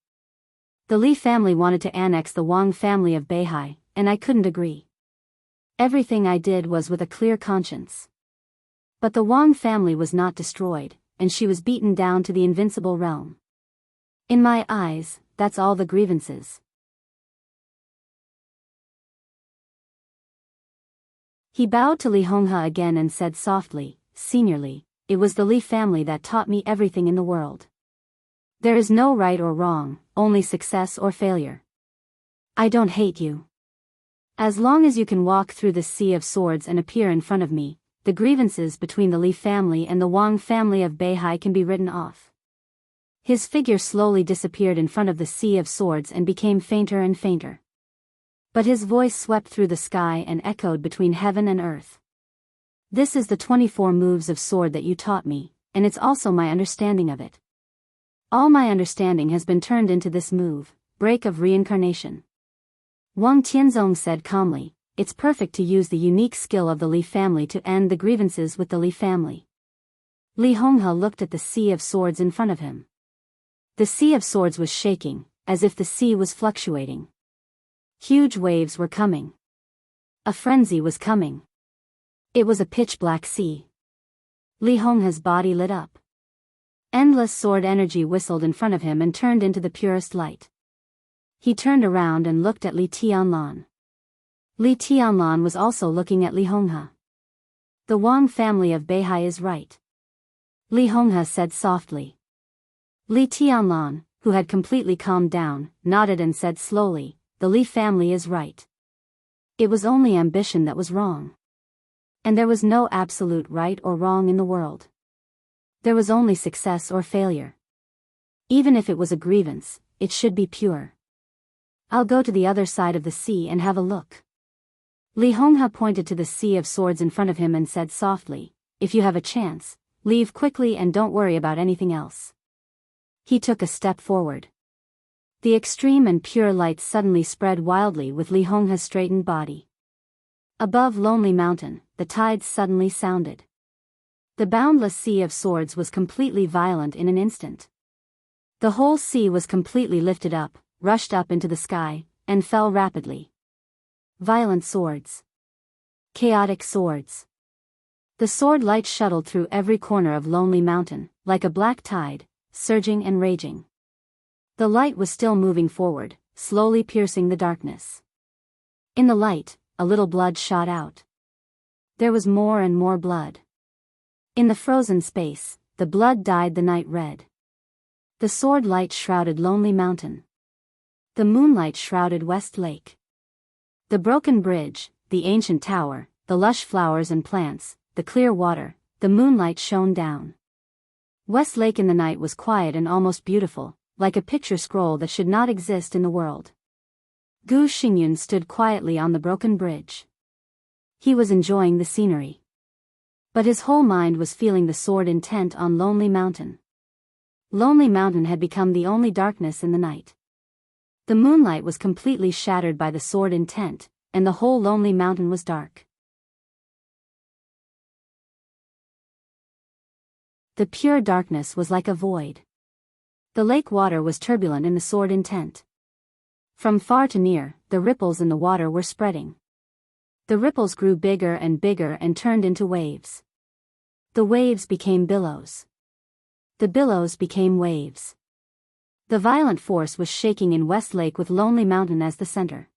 The Li family wanted to annex the Wang family of Beihai, and I couldn't agree. Everything I did was with a clear conscience. But the Wang family was not destroyed, and she was beaten down to the invincible realm. In my eyes, that's all the grievances. He bowed to Li Honghe again and said softly, "Senior Li, it was the Li family that taught me everything in the world. There is no right or wrong, only success or failure. I don't hate you. As long as you can walk through the sea of swords and appear in front of me, the grievances between the Li family and the Wang family of Beihai can be written off." His figure slowly disappeared in front of the sea of swords and became fainter and fainter. But his voice swept through the sky and echoed between heaven and earth. "This is the 24 moves of sword that you taught me, and it's also my understanding of it. All my understanding has been turned into this move, break of reincarnation." Wang Tianzong said calmly, "It's perfect to use the unique skill of the Li family to end the grievances with the Li family." Li Honghe looked at the sea of swords in front of him. The sea of swords was shaking, as if the sea was fluctuating. Huge waves were coming. A frenzy was coming. It was a pitch-black sea. Li Honghe's body lit up. Endless sword energy whistled in front of him and turned into the purest light. He turned around and looked at Li Tianlan. Li Tianlan was also looking at Li Honghe. "The Wang family of Beihai is right," Li Honghe said softly. Li Tianlan, who had completely calmed down, nodded and said slowly, "The Li family is right. It was only ambition that was wrong. And there was no absolute right or wrong in the world. There was only success or failure. Even if it was a grievance, it should be pure. I'll go to the other side of the sea and have a look." Li Honghe pointed to the sea of swords in front of him and said softly, "If you have a chance, leave quickly and don't worry about anything else." He took a step forward. The extreme and pure light suddenly spread wildly with Li Honghe's straightened body. Above Lonely Mountain, the tides suddenly sounded. The boundless sea of swords was completely violent in an instant. The whole sea was completely lifted up, rushed up into the sky, and fell rapidly. Violent swords. Chaotic swords. The sword light shuttled through every corner of Lonely Mountain, like a black tide, surging and raging. The light was still moving forward, slowly piercing the darkness. In the light, a little blood shot out. There was more and more blood. In the frozen space, the blood dyed the night red. The sword light shrouded Lonely Mountain. The moonlight shrouded West Lake. The broken bridge, the ancient tower, the lush flowers and plants, the clear water, the moonlight shone down. West Lake in the night was quiet and almost beautiful, like a picture scroll that should not exist in the world. Gu Xingyun stood quietly on the broken bridge. He was enjoying the scenery. But his whole mind was feeling the sword intent on Lonely Mountain. Lonely Mountain had become the only darkness in the night. The moonlight was completely shattered by the sword intent, and the whole Lonely Mountain was dark. The pure darkness was like a void. The lake water was turbulent in the sword intent. From far to near, the ripples in the water were spreading. The ripples grew bigger and bigger and turned into waves. The waves became billows. The billows became waves. The violent force was shaking in West Lake with Lonely Mountain as the center.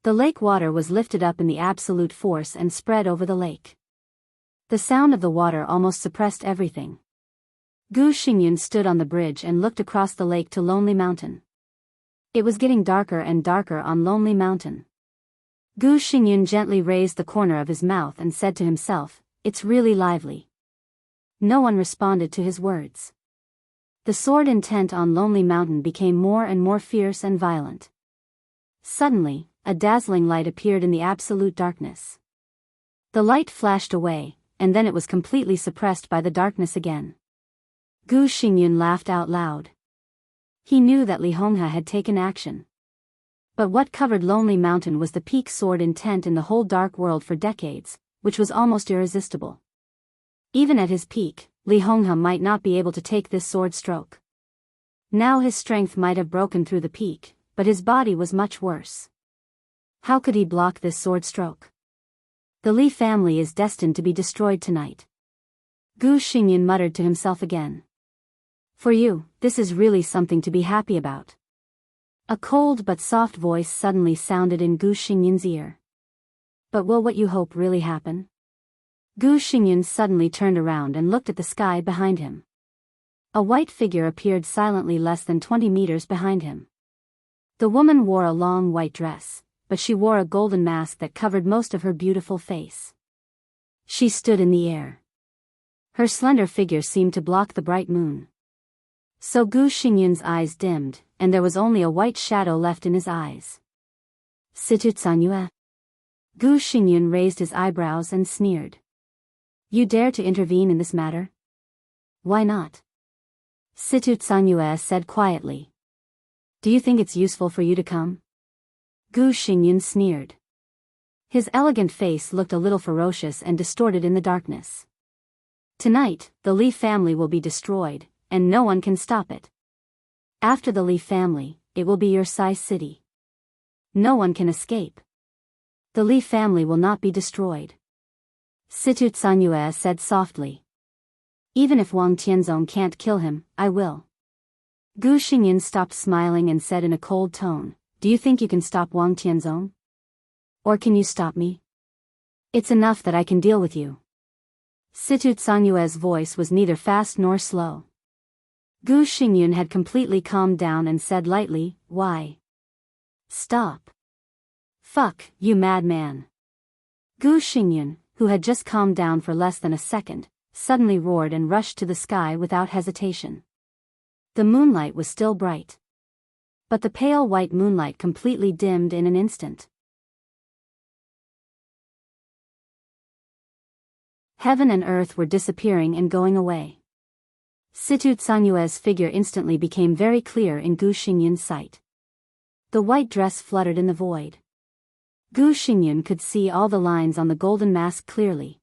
The lake water was lifted up in the absolute force and spread over the lake. The sound of the water almost suppressed everything. Gu Xingyun stood on the bridge and looked across the lake to Lonely Mountain. It was getting darker and darker on Lonely Mountain. Gu Xingyun gently raised the corner of his mouth and said to himself, "It's really lively." No one responded to his words. The sword intent on Lonely Mountain became more and more fierce and violent. Suddenly, a dazzling light appeared in the absolute darkness. The light flashed away, and then it was completely suppressed by the darkness again. Gu Xingyun laughed out loud. He knew that Li Honghe had taken action. But what covered Lonely Mountain was the peak sword intent in the whole dark world for decades, which was almost irresistible. Even at his peak, Li Honghe might not be able to take this sword stroke. Now his strength might have broken through the peak, but his body was much worse. How could he block this sword stroke? The Li family is destined to be destroyed tonight. Gu Xingyun muttered to himself again. For you, this is really something to be happy about. A cold but soft voice suddenly sounded in Gu Xingyun's ear. But will what you hope really happen? Gu Xingyun suddenly turned around and looked at the sky behind him. A white figure appeared silently less than 20 meters behind him. The woman wore a long white dress, but she wore a golden mask that covered most of her beautiful face. She stood in the air. Her slender figure seemed to block the bright moon. So Gu Xingyun's eyes dimmed, and there was only a white shadow left in his eyes. Situ Tsanyue? Gu Xingyun raised his eyebrows and sneered. You dare to intervene in this matter? Why not? Situ Tsanyue said quietly. Do you think it's useful for you to come? Gu Xingyun sneered. His elegant face looked a little ferocious and distorted in the darkness. Tonight, the Li family will be destroyed, and no one can stop it. After the Li family, it will be your Sai city. No one can escape. The Li family will not be destroyed. Situ Tsanyue said softly. Even if Wang Tianzong can't kill him, I will. Gu Xingyun stopped smiling and said in a cold tone, Do you think you can stop Wang Tianzong? Or can you stop me? It's enough that I can deal with you. Situ Tsanyue's voice was neither fast nor slow. Gu Xingyun had completely calmed down and said lightly, Why? Stop. Fuck, you madman. Gu Xingyun, who had just calmed down for less than a second, suddenly roared and rushed to the sky without hesitation. The moonlight was still bright. But the pale white moonlight completely dimmed in an instant. Heaven and earth were disappearing and going away. Situ Tsanyue's figure instantly became very clear in Gu Xingyun's sight. The white dress fluttered in the void. Gu Xingyun could see all the lines on the golden mask clearly.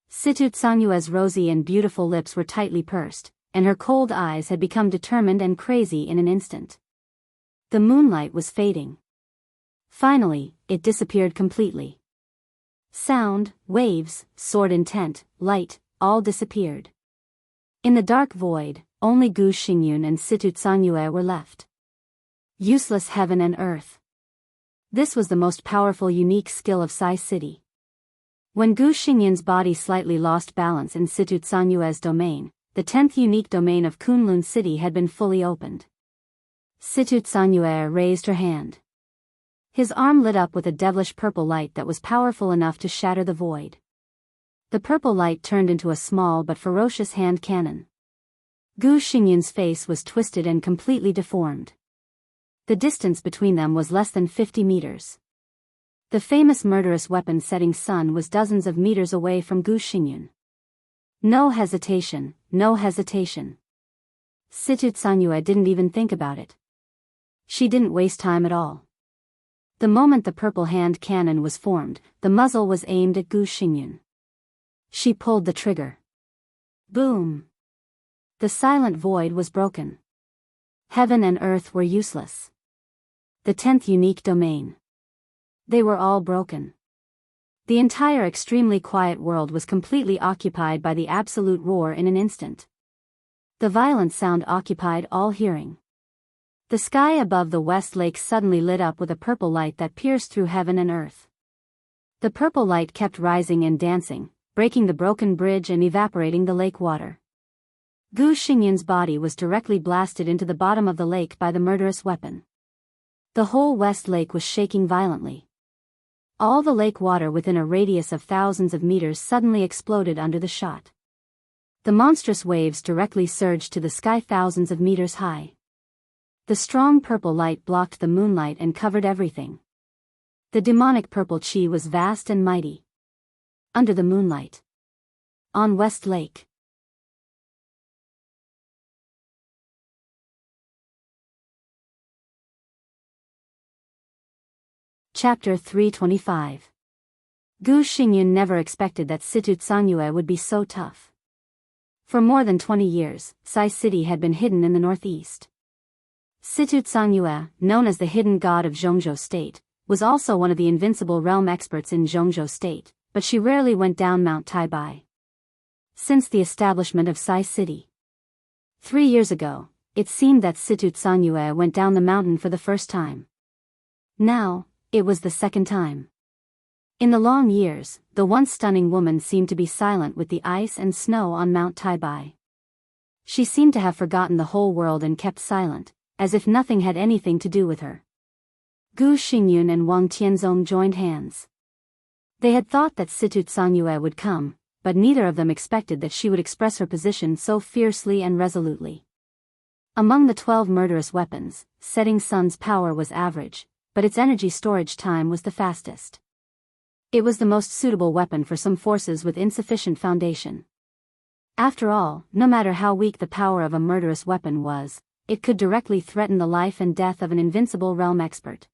Situ Tsanyue's rosy and beautiful lips were tightly pursed, and her cold eyes had become determined and crazy in an instant. The moonlight was fading. Finally, it disappeared completely. Sound, waves, sword intent, light, all disappeared. In the dark void, only Gu Xingyun and Situ Tsanyue were left. Useless heaven and earth. This was the most powerful unique skill of Sai City. When Gu Xingyun's body slightly lost balance in Situ Tsanyue's domain, the 10th unique domain of Kunlun City had been fully opened. Situ Tsanyue raised her hand. His arm lit up with a devilish purple light that was powerful enough to shatter the void. The purple light turned into a small but ferocious hand cannon. Gu Xingyun's face was twisted and completely deformed. The distance between them was less than 50 meters. The famous murderous weapon setting sun was dozens of meters away from Gu Xingyun. No hesitation, no hesitation. Situ Tsanyue didn't even think about it. She didn't waste time at all. The moment the purple hand cannon was formed, the muzzle was aimed at Gu Xingyun. She pulled the trigger. Boom! The silent void was broken. Heaven and earth were useless. The 10th unique domain. They were all broken. The entire extremely quiet world was completely occupied by the absolute roar in an instant. The violent sound occupied all hearing. The sky above the West Lake suddenly lit up with a purple light that pierced through heaven and earth. The purple light kept rising and dancing, breaking the broken bridge and evaporating the lake water. Gu Xingyun's body was directly blasted into the bottom of the lake by the murderous weapon. The whole West Lake was shaking violently. All the lake water within a radius of thousands of meters suddenly exploded under the shot. The monstrous waves directly surged to the sky thousands of meters high. The strong purple light blocked the moonlight and covered everything. The demonic purple chi was vast and mighty. Under the moonlight. On West Lake. Chapter 325. Gu Xingyun never expected that Situ Tsangyue would be so tough. For more than 20 years, Sai City had been hidden in the northeast. Situ Tsangyue, known as the hidden god of Zhongzhou State, was also one of the invincible realm experts in Zhongzhou State, but she rarely went down Mount Taibai. Since the establishment of Sai City 3 years ago, it seemed that Situ Tsangyue went down the mountain for the first time. Now, it was the second time. In the long years, the once stunning woman seemed to be silent with the ice and snow on Mount Taibai. She seemed to have forgotten the whole world and kept silent, as if nothing had anything to do with her. Gu Xingyun and Wang Tianzong joined hands. They had thought that Situ Tsangyue would come, but neither of them expected that she would express her position so fiercely and resolutely. Among the 12 murderous weapons, Setting Sun's power was average, but its energy storage time was the fastest. It was the most suitable weapon for some forces with insufficient foundation. After all, no matter how weak the power of a murderous weapon was, it could directly threaten the life and death of an invincible realm expert.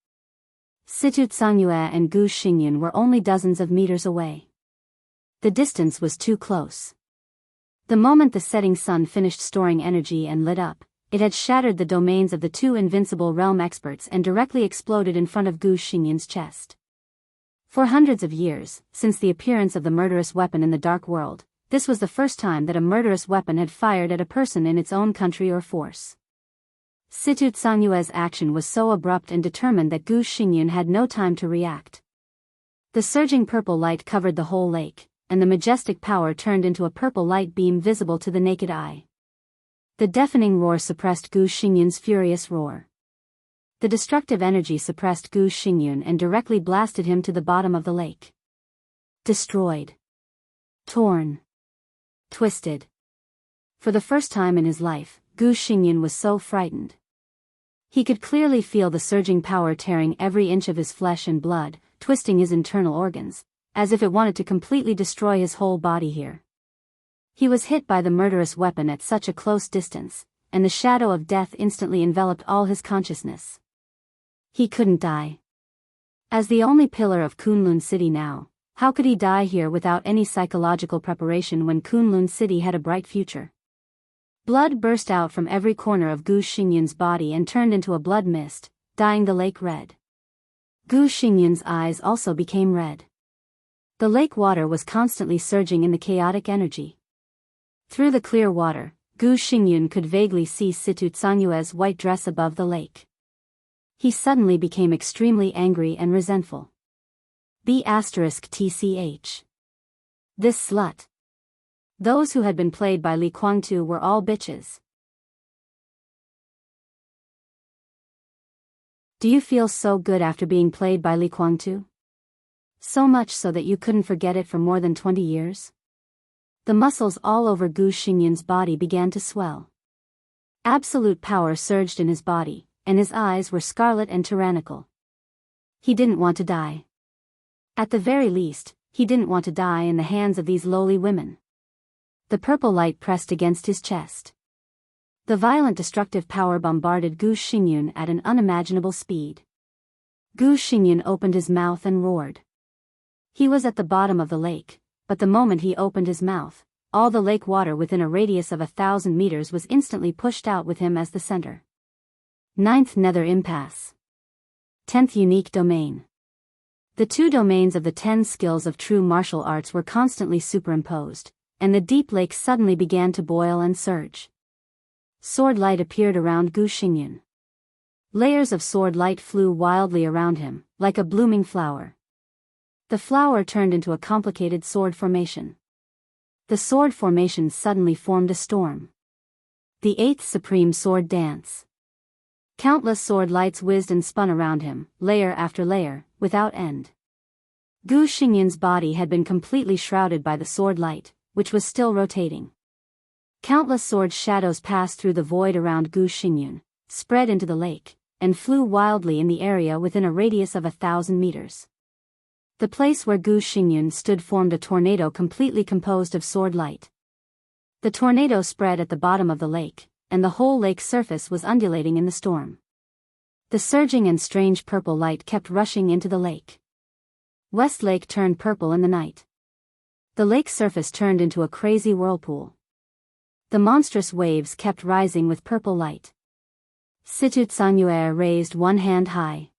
Situ Tsangyue and Gu Xingyun were only dozens of meters away. The distance was too close. The moment the setting sun finished storing energy and lit up, it had shattered the domains of the two invincible realm experts and directly exploded in front of Gu Xingyun's chest. For hundreds of years, since the appearance of the murderous weapon in the dark world, this was the first time that a murderous weapon had fired at a person in its own country or force. Situ Tsangyue's action was so abrupt and determined that Gu Xingyun had no time to react. The surging purple light covered the whole lake, and the majestic power turned into a purple light beam visible to the naked eye. The deafening roar suppressed Gu Xingyun's furious roar. The destructive energy suppressed Gu Xingyun and directly blasted him to the bottom of the lake. Destroyed. Torn. Twisted. For the first time in his life, Gu Xingyun was so frightened. He could clearly feel the surging power tearing every inch of his flesh and blood, twisting his internal organs, as if it wanted to completely destroy his whole body here. He was hit by the murderous weapon at such a close distance, and the shadow of death instantly enveloped all his consciousness. He couldn't die. As the only pillar of Kunlun City now, how could he die here without any psychological preparation when Kunlun City had a bright future? Blood burst out from every corner of Gu Xingyun's body and turned into a blood mist, dyeing the lake red. Gu Xingyun's eyes also became red. The lake water was constantly surging in the chaotic energy. Through the clear water, Gu Xingyun could vaguely see Situ Tsangyue's white dress above the lake. He suddenly became extremely angry and resentful. *TCH. This slut. Those who had been played by Li Guangtu were all bitches. Do you feel so good after being played by Li Guangtu? So much so that you couldn't forget it for more than 20 years? The muscles all over Gu Xingyun's body began to swell. Absolute power surged in his body, and his eyes were scarlet and tyrannical. He didn't want to die. At the very least, he didn't want to die in the hands of these lowly women. The purple light pressed against his chest. The violent destructive power bombarded Gu Xingyun at an unimaginable speed. Gu Xingyun opened his mouth and roared. He was at the bottom of the lake, but the moment he opened his mouth, all the lake water within a radius of 1,000 meters was instantly pushed out with him as the center. 9th Nether Impasse. 10th Unique Domain. The two domains of the 10 skills of true martial arts were constantly superimposed, and the deep lake suddenly began to boil and surge. sword light appeared around Gu Xingyun. Layers of sword light flew wildly around him, like a blooming flower. The flower turned into a complicated sword formation. The sword formation suddenly formed a storm. The eighth supreme sword dance. Countless sword lights whizzed and spun around him, layer after layer, without end. Gu Xingyun's body had been completely shrouded by the sword light, which was still rotating. Countless sword shadows passed through the void around Gu Xingyun, spread into the lake, and flew wildly in the area within a radius of 1,000 meters. The place where Gu Xingyun stood formed a tornado completely composed of sword light. The tornado spread at the bottom of the lake, and the whole lake surface was undulating in the storm. The surging and strange purple light kept rushing into the lake. West Lake turned purple in the night. The lake surface turned into a crazy whirlpool. The monstrous waves kept rising with purple light. Situ Tsanyue raised one hand high.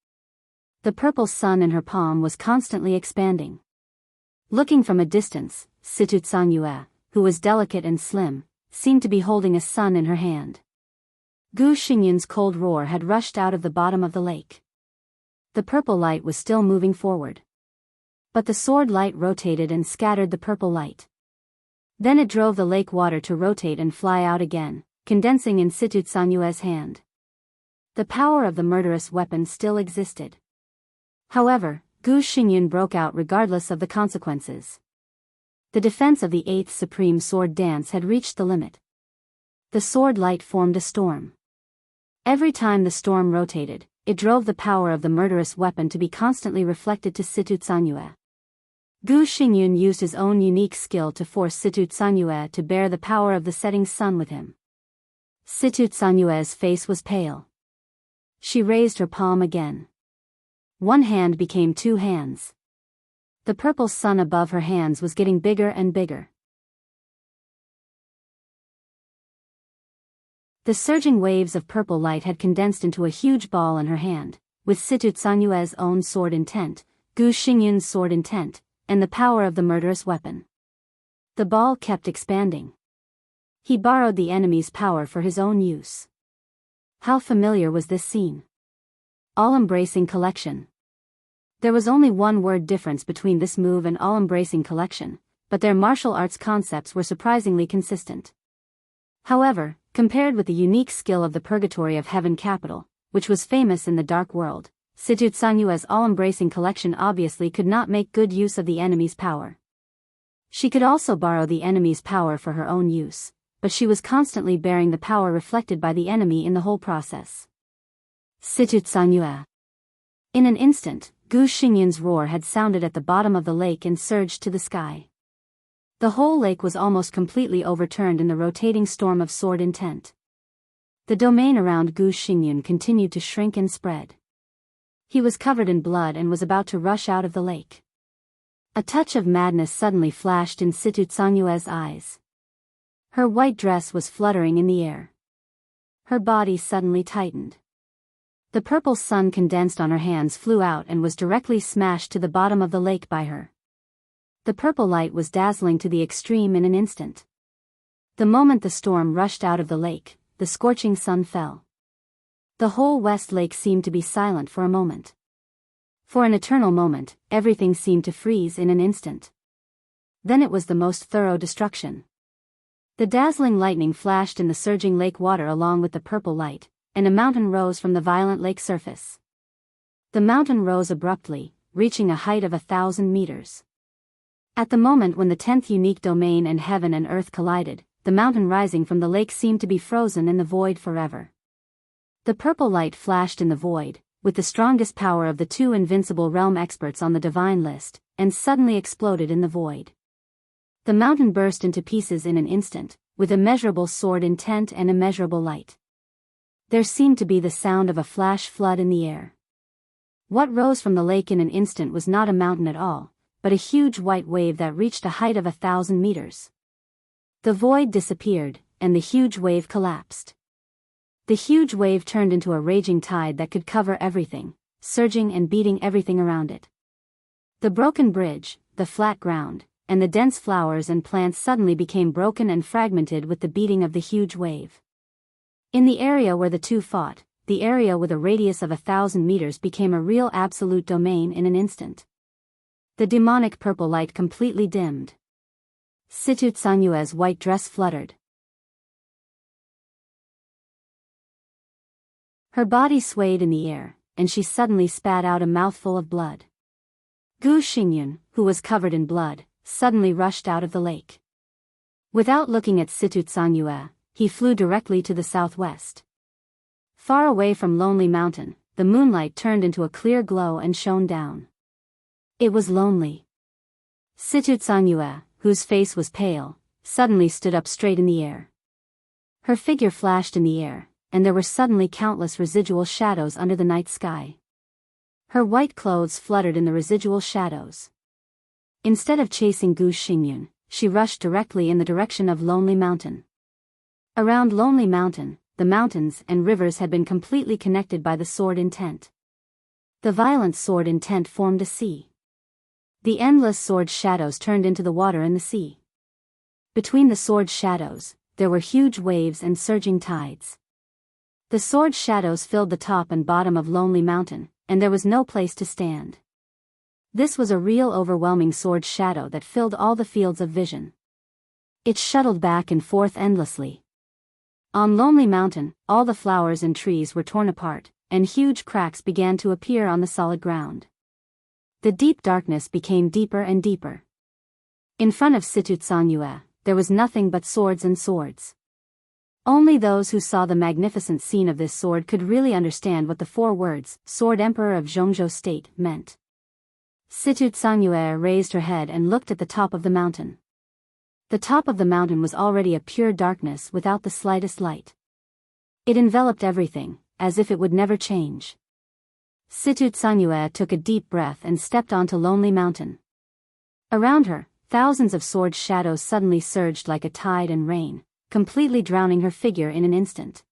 The purple sun in her palm was constantly expanding. Looking from a distance, Situ Tsanyue, who was delicate and slim, seemed to be holding a sun in her hand. Gu Xingyun's cold roar had rushed out of the bottom of the lake. The purple light was still moving forward. But the sword light rotated and scattered the purple light. Then it drove the lake water to rotate and fly out again, condensing in Situ Tsanyue's hand. The power of the murderous weapon still existed. However, Gu Xingyun broke out regardless of the consequences. The defense of the eighth supreme sword dance had reached the limit. The sword light formed a storm. Every time the storm rotated, it drove the power of the murderous weapon to be constantly reflected to Situ Tsanyue. Gu Xingyun used his own unique skill to force Situ Tsanyue to bear the power of the setting sun with him. Situ Tsanyue's face was pale. She raised her palm again. One hand became two hands. The purple sun above her hands was getting bigger and bigger. The surging waves of purple light had condensed into a huge ball in her hand, with Situ Tsanyue's own sword intent, Gu Xingyun's sword intent, and the power of the murderous weapon. The ball kept expanding. He borrowed the enemy's power for his own use. How familiar was this scene? All-embracing collection. There was only one word difference between this move and all-embracing collection, but their martial arts concepts were surprisingly consistent. However, compared with the unique skill of the Purgatory of Heaven Capital, which was famous in the Dark World, Situ Tsanyue's all-embracing collection obviously could not make good use of the enemy's power. She could also borrow the enemy's power for her own use, but she was constantly bearing the power reflected by the enemy in the whole process. Situ Tsanyue. In an instant, Gu Xingyun's roar had sounded at the bottom of the lake and surged to the sky. The whole lake was almost completely overturned in the rotating storm of sword intent. The domain around Gu Xingyun continued to shrink and spread. He was covered in blood and was about to rush out of the lake. A touch of madness suddenly flashed in Situ Tsanyue's eyes. Her white dress was fluttering in the air. Her body suddenly tightened. The purple sun condensed on her hands flew out and was directly smashed to the bottom of the lake by her. The purple light was dazzling to the extreme in an instant. The moment the storm rushed out of the lake, the scorching sun fell. The whole West Lake seemed to be silent for a moment. For an eternal moment, everything seemed to freeze in an instant. Then it was the most thorough destruction. The dazzling lightning flashed in the surging lake water along with the purple light, and a mountain rose from the violent lake surface. The mountain rose abruptly, reaching a height of 1,000 meters. At the moment when the 10th unique domain and heaven and earth collided, the mountain rising from the lake seemed to be frozen in the void forever. The purple light flashed in the void, with the strongest power of the two invincible realm experts on the divine list, and suddenly exploded in the void. The mountain burst into pieces in an instant, with immeasurable sword intent and immeasurable light. There seemed to be the sound of a flash flood in the air. What rose from the lake in an instant was not a mountain at all, but a huge white wave that reached a height of 1,000 meters. The void disappeared, and the huge wave collapsed. The huge wave turned into a raging tide that could cover everything, surging and beating everything around it. The broken bridge, the flat ground, and the dense flowers and plants suddenly became broken and fragmented with the beating of the huge wave. In the area where the two fought, the area with a radius of 1,000 meters became a real absolute domain in an instant. The demonic purple light completely dimmed. Situ Tsanyue's white dress fluttered. Her body swayed in the air, and she suddenly spat out a mouthful of blood. Gu Xingyun, who was covered in blood, suddenly rushed out of the lake. Without looking at Situ Tsanyue, he flew directly to the southwest. Far away from Lonely Mountain, the moonlight turned into a clear glow and shone down. It was lonely. Situ Tsanyue, whose face was pale, suddenly stood up straight in the air. Her figure flashed in the air, and there were suddenly countless residual shadows under the night sky. Her white clothes fluttered in the residual shadows. Instead of chasing Gu Xingyun, she rushed directly in the direction of Lonely Mountain. Around Lonely Mountain, the mountains and rivers had been completely connected by the sword intent. The violent sword intent formed a sea. The endless sword shadows turned into the water in the sea. Between the sword shadows, there were huge waves and surging tides. The sword shadows filled the top and bottom of Lonely Mountain, and there was no place to stand. This was a real overwhelming sword shadow that filled all the fields of vision. It shuttled back and forth endlessly. On Lonely Mountain, all the flowers and trees were torn apart, and huge cracks began to appear on the solid ground. The deep darkness became deeper and deeper. In front of Situ Tsanyue, there was nothing but swords and swords. Only those who saw the magnificent scene of this sword could really understand what the 4 words, Sword Emperor of Zhongzhou State, meant. Situ Tsanyue raised her head and looked at the top of the mountain. The top of the mountain was already a pure darkness without the slightest light. It enveloped everything, as if it would never change. Situ Tsanyue took a deep breath and stepped onto Lonely Mountain. Around her, thousands of sword shadows suddenly surged like a tide and rain, completely drowning her figure in an instant.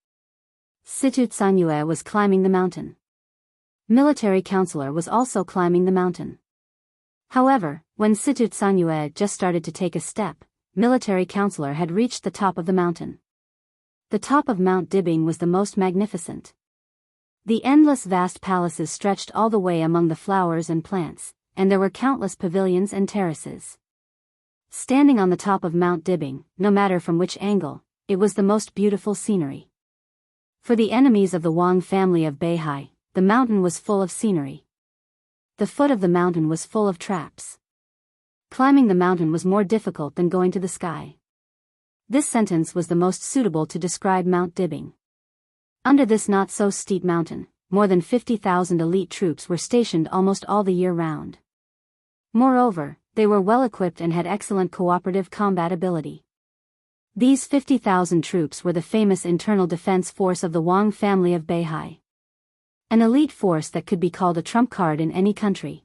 Situ Tsanyue was climbing the mountain. Military Counselor was also climbing the mountain. However, when Situ Tsanyue just started to take a step, Military Counselor had reached the top of the mountain. The top of Mount Dibing was the most magnificent. The endless vast palaces stretched all the way among the flowers and plants, and there were countless pavilions and terraces. Standing on the top of Mount Dibing, no matter from which angle, it was the most beautiful scenery. For the enemies of the Wang family of Beihai, the mountain was full of scenery. The foot of the mountain was full of traps. Climbing the mountain was more difficult than going to the sky. This sentence was the most suitable to describe Mount Dibing. Under this not-so-steep mountain, more than 50,000 elite troops were stationed almost all the year round. Moreover, they were well-equipped and had excellent cooperative combat ability. These 50,000 troops were the famous internal defense force of the Wang family of Beihai. An elite force that could be called a trump card in any country.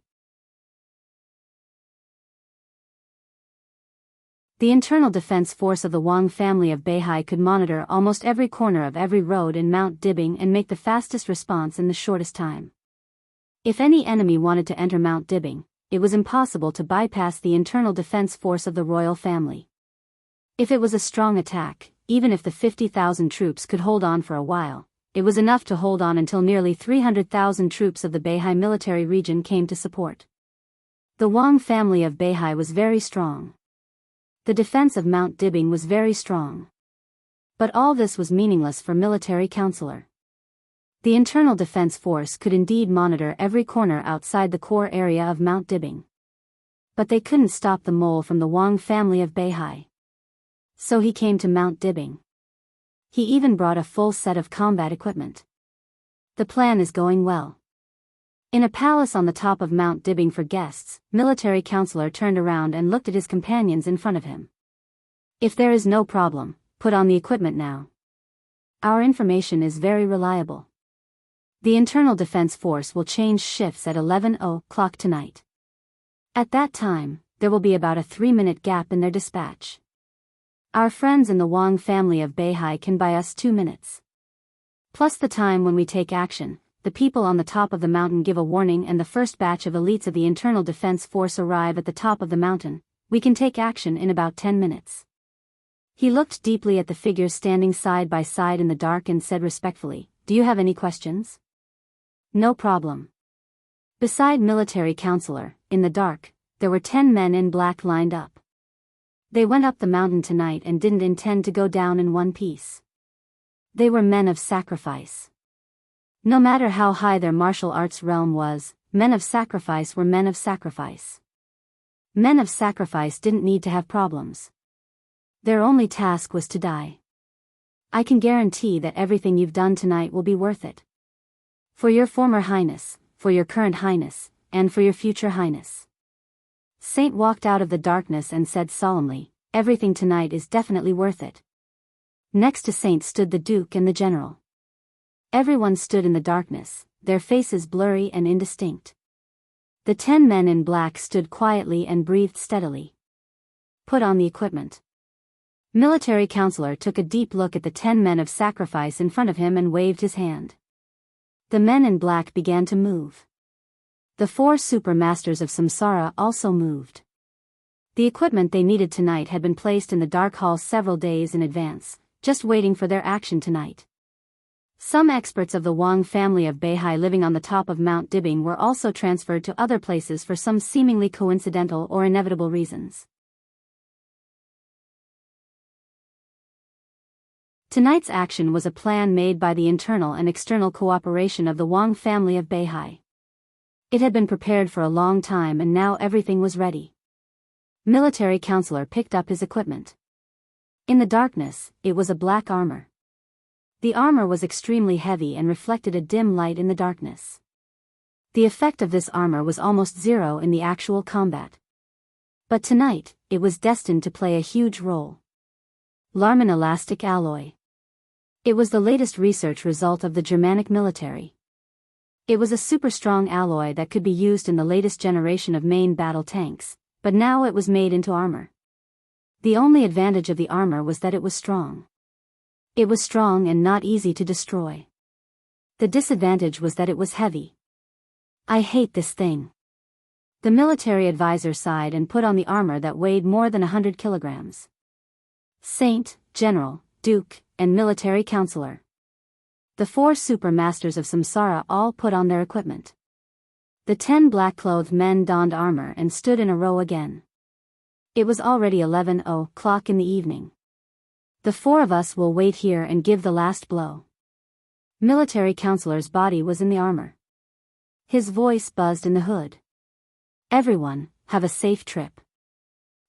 The internal defense force of the Wang family of Beihai could monitor almost every corner of every road in Mount Dibing and make the fastest response in the shortest time. If any enemy wanted to enter Mount Dibing, it was impossible to bypass the internal defense force of the royal family. If it was a strong attack, even if the 50,000 troops could hold on for a while, it was enough to hold on until nearly 300,000 troops of the Beihai military region came to support. The Wang family of Beihai was very strong. The defense of Mount Dibing was very strong. But all this was meaningless for Military Counselor. The internal defense force could indeed monitor every corner outside the core area of Mount Dibing. But they couldn't stop the mole from the Wang family of Beihai. So he came to Mount Dibing. He even brought a full set of combat equipment. The plan is going well. In a palace on the top of Mount Dibing for guests, Military Counselor turned around and looked at his companions in front of him. If there is no problem, put on the equipment now. Our information is very reliable. The internal defense force will change shifts at 11 o'clock tonight. At that time, there will be about a 3-minute gap in their dispatch. Our friends in the Wang family of Beihai can buy us 2 minutes. Plus the time when we take action, the people on the top of the mountain give a warning and the first batch of elites of the internal defense force arrive at the top of the mountain. We can take action in about 10 minutes. He looked deeply at the figures standing side by side in the dark and said respectfully, "Do you have any questions?" "No problem." Beside military counselor, in the dark, there were 10 men in black lined up. They went up the mountain tonight and didn't intend to go down in one piece. They were men of sacrifice. No matter how high their martial arts realm was, men of sacrifice were men of sacrifice. Men of sacrifice didn't need to have problems. Their only task was to die. "I can guarantee that everything you've done tonight will be worth it. For your former highness, for your current highness, and for your future highness." Saint walked out of the darkness and said solemnly, "Everything tonight is definitely worth it." Next to Saint stood the Duke and the General. Everyone stood in the darkness, their faces blurry and indistinct. The 10 men in black stood quietly and breathed steadily. "Put on the equipment." Military counselor took a deep look at the 10 men of sacrifice in front of him and waved his hand. The men in black began to move. The 4 super masters of samsara also moved. The equipment they needed tonight had been placed in the dark hall several days in advance, just waiting for their action tonight. Some experts of the Wang family of Beihai living on the top of Mount Dibing were also transferred to other places for some seemingly coincidental or inevitable reasons. Tonight's action was a plan made by the internal and external cooperation of the Wang family of Beihai. It had been prepared for a long time and now everything was ready. Military counselor picked up his equipment. In the darkness, it was a black armor. The armor was extremely heavy and reflected a dim light in the darkness. The effect of this armor was almost zero in the actual combat. But tonight, it was destined to play a huge role. Larman elastic alloy. It was the latest research result of the Germanic military. It was a super strong alloy that could be used in the latest generation of main battle tanks, but now it was made into armor. The only advantage of the armor was that it was strong. It was strong and not easy to destroy. The disadvantage was that it was heavy. "I hate this thing." The military advisor sighed and put on the armor that weighed more than 100 kilograms. Saint, General, Duke, and military counselor. The 4 super masters of samsara all put on their equipment. The 10 black-clothed men donned armor and stood in a row again. It was already 11:00 in the evening. "The 4 of us will wait here and give the last blow." Military counselor's body was in the armor. His voice buzzed in the hood. "Everyone, have a safe trip."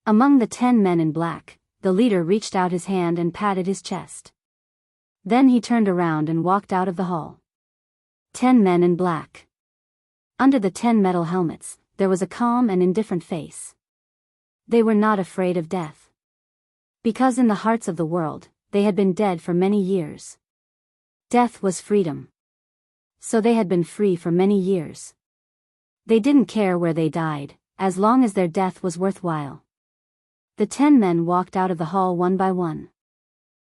Among the 10 men in black, the leader reached out his hand and patted his chest. Then he turned around and walked out of the hall. 10 men in black. Under the 10 metal helmets, there was a calm and indifferent face. They were not afraid of death. Because in the hearts of the world, they had been dead for many years. Death was freedom. So they had been free for many years. They didn't care where they died, as long as their death was worthwhile. The 10 men walked out of the hall one by one.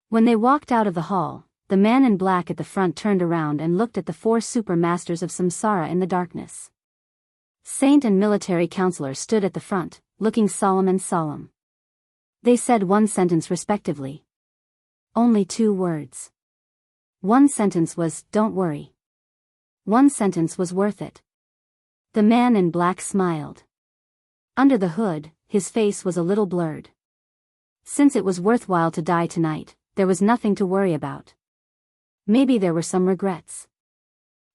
When they walked out of the hall, the man in black at the front turned around and looked at the 4 super masters of samsara in the darkness. Saint and military counselor stood at the front, looking solemn and solemn. They said one sentence respectively. Only 2 words. One sentence was, "Don't worry." One sentence was worth it. The man in black smiled. Under the hood, his face was a little blurred. Since it was worthwhile to die tonight, there was nothing to worry about. Maybe there were some regrets.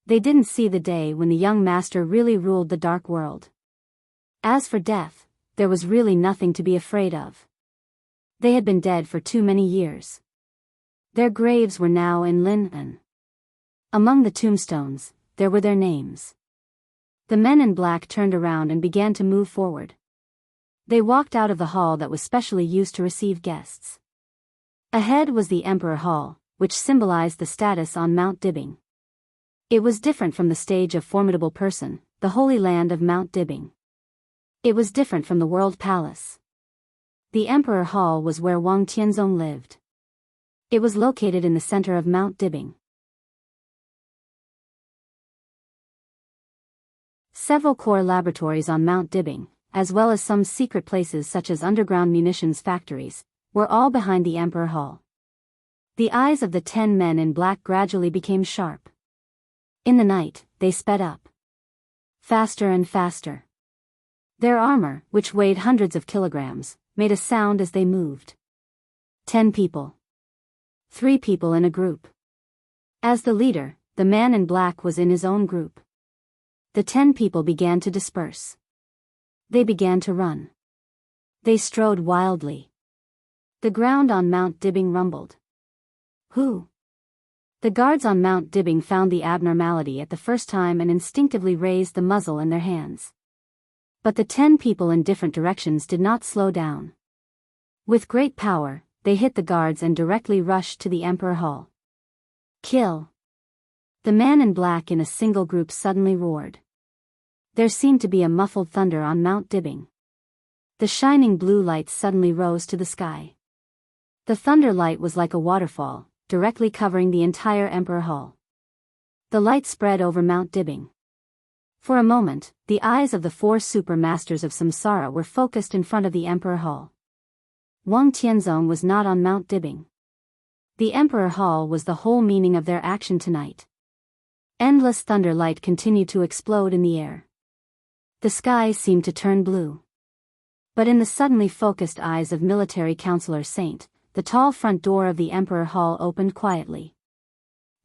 They didn't see the day when the young master really ruled the dark world. As for death, there was really nothing to be afraid of. They had been dead for too many years. Their graves were now in Lin'an. Among the tombstones, there were their names. The men in black turned around and began to move forward. They walked out of the hall that was specially used to receive guests. Ahead was the Emperor Hall, which symbolized the status on Mount Dibing. It was different from the stage of Formidable Person, the Holy Land of Mount Dibing. It was different from the World Palace. The Emperor Hall was where Wang Tianzong lived. It was located in the center of Mount Dibing. Several core laboratories on Mount Dibing, as well as some secret places such as underground munitions factories, were all behind the Emperor Hall. The eyes of the 10 men in black gradually became sharp. In the night, they sped up. Faster and faster. Their armor, which weighed hundreds of kilograms, made a sound as they moved. 10 people. 3 people in a group. As the leader, the man in black was in his own group. The 10 people began to disperse. They began to run. They strode wildly. The ground on Mount Dibbing rumbled. Who? The guards on Mount Dibbing found the abnormality at the first time and instinctively raised the muzzle in their hands. But the 10 people in different directions did not slow down. With great power, they hit the guards and directly rushed to the Emperor Hall. Kill! The man in black in a single group suddenly roared. There seemed to be a muffled thunder on Mount Dibbing. The shining blue light suddenly rose to the sky. The thunder light was like a waterfall, directly covering the entire Emperor Hall. The light spread over Mount Dibbing. For a moment, the eyes of the 4 super masters of samsara were focused in front of the Emperor Hall. Wang Tianzong was not on Mount Dibbing. The Emperor Hall was the whole meaning of their action tonight. Endless thunder light continued to explode in the air. The sky seemed to turn blue. But in the suddenly focused eyes of military counselor Saint, the tall front door of the Emperor Hall opened quietly.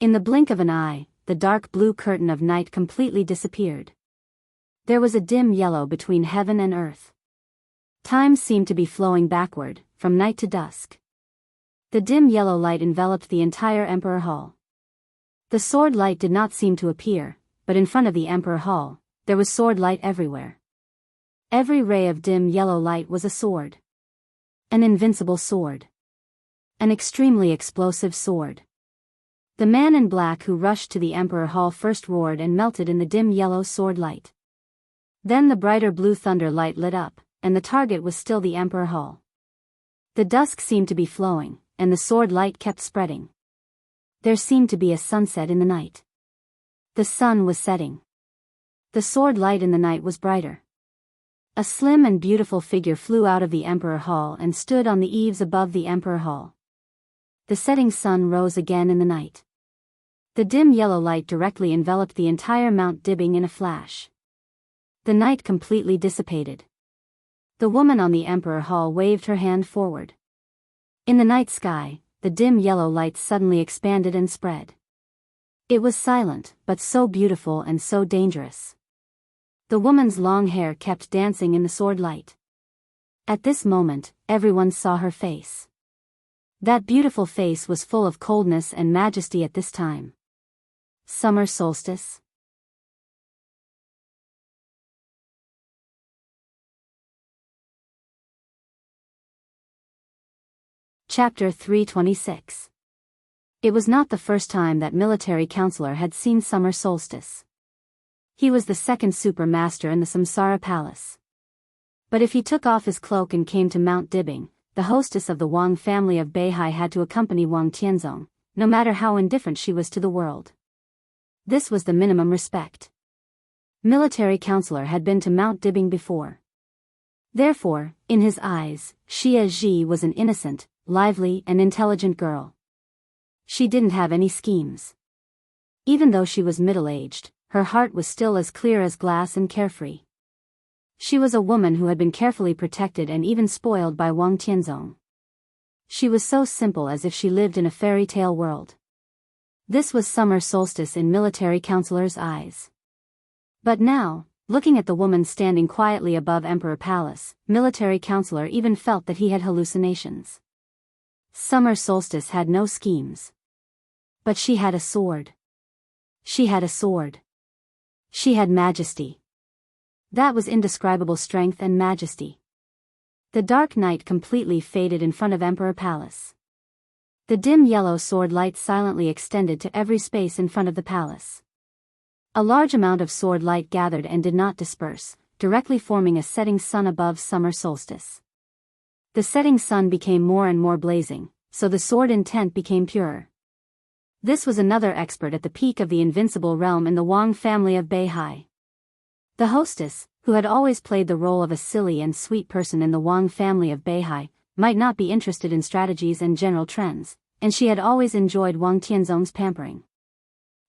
In the blink of an eye, the dark blue curtain of night completely disappeared. There was a dim yellow between heaven and earth. Time seemed to be flowing backward, from night to dusk. The dim yellow light enveloped the entire Emperor Hall. The sword light did not seem to appear, but in front of the Emperor Hall, there was sword light everywhere. Every ray of dim yellow light was a sword. An invincible sword. An extremely explosive sword. The man in black who rushed to the Emperor Hall first roared and melted in the dim yellow sword light. Then the brighter blue thunder light lit up, and the target was still the Emperor Hall. The dusk seemed to be flowing, and the sword light kept spreading. There seemed to be a sunset in the night. The sun was setting. The sword light in the night was brighter. A slim and beautiful figure flew out of the Emperor Hall and stood on the eaves above the Emperor Hall. The setting sun rose again in the night. The dim yellow light directly enveloped the entire Mount Dibbing in a flash. The night completely dissipated. The woman on the Emperor Hall waved her hand forward. In the night sky, the dim yellow light suddenly expanded and spread. It was silent, but so beautiful and so dangerous. The woman's long hair kept dancing in the sword light. At this moment, everyone saw her face. That beautiful face was full of coldness and majesty at this time. Summer solstice. Chapter 326. It was not the first time that military counselor had seen summer solstice. He was the second super master in the Samsara Palace. But if he took off his cloak and came to Mount Dibbing, the hostess of the Wang family of Beihai had to accompany Wang Tianzong, no matter how indifferent she was to the world. This was the minimum respect. Military counselor had been to Mount Dibbing before. Therefore, in his eyes, Xia Ji was an innocent, lively and intelligent girl. She didn't have any schemes. Even though she was middle-aged, her heart was still as clear as glass and carefree. She was a woman who had been carefully protected and even spoiled by Wang Tianzong. She was so simple as if she lived in a fairy tale world. This was summer solstice in military counselor's eyes. But now, looking at the woman standing quietly above Emperor Palace, military counselor even felt that he had hallucinations. Summer solstice had no schemes. But she had a sword. She had a sword. She had majesty. That was indescribable strength and majesty. The dark night completely faded in front of Emperor Palace. The dim yellow sword light silently extended to every space in front of the palace. A large amount of sword light gathered and did not disperse, directly forming a setting sun above summer solstice. The setting sun became more and more blazing, so the sword intent became purer. This was another expert at the peak of the invincible realm in the Wang family of Beihai. The hostess, who had always played the role of a silly and sweet person in the Wang family of Beihai, might not be interested in strategies and general trends, and she had always enjoyed Wang Tianzong's pampering.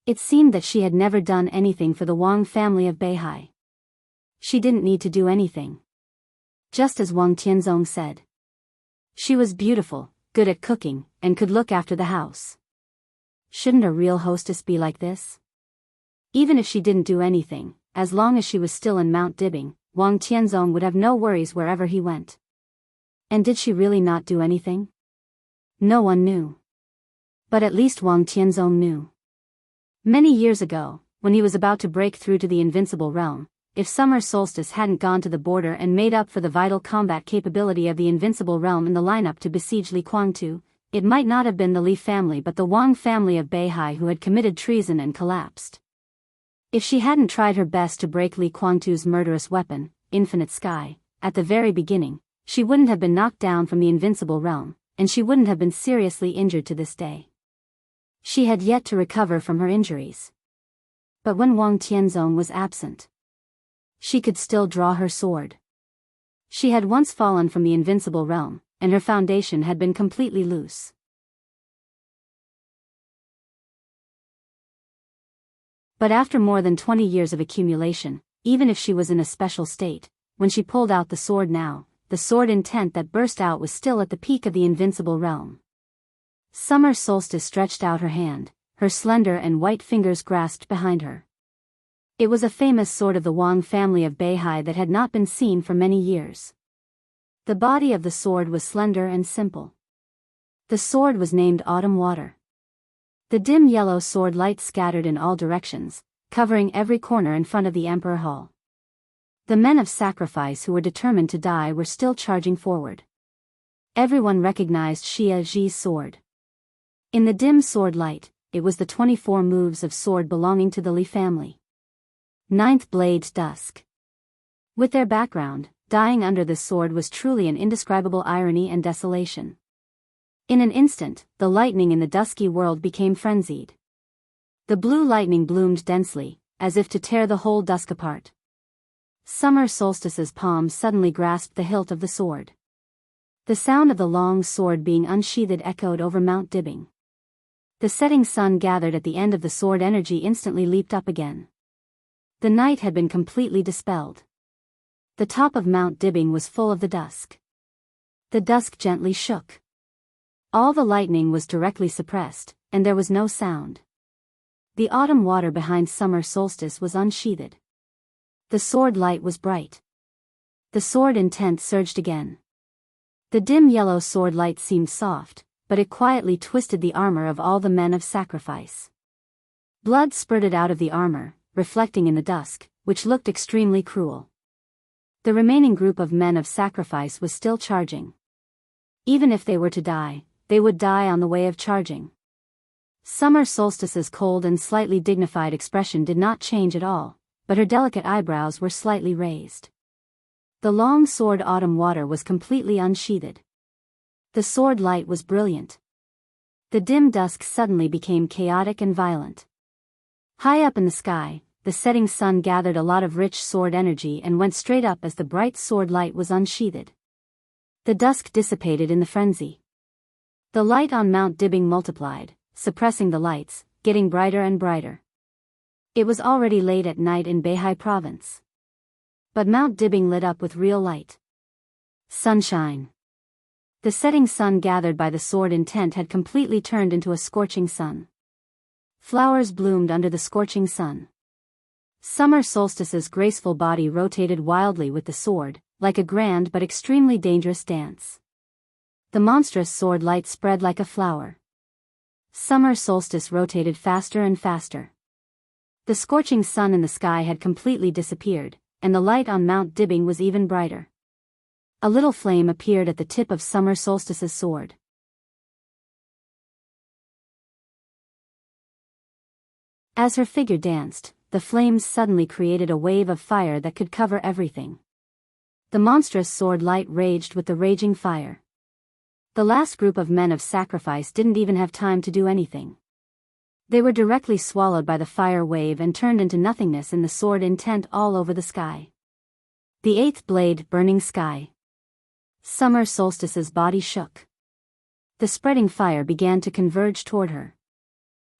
It seemed that she had never done anything for the Wang family of Beihai. She didn't need to do anything. Just as Wang Tianzong said. She was beautiful, good at cooking, and could look after the house. Shouldn't a real hostess be like this? Even if she didn't do anything, as long as she was still in Mount Dibbing, Wang Tianzong would have no worries wherever he went. And did she really not do anything? No one knew. But at least Wang Tianzong knew. Many years ago, when he was about to break through to the invincible realm, if summer solstice hadn't gone to the border and made up for the vital combat capability of the invincible realm in the lineup to besiege Li Guangtu, it might not have been the Li family but the Wang family of Beihai who had committed treason and collapsed. If she hadn't tried her best to break Li Guangtu's murderous weapon, Infinite Sky, at the very beginning, she wouldn't have been knocked down from the invincible realm, and she wouldn't have been seriously injured to this day. She had yet to recover from her injuries. But when Wang Tianzong was absent, she could still draw her sword. She had once fallen from the invincible realm, and her foundation had been completely loose. But after more than 20 years of accumulation, even if she was in a special state, when she pulled out the sword now, the sword intent that burst out was still at the peak of the invincible realm. Summer Solstice stretched out her hand, her slender and white fingers grasped behind her. It was a famous sword of the Wang family of Beihai that had not been seen for many years. The body of the sword was slender and simple. The sword was named Autumn Water. The dim yellow sword light scattered in all directions, covering every corner in front of the Emperor Hall. The men of sacrifice who were determined to die were still charging forward. Everyone recognized Xia Zhi's sword. In the dim sword light, it was the 24 moves of sword belonging to the Li family. Ninth Blade Dusk. With their background, dying under this sword was truly an indescribable irony and desolation. In an instant, the lightning in the dusky world became frenzied. The blue lightning bloomed densely, as if to tear the whole dusk apart. Summer Solstice's palm suddenly grasped the hilt of the sword. The sound of the long sword being unsheathed echoed over Mount Dibbing. The setting sun gathered at the end of the sword. Energy instantly leaped up again. The night had been completely dispelled. The top of Mount Dibbing was full of the dusk. The dusk gently shook. All the lightning was directly suppressed, and there was no sound. The autumn water behind summer solstice was unsheathed. The sword light was bright. The sword intent surged again. The dim yellow sword light seemed soft, but it quietly twisted the armor of all the men of sacrifice. Blood spurted out of the armor, reflecting in the dusk, which looked extremely cruel. The remaining group of men of sacrifice was still charging. Even if they were to die, they would die on the way of charging. Summer Solstice's cold and slightly dignified expression did not change at all, but her delicate eyebrows were slightly raised. The long sword Autumn Water was completely unsheathed. The sword light was brilliant. The dim dusk suddenly became chaotic and violent. High up in the sky, the setting sun gathered a lot of rich sword energy and went straight up as the bright sword light was unsheathed. The dusk dissipated in the frenzy. The light on Mount Dibbing multiplied, suppressing the lights, getting brighter and brighter. It was already late at night in Beihai province. But Mount Dibbing lit up with real light. Sunshine. The setting sun gathered by the sword intent had completely turned into a scorching sun. Flowers bloomed under the scorching sun. Summer Solstice's graceful body rotated wildly with the sword, like a grand but extremely dangerous dance. The monstrous sword light spread like a flower. Summer Solstice rotated faster and faster. The scorching sun in the sky had completely disappeared, and the light on Mount Dibbing was even brighter. A little flame appeared at the tip of Summer Solstice's sword. As her figure danced, the flames suddenly created a wave of fire that could cover everything. The monstrous sword light raged with the raging fire. The last group of men of sacrifice didn't even have time to do anything. They were directly swallowed by the fire wave and turned into nothingness in the sword intent all over the sky. The eighth blade, Burning Sky. Summer Solstice's body shook. The spreading fire began to converge toward her.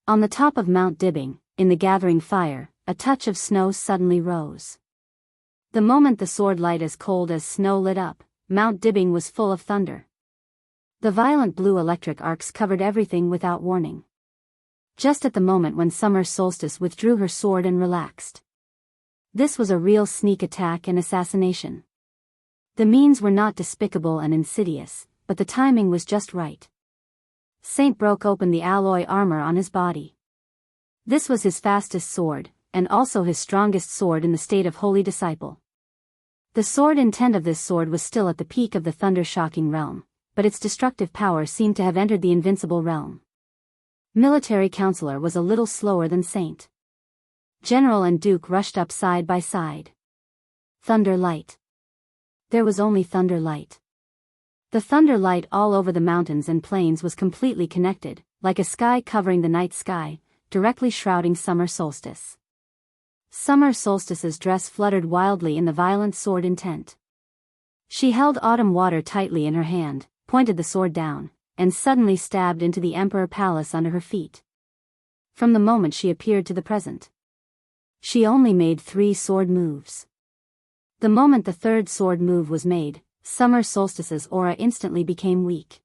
On the top of Mount Dibbing, in the gathering fire, a touch of snow suddenly rose. The moment the sword light as cold as snow lit up, Mount Dibbing was full of thunder. The violent blue electric arcs covered everything without warning. Just at the moment when Summer Solstice withdrew her sword and relaxed. This was a real sneak attack and assassination. The means were not despicable and insidious, but the timing was just right. Saint broke open the alloy armor on his body. This was his fastest sword, and also his strongest sword in the state of Holy Disciple. The sword intent of this sword was still at the peak of the thunder-shocking realm, but its destructive power seemed to have entered the invincible realm. Military Counselor was a little slower than Saint. General and Duke rushed up side by side. Thunder light. There was only thunder light. The thunder light all over the mountains and plains was completely connected, like a sky covering the night sky, directly shrouding Summer Solstice. Summer Solstice's dress fluttered wildly in the violent sword intent. She held autumn water tightly in her hand, pointed the sword down, and suddenly stabbed into the Emperor Palace under her feet. From the moment she appeared to the present, she only made 3 sword moves. The moment the 3rd sword move was made, Summer Solstice's aura instantly became weak.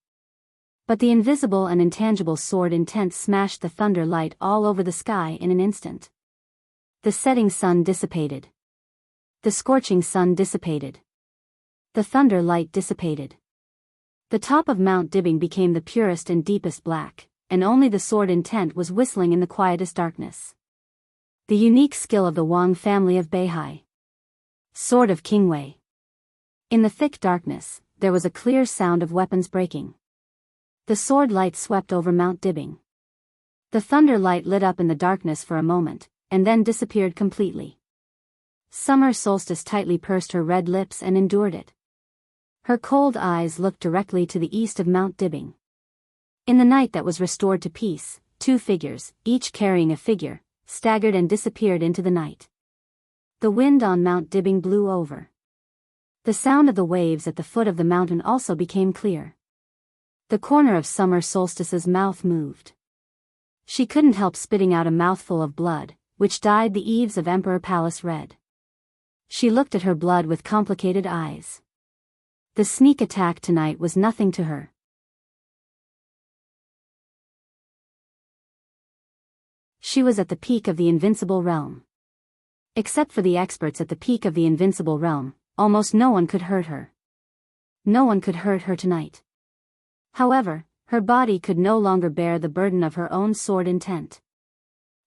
But the invisible and intangible sword intent smashed the thunder light all over the sky in an instant. The setting sun dissipated. The scorching sun dissipated. The thunder light dissipated. The top of Mount Dibbing became the purest and deepest black, and only the sword intent was whistling in the quietest darkness. The unique skill of the Wang family of Beihai. Sword of Qingwei. In the thick darkness, there was a clear sound of weapons breaking. The sword light swept over Mount Dibbing. The thunder light lit up in the darkness for a moment, and then disappeared completely. Summer Solstice tightly pursed her red lips and endured it. Her cold eyes looked directly to the east of Mount Dibbing. In the night that was restored to peace, 2 figures, each carrying a figure, staggered and disappeared into the night. The wind on Mount Dibbing blew over. The sound of the waves at the foot of the mountain also became clear. The corner of Summer Solstice's mouth moved. She couldn't help spitting out a mouthful of blood, which dyed the eaves of Emperor Palace red. She looked at her blood with complicated eyes. The sneak attack tonight was nothing to her. She was at the peak of the invincible realm. Except for the experts at the peak of the invincible realm, almost no one could hurt her. No one could hurt her tonight. However, her body could no longer bear the burden of her own sword intent.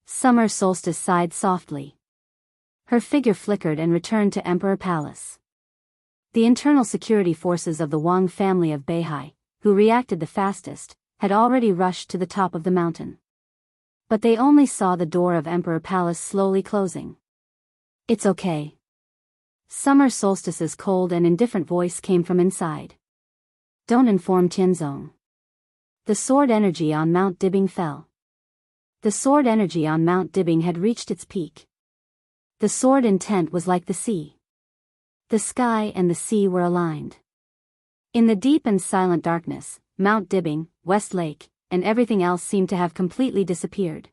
Summer Solstice sighed softly. Her figure flickered and returned to Emperor Palace. The internal security forces of the Wang family of Beihai, who reacted the fastest, had already rushed to the top of the mountain. But they only saw the door of Emperor Palace slowly closing. "It's okay." Summer Solstice's cold and indifferent voice came from inside. "Don't inform Tianzong." The sword energy on Mount Dibbing fell. The sword energy on Mount Dibbing had reached its peak. The sword intent was like the sea. The sky and the sea were aligned. In the deep and silent darkness, Mount Dibbing, West Lake, and everything else seemed to have completely disappeared.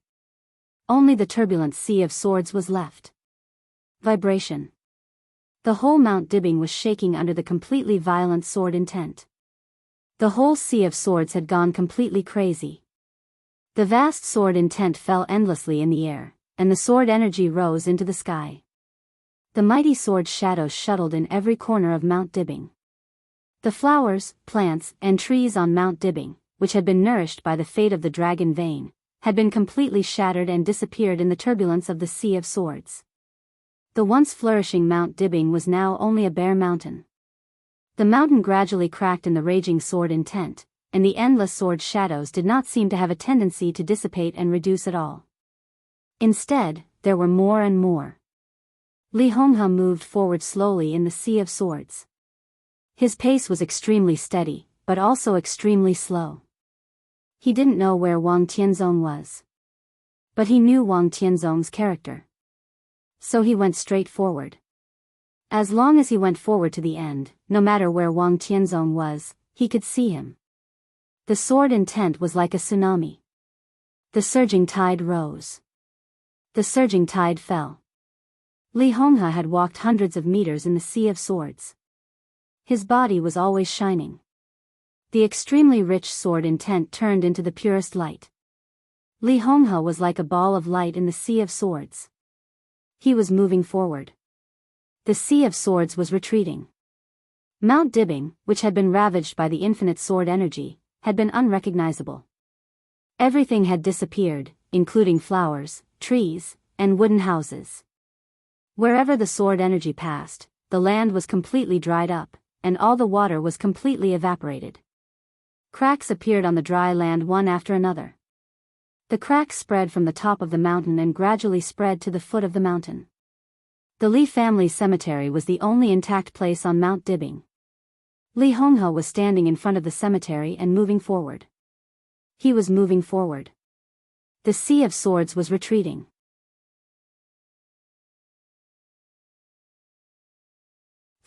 Only the turbulent sea of swords was left. Vibration. The whole Mount Dibbing was shaking under the completely violent sword intent. The whole sea of swords had gone completely crazy. The vast sword intent fell endlessly in the air, and the sword energy rose into the sky. The mighty sword shadows shuttled in every corner of Mount Dibbing. The flowers, plants, and trees on Mount Dibbing, which had been nourished by the fate of the dragon vein, had been completely shattered and disappeared in the turbulence of the sea of swords. The once flourishing Mount Dibbing was now only a bare mountain. The mountain gradually cracked in the raging sword intent, and the endless sword shadows did not seem to have a tendency to dissipate and reduce at all. Instead, there were more and more. Li Honghe moved forward slowly in the sea of swords. His pace was extremely steady, but also extremely slow. He didn't know where Wang Tianzong was. But he knew Wang Tianzong's character. So he went straight forward. As long as he went forward to the end, no matter where Wang Tianzong was, he could see him. The sword intent was like a tsunami. The surging tide rose. The surging tide fell. Li Honghe had walked hundreds of meters in the sea of swords. His body was always shining. The extremely rich sword intent turned into the purest light. Li Honghe was like a ball of light in the sea of swords. He was moving forward. The sea of swords was retreating. Mount Dibing, which had been ravaged by the infinite sword energy, had been unrecognizable. Everything had disappeared, including flowers, trees, and wooden houses. Wherever the sword energy passed, the land was completely dried up, and all the water was completely evaporated. Cracks appeared on the dry land one after another. The cracks spread from the top of the mountain and gradually spread to the foot of the mountain. The Li family cemetery was the only intact place on Mount Dibing. Li Honghe was standing in front of the cemetery and moving forward. He was moving forward. The sea of swords was retreating.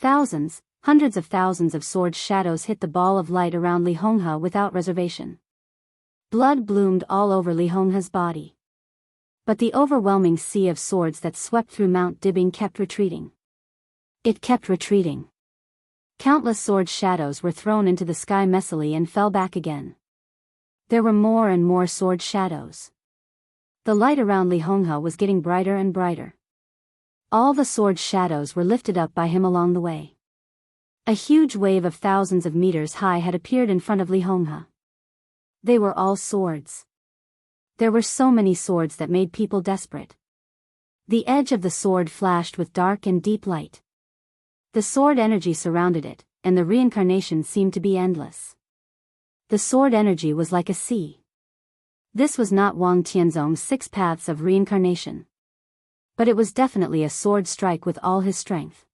Hundreds of thousands of sword shadows hit the ball of light around Li Honghe without reservation. Blood bloomed all over Li Honghe's body. But the overwhelming sea of swords that swept through Mount Dibing kept retreating. It kept retreating. Countless sword shadows were thrown into the sky messily and fell back again. There were more and more sword shadows. The light around Li Honghe was getting brighter and brighter. All the sword shadows were lifted up by him along the way. A huge wave of thousands of meters high had appeared in front of Li Honghe. They were all swords. There were so many swords that made people desperate. The edge of the sword flashed with dark and deep light. The sword energy surrounded it, and the reincarnation seemed to be endless. The sword energy was like a sea. This was not Wang Tianzong's 6 paths of reincarnation. But it was definitely a sword strike with all his strength.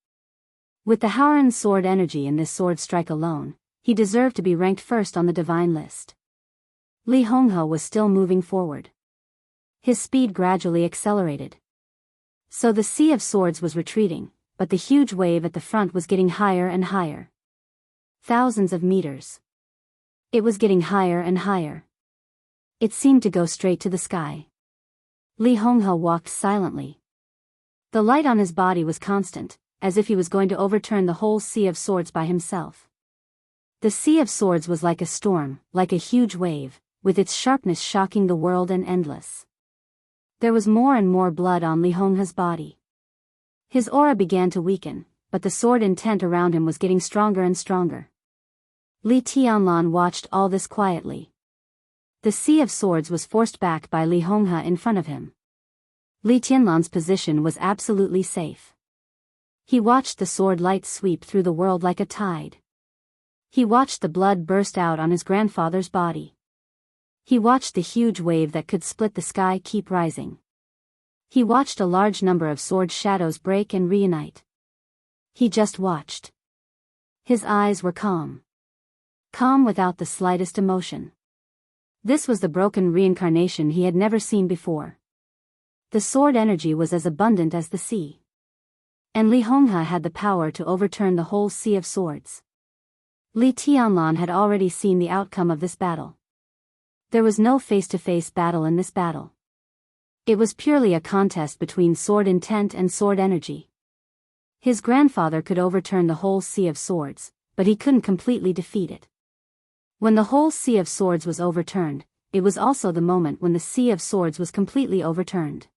With the Haoran sword energy in this sword strike alone, he deserved to be ranked first on the divine list. Li Honghe was still moving forward. His speed gradually accelerated. So the sea of swords was retreating, but the huge wave at the front was getting higher and higher. Thousands of meters. It was getting higher and higher. It seemed to go straight to the sky. Li Honghe walked silently. The light on his body was constant, as if he was going to overturn the whole sea of swords by himself. The sea of swords was like a storm, like a huge wave, with its sharpness shocking the world and endless. There was more and more blood on Li Honghe's body. His aura began to weaken, but the sword intent around him was getting stronger and stronger. Li Tianlan watched all this quietly. The sea of swords was forced back by Li Honghe in front of him. Li Tianlan's position was absolutely safe. He watched the sword light sweep through the world like a tide. He watched the blood burst out on his grandfather's body. He watched the huge wave that could split the sky keep rising. He watched a large number of sword shadows break and reunite. He just watched. His eyes were calm. Calm without the slightest emotion. This was the broken reincarnation he had never seen before. The sword energy was as abundant as the sea. And Li Honghe had the power to overturn the whole sea of swords. Li Tianlan had already seen the outcome of this battle. There was no face-to-face battle in this battle. It was purely a contest between sword intent and sword energy. His grandfather could overturn the whole sea of swords, but he couldn't completely defeat it. When the whole sea of swords was overturned, it was also the moment when the sea of swords was completely overturned.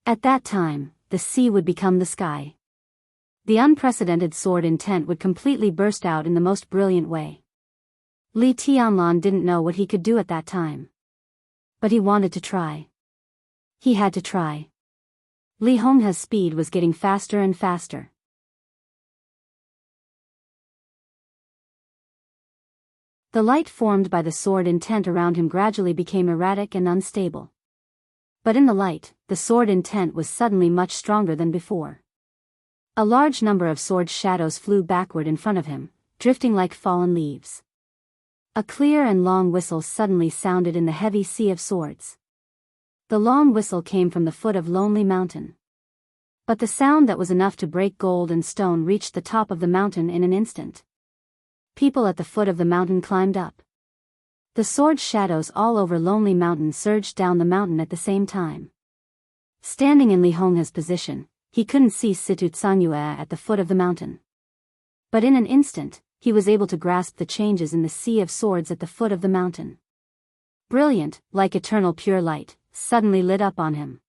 At that time, the sea would become the sky. The unprecedented sword intent would completely burst out in the most brilliant way. Li Tianlan didn't know what he could do at that time. But he wanted to try. He had to try. Li Honghe's speed was getting faster and faster. The light formed by the sword intent around him gradually became erratic and unstable. But in the light, the sword intent was suddenly much stronger than before. A large number of sword shadows flew backward in front of him, drifting like fallen leaves. A clear and long whistle suddenly sounded in the heavy sea of swords. The long whistle came from the foot of Lonely Mountain. But the sound that was enough to break gold and stone reached the top of the mountain in an instant. People at the foot of the mountain climbed up. The sword shadows all over Lonely Mountain surged down the mountain at the same time. Standing in Li Honghe's position, he couldn't see Situ Tsanyue at the foot of the mountain. But in an instant, he was able to grasp the changes in the sea of swords at the foot of the mountain. Brilliant, like eternal pure light, suddenly lit up on him.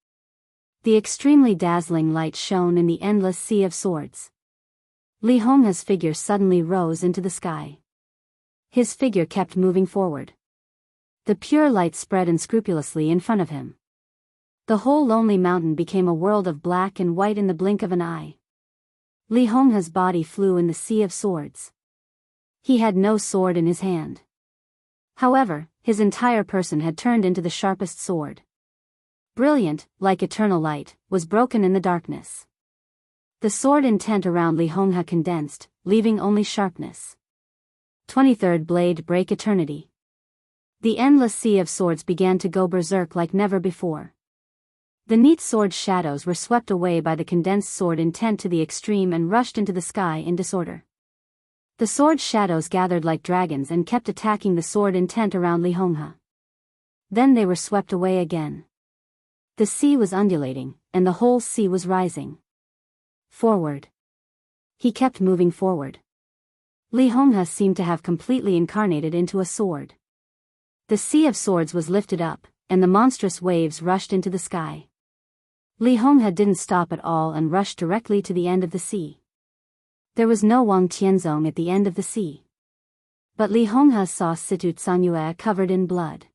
The extremely dazzling light shone in the endless sea of swords. Li Honghe's figure suddenly rose into the sky. His figure kept moving forward. The pure light spread unscrupulously in front of him. The whole Lonely Mountain became a world of black and white in the blink of an eye. Li Honghe's body flew in the sea of swords. He had no sword in his hand. However, his entire person had turned into the sharpest sword. Brilliant, like eternal light, was broken in the darkness. The sword intent around Li Honghe condensed, leaving only sharpness. 23rd blade break eternity. The endless sea of swords began to go berserk like never before. The neat sword shadows were swept away by the condensed sword intent to the extreme and rushed into the sky in disorder. The sword shadows gathered like dragons and kept attacking the sword intent around Li Honghe. Then they were swept away again. The sea was undulating, and the whole sea was rising. Forward. He kept moving forward. Li Honghe seemed to have completely incarnated into a sword. The sea of swords was lifted up, and the monstrous waves rushed into the sky. Li Honghe didn't stop at all and rushed directly to the end of the sea. There was no Wang Tianzong at the end of the sea. But Li Honghe saw Situ Tsanyue covered in blood.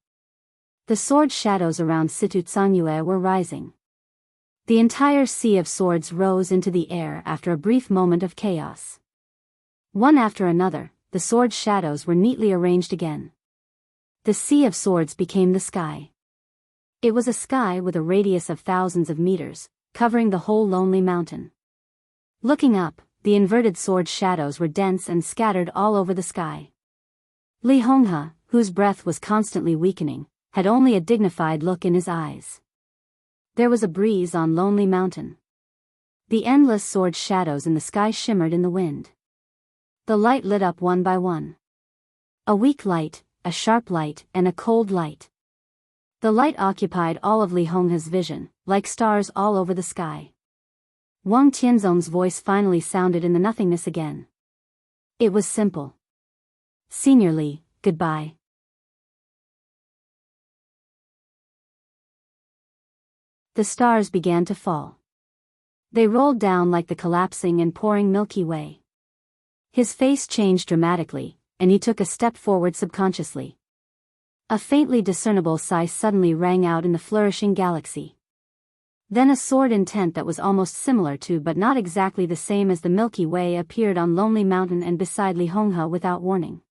The sword shadows around Situ Tsanyue were rising. The entire sea of swords rose into the air after a brief moment of chaos. One after another, the sword shadows were neatly arranged again. The sea of swords became the sky. It was a sky with a radius of thousands of meters, covering the whole Lonely Mountain. Looking up, the inverted sword shadows were dense and scattered all over the sky. Li Honghe, whose breath was constantly weakening, had only a dignified look in his eyes. There was a breeze on Lonely Mountain. The endless sword shadows in the sky shimmered in the wind. The light lit up one by one. A weak light, a sharp light, and a cold light. The light occupied all of Li Honghe's vision, like stars all over the sky. Wang Tianzong's voice finally sounded in the nothingness again. It was simple. Senior Li, goodbye. The stars began to fall. They rolled down like the collapsing and pouring Milky Way. His face changed dramatically, and he took a step forward subconsciously. A faintly discernible sigh suddenly rang out in the flourishing galaxy. Then a sword intent that was almost similar to but not exactly the same as the Milky Way appeared on Lonely Mountain and beside Li Honghe without warning.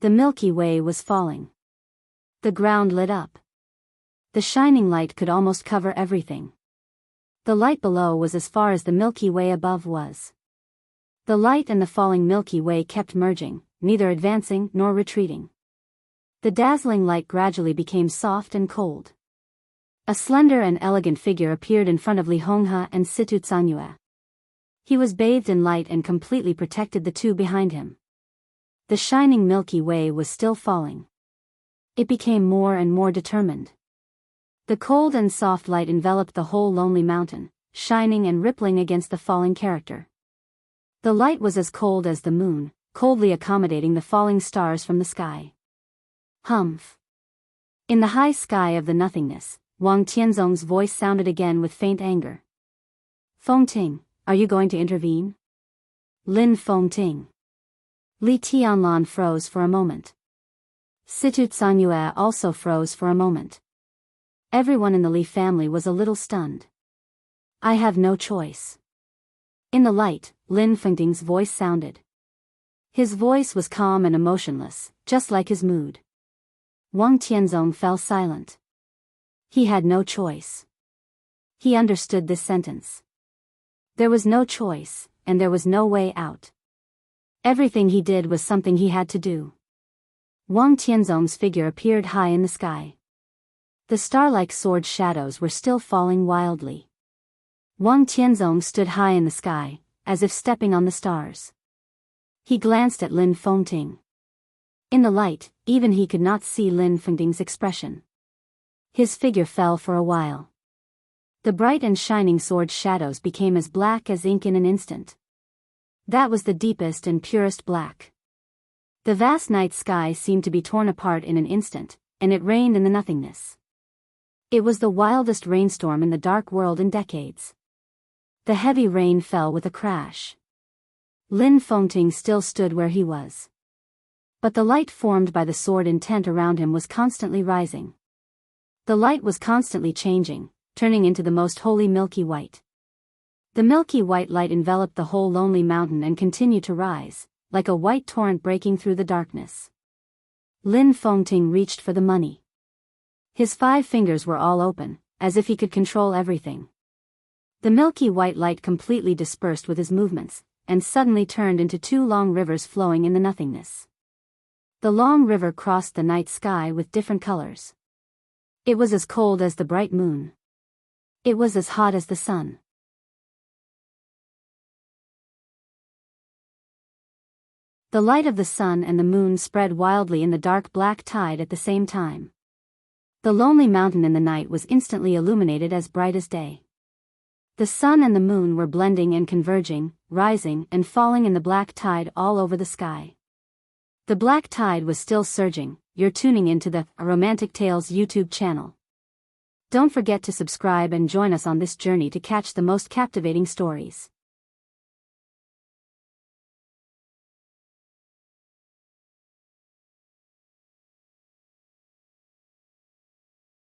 The Milky Way was falling. The ground lit up. The shining light could almost cover everything. The light below was as far as the Milky Way above was. The light and the falling Milky Way kept merging, neither advancing nor retreating. The dazzling light gradually became soft and cold. A slender and elegant figure appeared in front of Li Honghe and Situ Tsanyue. He was bathed in light and completely protected the two behind him. The shining Milky Way was still falling. It became more and more determined. The cold and soft light enveloped the whole Lonely Mountain, shining and rippling against the falling character. The light was as cold as the moon, coldly accommodating the falling stars from the sky. Humph. In the high sky of the nothingness, Wang Tianzong's voice sounded again with faint anger. Feng Ting, are you going to intervene? Lin Feng Ting. Li Tianlan froze for a moment. Situ Tsanyue also froze for a moment. Everyone in the Li family was a little stunned. I have no choice. In the light, Lin Fengting's voice sounded. His voice was calm and emotionless, just like his mood. Wang Tianzong fell silent. He had no choice. He understood this sentence. There was no choice, and there was no way out. Everything he did was something he had to do. Wang Tianzong's figure appeared high in the sky. The star-like sword shadows were still falling wildly. Wang Tianzong stood high in the sky, as if stepping on the stars. He glanced at Lin Fengting. In the light, even he could not see Lin Fengting's expression. His figure fell for a while. The bright and shining sword's shadows became as black as ink in an instant. That was the deepest and purest black. The vast night sky seemed to be torn apart in an instant, and it rained in the nothingness. It was the wildest rainstorm in the dark world in decades. The heavy rain fell with a crash. Lin Fengting still stood where he was. But the light formed by the sword intent around him was constantly rising. The light was constantly changing, turning into the most holy milky white. The milky white light enveloped the whole lonely mountain and continued to rise, like a white torrent breaking through the darkness. Lin Fengting reached for the money. His 5 fingers were all open, as if he could control everything. The milky white light completely dispersed with his movements, and suddenly turned into 2 long rivers flowing in the nothingness. The long river crossed the night sky with different colors. It was as cold as the bright moon. It was as hot as the sun. The light of the sun and the moon spread wildly in the dark black tide at the same time. The lonely mountain in the night was instantly illuminated as bright as day. The sun and the moon were blending and converging, rising and falling in the black tide all over the sky. The black tide was still surging. You're tuning into the Romantic Tales YouTube channel. Don't forget to subscribe and join us on this journey to catch the most captivating stories.